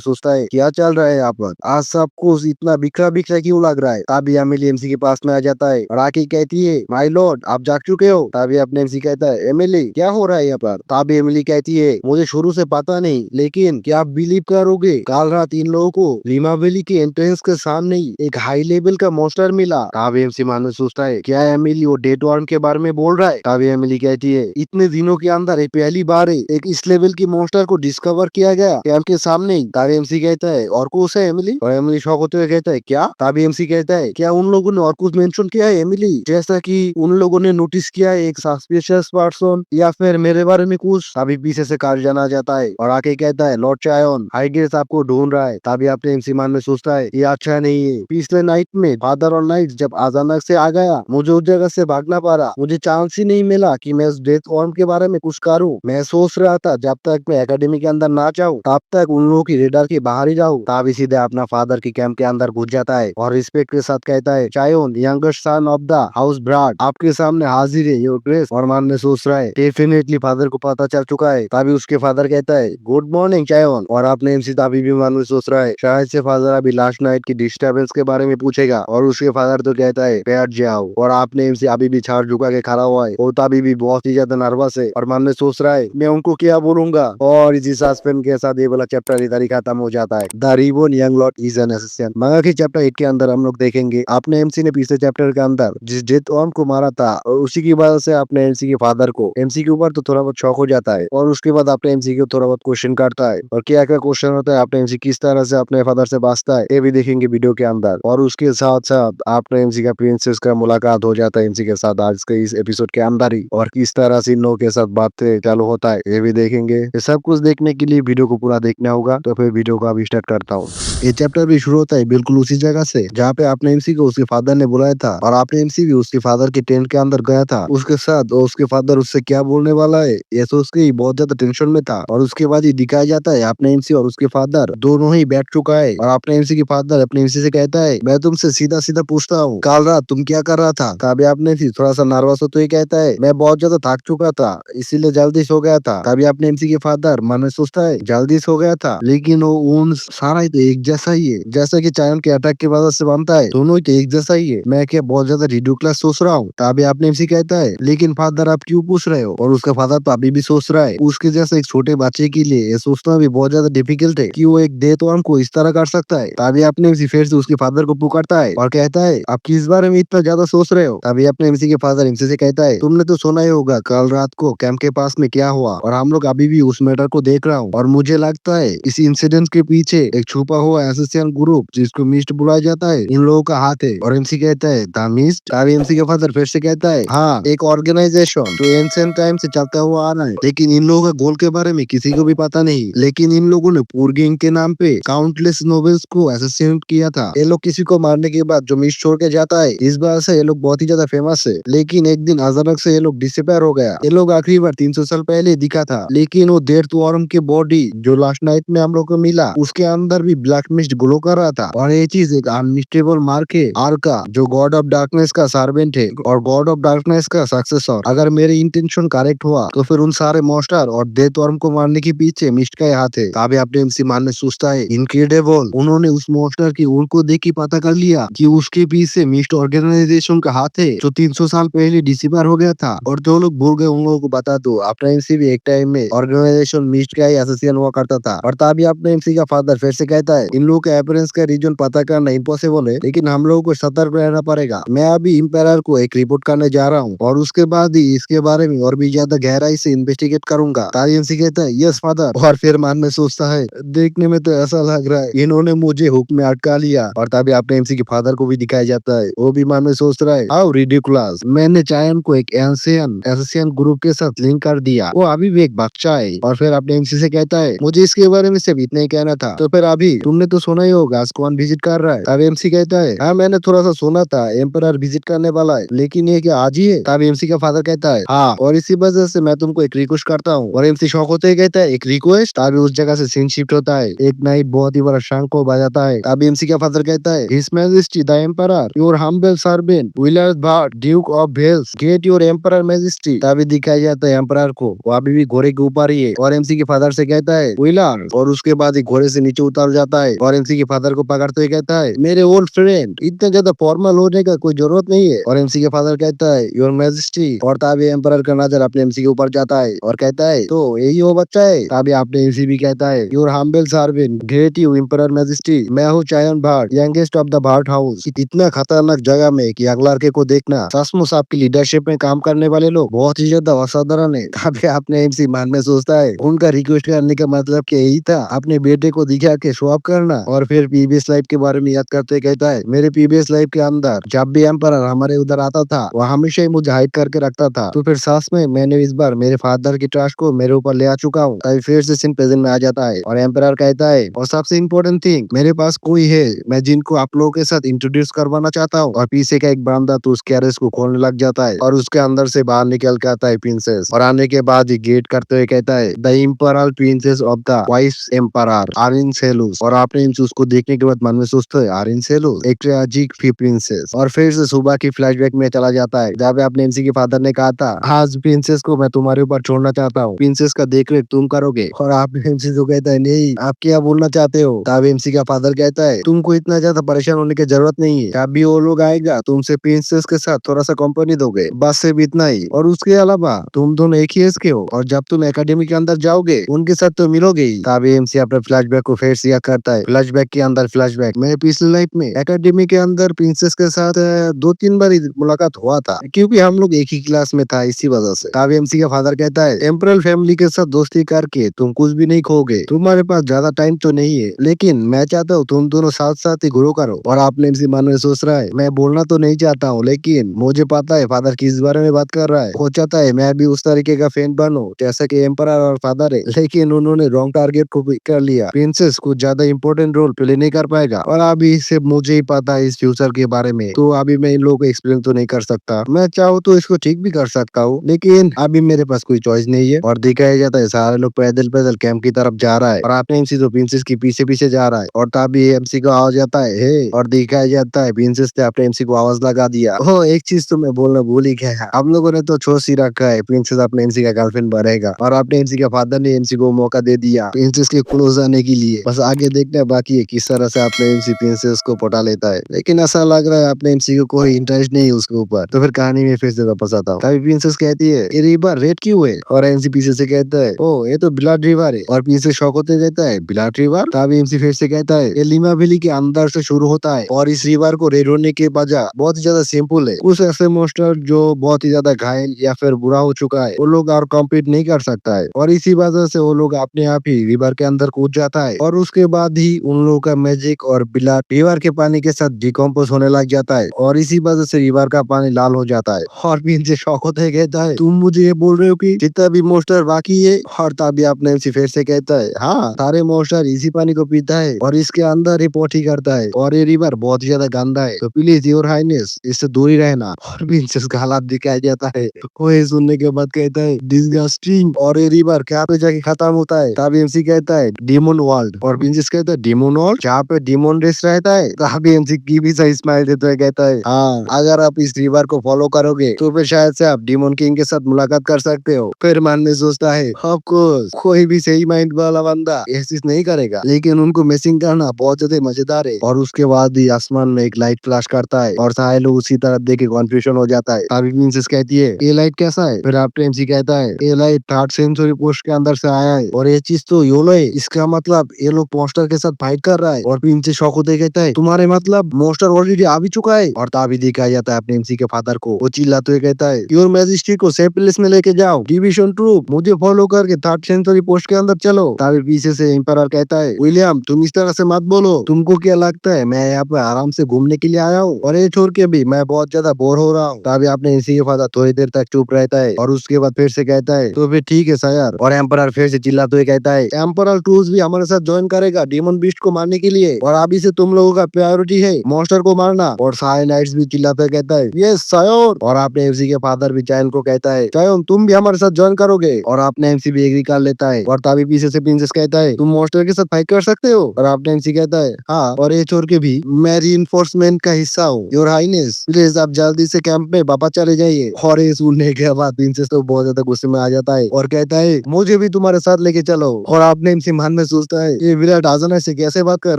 S1: सोचता है क्या चल रहा है यहाँ पर आज सब कुछ इतना बिखरा बिखरा क्यों लग रहा है। तभी एमिली एमसी के पास में आ जाता है और आके कहती है माय लॉर्ड आप जाग चुके हो। तभी अपने एमसी कहता है एमिली क्या हो रहा है यहाँ पर। तभी एमिली कहती है मुझे शुरू से पता नहीं लेकिन क्या आप बिलीव करोगे कल रात इन लोगों को लीमा वैली के एंट्रेंस के सामने ही एक हाई लेवल का मॉन्स्टर मिला। तभी एमसी मन में सोचता है क्या एमिली वो डेड वर्म के बारे में बोल रहा है। तभी एमिली कहती है इतने दिनों के अंदर पहली बार एक इस लेवल की मॉन्स्टर को डिस्कवर किया गया कैंप के सामने ही। तभी एमसी कहता है और कुछ है एमिली। और एमिली शॉक होते हुए कहता है क्या। तभी एमसी कहता है क्या उन लोगों ने और कुछ मेंशन किया है एमिली जैसा कि उन लोगों ने नोटिस किया है एक सस्पिशियस पर्सन या फिर मेरे बारे में कुछ। तभी पीछे से कार जाना जाता है और आके कहता है लॉर्ड चायोन हाइगेस आपको ढूंढ रहा है। तभी अपने एमसी मन में सोचता है ये अच्छा नहीं है पिछले नाइट में फादर और नाइट जब अचानक से आ गया मुझे उस जगह से भागना पड़ा मुझे चांस ही नहीं मिला कि मैं उस डेथ वर्म के बारे में कुछ करूं। मैं सोच रहा था जब तक मैं एकेडमी के अंदर ना जाऊं तब तक उन लोगों की रेडार के बाहर ही जाऊं। तभी सीधे अपना फादर की कैंप के अंदर घुस जाता है और रिस्पेक्ट के साथ कहता है चायोन younger son of the house ब्राड आपके सामने हाजिर है योर ग्रेस। और मन में सोच रहा है डेफिनेटली फादर को पता चल चुका है। तभी उसके फादर कहता है गुड मॉर्निंग चायोन। और आपने एमसी तभी भी मन में सोच रहा है शायद से फादर अभी लास्ट नाइट की डिस्टर्बेंस के बारे में पूछेगा। और उसके फादर तो कहता है बैठ जाओ। और आपने एमसी अभी भी छाड़ झुका के खड़ा हुआ है वो तभी भी बहुत ही ज्यादा नर्वस है और मन में सोच रहा है मैं उनको क्या बोलूंगा। और इसी सस्पेंस के साथ ये वाला चैप्टर इधर ही खत्म हो जाता है। The reborn young lord is an assistant manga के चैप्टर 8 के अंदर हम लोग देखेंगे आपने एमसी ने पिछले चैप्टर के अंदर जिस डेथ वर्म को मारा था और उसी की वजह से आपने एमसी के फादर को एमसी के ऊपर तो थोड़ा बहुत शौक हो जाता है। और उसके बाद आपने एमसी को थोड़ा बहुत क्वेश्चन करता है और क्या क्या क्वेश्चन होता है आपने एमसी किस तरह से अपने फादर से बचता है ये भी देखेंगे वीडियो के अंदर। और उसके साथ साथ आपने एमसी का प्रिंसेस का मुलाकात हो जाता है एमसी के साथ आज के इस एपिसोड के अंदर ही। और किस तरह से इन लोगों के साथ बातें चालू होता है ये भी देखेंगे। ये सब कुछ देखने के लिए वीडियो को पूरा देखना होगा। तो फिर वीडियो को अभी स्टार्ट करता हूँ। ये चैप्टर भी शुरू होता है बिल्कुल उसी जगह से जहाँ पे आपने एमसी को उसके फादर ने बुलाया था और आपने एमसी भी उसके फादर के टेंट के अंदर गया था उसके साथ। और उसके फादर उससे क्या बोलने वाला है ये सोच के ही बहुत ज्यादा टेंशन में था। और उसके बाद ही दिखाया जाता है आपने एमसी और उसके फादर दोनों ही बैठ चुका है और आपने एमसी के फादर अपने एमसी से कहता है मैं तुमसे सीधा सीधा पूछता हूँ, कल रात तुम क्या कर रहा था? तभी आपने फिर थोड़ा सा नर्वस हो तो ही कहता है, मैं बहुत ज्यादा थक चुका था, इसीलिए जल्दी सो गया था। तभी आपने एमसी के फादर मन में सोचता है, जल्दी सो गया था, लेकिन वो ऊन सारा ही तो एक जैसा ही है, जैसा कि चायन के अटैक की वजह से बनता है, दोनों ही तो एक जैसा ही है। मैं क्या बहुत ज्यादा रिडिकुलस सोच रहा हूँ? तभी आपने एमसी कहता है, लेकिन फादर आप क्यों पूछ रहे हो? और उसका फादर तो अभी भी सोच रहा है, उसके जैसे एक छोटे बच्चे के लिए ये सोचना भी बहुत ज्यादा डिफिकल्ट है कि वो एक दे तो हमको इस तरह कर सकता है। तभी आपने एमसी फिर से उसके फादर को पुकारता है और कहता है, आप किस बारे में इतना ज्यादा सोच रहे हो? तभी अपने एमसी के फादर एमसी से कहता है, तुमने तो सुना ही होगा कल रात को कैंप के पास में क्या हुआ, और हम लोग अभी भी उस मैटर को देख रहा हूँ, और मुझे लगता है इस इंसिडेंट के पीछे एक छुपा हुआ एसोसिएशन ग्रुप जिसको मिस्ट बुलाया जाता है, इन लोगों का हाथ है। और एमसी कहता है, द मिस्ट? तभी एमसी के फादर फिर से कहता है, हाँ, एक ऑर्गेनाइजेशन जो एंशिएंट टाइम से चलता हुआ आ रहा है, लेकिन इन लोगों का गोल के बारे में किसी को भी पता नहीं। लेकिन इन लोगों ने पूर्गिंग के नाम पे काउंटलेस नोबल्स को असैसिनेट किया था। ये लोग किसी को मारने के बाद जो मिस्ट छोड़ के जाता है, इस बार से ये लोग बहुत ही ज्यादा फेमस है। लेकिन एक दिन अचानक से ये लोग डिसअपेयर हो गया। ये लोग आखिरी बार 300 साल पहले दिखा था, लेकिन वो डेथ वॉर्म की बॉडी जो लास्ट नाइट में हम लोग को मिला, उसके अंदर भी ब्लैक मिस्ट ग्लो कर रहा था। और ये चीज एक अनमिस्टेबल मार्क है आर्का, जो गॉड ऑफ डार्कनेस का सर्वेंट है और गॉड ऑफ डार्कनेस का सक्सेसर। अगर मेरे इंटेंशन करेक्ट हुआ तो फिर उन सारे मॉन्स्टर और डेथ वॉर्म को मारने के पीछे मिस्ट का ही हाथ है। तभी अपने एमसी मारने सोचता है, इनक्रेडिबल, उन्होंने उस मॉन्स्टर की उड़ को देख के पता कर लिया कि उसके पीछे मिस्ट ऑर्गेनाइजेशन का हाथ है, जो 300 साल पहले डिसअपियर हो गया था। और जो लोग भूल गए उन लोगों को बता दो, अपना एमसी भी एक टाइम में ऑर्गेनाइजेशन मिस्ट का ही एसोसिएशन हुआ करता था। और तभी अपने एमसी का फादर फिर से कहता है, इन लोगों के अपीयरेंस का रीजन पता करना इम्पॉसिबल है, लेकिन हम लोगों को सतर्क रहना पड़ेगा। मैं अभी इम्पेरर को एक रिपोर्ट करने जा रहा हूँ, और उसके बाद ही इसके बारे में और भी ज्यादा गहराई से इन्वेस्टिगेट करूंगा। तारी एमसी कहता है, यस फादर। और फिर मन में सोचता है, देखने में तो ऐसा लग रहा है इन्होंने मुझे हुक में अटका लिया। और तभी अपने एमसी के फादर को भी दिखाया जाता है, वो भी मन में सोच रहा है, हाउ रिडिकुलस, मैंने चायन को एक एंशिएंट एसोसिएशन ग्रुप के साथ लिंक कर दिया, वो अभी भी एक बच्चा है। और फिर अपने एमसी से कहता है, मुझे इसके बारे में सिर्फ इतना ही कहना था। तो फिर अभी तुमने तो सुना ही होगा कौन विजिट कर रहा है? तब एमसी कहता है, हाँ, मैंने थोड़ा सा सुना था एम्परर विजिट करने वाला है, लेकिन ये क्या आज ही है? तब एमसी का फादर कहता है, हाँ, और इसी वजह से मैं तुमको एक रिक्वेस्ट करता हूँ। और एमसी शौक होते ही कहता है, एक रिक्वेस्ट? तभी उस जगह से सीन शिफ्ट होता है। एक नाइट बहुत ही बड़ा शंख को बजाता है। तभी एमसी का फादर कहता है, his majesty the emperor, your humble servant William भाट duke of Wales, get your emperor majesty. तभी दिखाया जाता है एम्परर को, वो अभी भी घोड़े के ऊपर ही है। और एमसी के फादर से कहता है, विलियम, और उसके बाद ही घोड़े से नीचे उतर जाता है। और एमसी के फादर को पकड़ते हुए कहता है, मेरे ओल्ड फ्रेंड, इतना ज्यादा फॉर्मल होने का कोई जरूरत नहीं है। और एमसी के फादर कहता है, योर मैजेस्टी। और तभी एम्परर का नजर अपने एमसी के ऊपर जाता है और कहता है, तो यही वो बच्चा है? तभी अपने एमसी भी कहता है, your humble servant great you emperor majesty, मैं हूँ चायन भाट, यंगेस्ट ऑफ द भाट हाउस। इतना खतरनाक जगह में कि अगला लड़के को देखना, सचमुच आपकी लीडरशिप में काम करने वाले लोग बहुत ही ज्यादा असाधारण है। तभी अपने एमसी मन में सोचता है, उनका रिक्वेस्ट करने का मतलब क्या यही था, अपने बेटे को दिखा के शो ऑफ करना। और फिर प्रीवियस लाइफ के बारे में याद करते कहता है, मेरे प्रीवियस लाइफ के अंदर जब भी एम्परर हमारे उधर आता था, वो हमेशा ही मुझे हाइड करके रखता था। तो फिर सास में मैंने इस बार मेरे फादर की ट्रस्ट को मेरे ऊपर ले आ चुका हूँ। तभी फिर से सीन प्रेजेंट में आ जाता है और एम्परर कहता है, और सबसे इम्पोर्टेंट थिंग, मेरे पास कोई है मैं जिनको आप लोगों के साथ इंट्रोड्यूस करवाना चाहता हूँ। और पीछे का एक बंदा तो उस कैरेज को खोलने लग जाता है और उसके अंदर से बाहर निकल के आता है प्रिंसेस। और आने के बाद ही गेट करते हुए कहता है, the imperial princess of the vice emperor आरिन सेलुस। और आपने उसको देखने के बाद मन में सोचते है, आरिन सेलुस एक ट्रेजिक प्रिंसेस। और फिर से सुबह की फ्लैशबैक में चला जाता है, जब अपने एमसी के फादर ने कहा था, आज प्रिंसेस को मैं तुम्हारे ऊपर छोड़ना चाहता हूँ, प्रिंसेस का देख रेख तुम करोगे। और आप एमसी को कहता है, नहीं, आप क्या बोलना चाहते हो? तब एमसी का फादर कहता है, तुमको इतना ज्यादा परेशान होने की जरूरत नहीं है, जब भी वो लोग आएगा तुमसे प्रिंसेस के साथ थोड़ा सा कंपनी दोगे, बस सिर्फ इतना ही। और उसके अलावा तुम दोनों एक ही एज के हो, और जब तुम एकेडमी के अंदर जाओगे उनके साथ तो मिलोगे ही। तब एमसी अपने फ्लैशबैक को फिर से याद करता है, फ्लैशबैक के अंदर फ्लैशबैक, मेरे पिछले लाइफ में एकेडमी के अंदर प्रिंसेस के साथ 2-3 बार मुलाकात हुआ था, क्योंकि हम लोग एक ही क्लास में था, इसी वजह से। तब एमसी का फादर कहता है, एम्परल फैमिली के साथ दोस्ती करके तुम कुछ भी नहीं खोगे, तुम्हारे पास ज्यादा टाइम तो नहीं है, लेकिन मैं चाहता हूँ तुम दोनों साथ साथ ही ग्रो करो। और आपने एमसी मन में सोच रहा है, मैं बोलना तो नहीं चाहता हूँ, लेकिन मुझे पता है फादर किस बारे में बात कर रहा है। वो चाहता है मैं भी उस तरीके का फैन बनूं जैसा कि एम्परर और फादर है, लेकिन उन्होंने रॉन्ग टारगेट को पिक कर लिया। प्रिंसेस कुछ ज्यादा इंपॉर्टेंट रोल प्ले नहीं कर पाएगा, और अभी सिर्फ मुझे ही पता है इस फ्यूचर के बारे में, तो अभी मैं इन लोगों को एक्सप्लेन तो नहीं कर सकता। मैं चाहूँ तो इसको ठीक भी कर सकता हूँ, लेकिन अभी मेरे पास कोई चॉइस नहीं है। और दिखाया जाता है सारे लोग पैदल पैदल कैंप की तरफ जा रहा है, और आपने एमसी तो प्रिंसेस के पीछे पीछे जा रहा है। और तभी एमसी को आ जाता है, हे, और दिखाया जाता है प्रिंसेस ने अपने एमसी को आवाज लगा दिया। ओ एक चीज तो मैं बोलना भूल ही गया, हम लोगों ने तो छोड़ ही रखा है प्रिंसेस अपने एमसी का गर्लफ्रेंड बनेगा और अपने एमसी के फादर ने एमसी को मौका दे दिया प्रिंसेस के क्लोज आने के लिए। बस आगे देखना बाकी है किस तरह से अपने एमसी प्रिंसेस को पटा लेता है, लेकिन ऐसा लग रहा है अपने एमसी को कोई इंटरेस्ट नहीं है उसके ऊपर। तो फिर कहानी में फिर से वापस आता हूँ। तभी प्रिंसेस कहती है ये रिवर रेड क्यों है, और एमसी पीछे से कहता है ओ ये तो ब्लड रिवर है, और प्रिंसेस शौक होते कहता है ब्लड रिवर। तभी एमसी फिर से कहता है ये लिमा वैली के अंदर से शुरू होता है और इस रिवर को रेड होने के वजह बहुत ही ज्यादा सिंपल है। कुछ ऐसे मोस्टर जो बहुत ही ज्यादा घायल या फिर बुरा हो चुका है वो लोग और कम्पीट नहीं कर सकता है, और इसी वजह से वो लोग अपने आप ही रिवर के अंदर कूद जाता है और उसके बाद ही उन लोगों का मैजिक और ब्लड रिवर के पानी के साथ डिकम्पोज होने लग जाता है और इसी वजह से रिवर का पानी लाल हो जाता है। और भी इनसे शौक होता है कहता है तुम मुझे ये बोल रहे हो कि जितना भी मोस्टर बाकी है, और तभी अपने एमसी फिर से कहता है हाँ सारे मोस्टर इसी पानी को पीता है और इसके अंदर ही पोटी करता है और ये रिवर बहुत ही ज्यादा गंदा है, तो प्लीज योर हाइनेस इससे दूर ही रहना। और प्रिंसेस का हालात दिखाया जाता है, कोई सुनने के बाद कहता है डिस्गस्टिंग, और ये रिवर क्या पे जाके खत्म होता है। तभी एमसी कहता है डेमन वर्ल्ड, और प्रिंसेस कहता है डेमन वर्ल्ड जहाँ पे डेमन रेस रहता है। तभी एमसी की भी सही स्माइल देता है कहता है हाँ अगर आप इस रिवर को फॉलो करोगे तो फिर शायद से आप डेमन किंग के साथ मुलाकात कर सकते हो। फिर मन में सोचता है ऑफ कोर्स कोई भी सही माइंड वाला बंदा ये चीज नहीं करेगा, लेकिन उनको मिसिंग करना बहुत ज्यादा मजेदार है। और उसके बाद ही आसमान में एक लाइट फ्लैश करता है और सारे लोग उसी तरफ देख के कन्फ्यूजन हो जाता है। तभी प्रिंसेस कहती है ये लाइट कैसा है, फिर आप एमसी कहता है ये लाइट थर्ड सेंचुरी पोस्ट के अंदर से आया है और ये चीज तो योलो है, इसका मतलब ये लोग मोस्टर के साथ फाइट कर रहा है। और प्रिंसेस शौक होते ही कहता है तुम्हारे मतलब मोस्टर ऑलरेडी आ भी चुका है। और तभी दिखाया जाता है अपने एमसी के फादर को, वो चिल्लाते हुए कहता है योर मैजेस्टी को सेफ प्लेस में लेके जाओ, डिविजन ट्रूप मुझे फॉलो करके थर्ड सेंचुरी पोस्ट के अंदर चलो। तभी पीछे से एम्परर कहता है विलियम तुम इस तरह से मत बोलो, तुमको क्या लगता है मैं यहाँ पे आराम से घूमने के लिए आया हूँ, और ये छोड़ के भी मैं बहुत ज्यादा बोर हो रहा हूँ। तभी आपने इसी के फादर थोड़ी देर तक चुप रहता है और उसके बाद फिर से कहता है तो फिर ठीक है सर। और एम्परर फिर से चिल्लाते हुए कहता है एम्परर टूज भी हमारे साथ ज्वाइन करेगा डेमन बीस्ट को मारने के लिए, और अभी से तुम लोगों का प्रायोरिटी है मॉन्स्टर को मारना। और सारे नाइट्स भी चिल्लाते हुए कहता है यस सयोर। और आपने एमसी के फादर भी चायन को कहता है चायन तुम भी हमारे साथ ज्वाइन करोगे, और आपने एमसी भी एग्री कर लेता है। और तभी पीछे से प्रिंसेस कहता है तुम मॉन्स्टर के साथ फाइट कर सकते हो, और आपने एमसी कहता है हाँ और ये छोड़ के भी मैं रीइंफोर्समेंट का हिस्सा हूँ योर हाइनेस, प्लीज आप जल्दी से कैंप में वापस चले जाइए। और ये सुनने के बाद प्रिंसेस तो बहुत ज्यादा गुस्से में आ जाता है और कहता है मुझे भी तुम्हारे साथ लेके चलो। और आपने इनसे मन में सोचता है ये विराट आजना से कैसे बात कर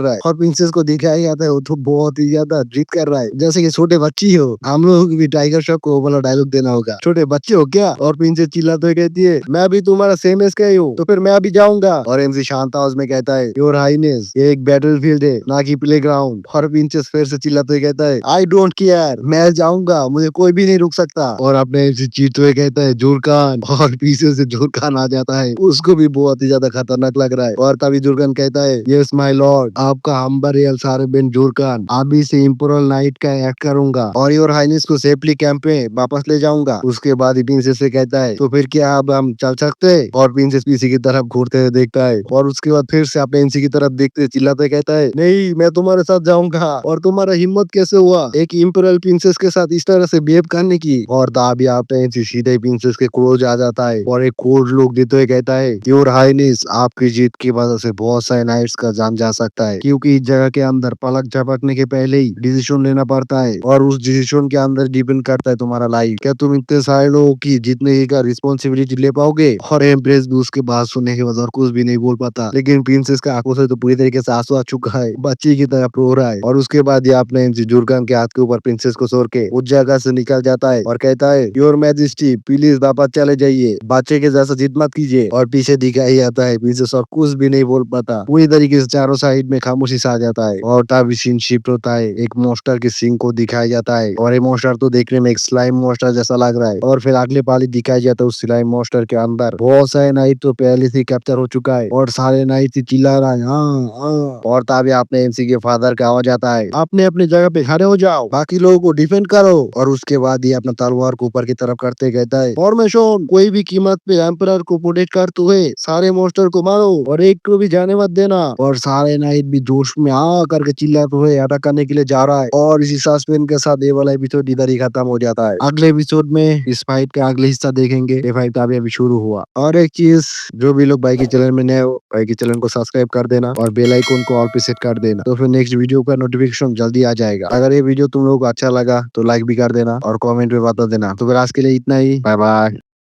S1: रहा है, और प्रिंसेस को दिखाया जाता है वो तो बहुत ही ज्यादा जिद कर रहा है जैसे कि छोटे बच्ची हो। हम लोग भी टाइगर श्रॉफ को वो वाला डायलॉग देना होगा छोटे बच्चे हो क्या। और प्रिंसेस चिल्लाते हुए कहती है मैं भी तुम्हारा सेम एज का ही हूँ तो फिर मैं भी जाऊंगा। और एमसी शांत आवाज में कहता है योर हाइनेस ये एक बैटलफील्ड है ना कि प्लेग्राउंड। और प्रिंसेस फिर से चिल्लाते हुए कहता है आई डोंट केयर मैं जाऊंगा मुझे कोई भी नहीं रुक सकता। और अपने एमसी चीते हुए कहता है जुरकान, और पीछे से जुरकान आ जाता है उसको भी बहुत ही ज्यादा खतरनाक लग रहा है। और तभी जुरकान कहता है यस माय लॉर्ड आपका हम्बर रियल सारे बिन जुरकान अभी से इम्पोरल नाइट का एक्ट करूंगा और योर हाइनेस को सेफली कैंप में वापस ले जाऊंगा। उसके बाद ही प्रिंसेस से कहता है तो फिर क्या अब हम चल सकते हैं। और प्रिंसेस पीछे की तरफ घूरते हुए देखता है और उसके बाद फिर से अपने एमसी की तरफ देखते चिल्लाते कहता है नहीं मैं तुम्हारे साथ जाऊंगा। और तुम्हारा हिम्मत कैसे हुआ एक इम्पोरल प्रिंसेस के साथ इस तरह से बिहेव करने की। और तभी आपने एमसी सीधे प्रिंसेस के क्लोज आ जाता है और एक कोड लुक देते हुए कहता है योर हाइनेस आपकी जीत की वजह से बहुत सारे नाइट्स का जान जा सकता है, क्योंकि इस जगह के अंदर पलक झपकने के पहले ही डिसीजन लेना पड़ता है और उस डिसीजन के अंदर डिपेंड करता है तुम्हारा लाइफ। क्या तुम इतने सारे लोगों की जीतने का रिस्पॉन्सिबिलिटी ले पाओगे। और एम्प्रेस भी उसके बात सुनने के बाद और कुछ भी नहीं बोल पाता, लेकिन प्रिंसेस का आंखों से तो पूरी तरीके से आंसू आ चुका है, बच्ची की तरह रो रहा है। और उसके बाद ये आपने एमसी जुर्गन के हाथ के ऊपर प्रिंसेस को सोर के उस जगह से निकल जाता है और कहता है योर मैजेस्टी प्लीज वापस चले जाइए, बच्चे के जैसा जिद मत कीजिए। और पीछे दिखाई जाता है प्रिंसेस और कुछ भी नहीं बोल पाता, पूरी तरीके से चारों साइड में खामोशी सा आ जाता है। और तब सीन शिफ्ट होता है, एक मॉन्स्टर के सिंग को दिखाया जाता है और ये मॉन्स्टर तो देखने में एक स्लाइम मॉन्स्टर जैसा लग रहा है। और फिर अगले पाली दिखाया जाता है उस स्लाइम मॉन्स्टर के अंदर बहुत सारे नाइट तो पहले से कैप्चर हो चुका है और सारे नाइट से चिल्ला रहा है हाँ हाँ। और तभी आपने एमसी के फादर का आवाज आता है आपने अपनी जगह पे खड़े हो जाओ, बाकी लोगों को डिफेंड करो। और उसके बाद ही अपना तलवार को ऊपर की तरफ करते कहता है फॉर्मेशन कोई भी कीमत पे एम्परर को प्रोटेक्ट करते हुए सारे मॉन्स्टर को मारो और एक को भी जाने मत देना। और सारे नाइट भी जोश में आ करके चिल्लाते हुए अटैक करने के लिए जा रहा है। और इसी सस्पेंस के साथ ये वाला एपिसोड इधर ही खत्म हो जाता है। अगले एपिसोड में इस फाइट का अगले हिस्सा देखेंगे, ये फाइट अभी शुरू हुआ। और एक चीज जो भी लोग भाई के चैनल में नए हो भाई के चैनल को सब्सक्राइब कर देना और बेल आइकन को ऑल पे सेट कर देना, तो फिर नेक्स्ट वीडियो का नोटिफिकेशन जल्दी आ जाएगा। अगर ये वीडियो तुम लोगों को अच्छा लगा तो लाइक भी कर देना और कमेंट में बता देना। तो फिर आज के लिए इतना ही, बाय बाय।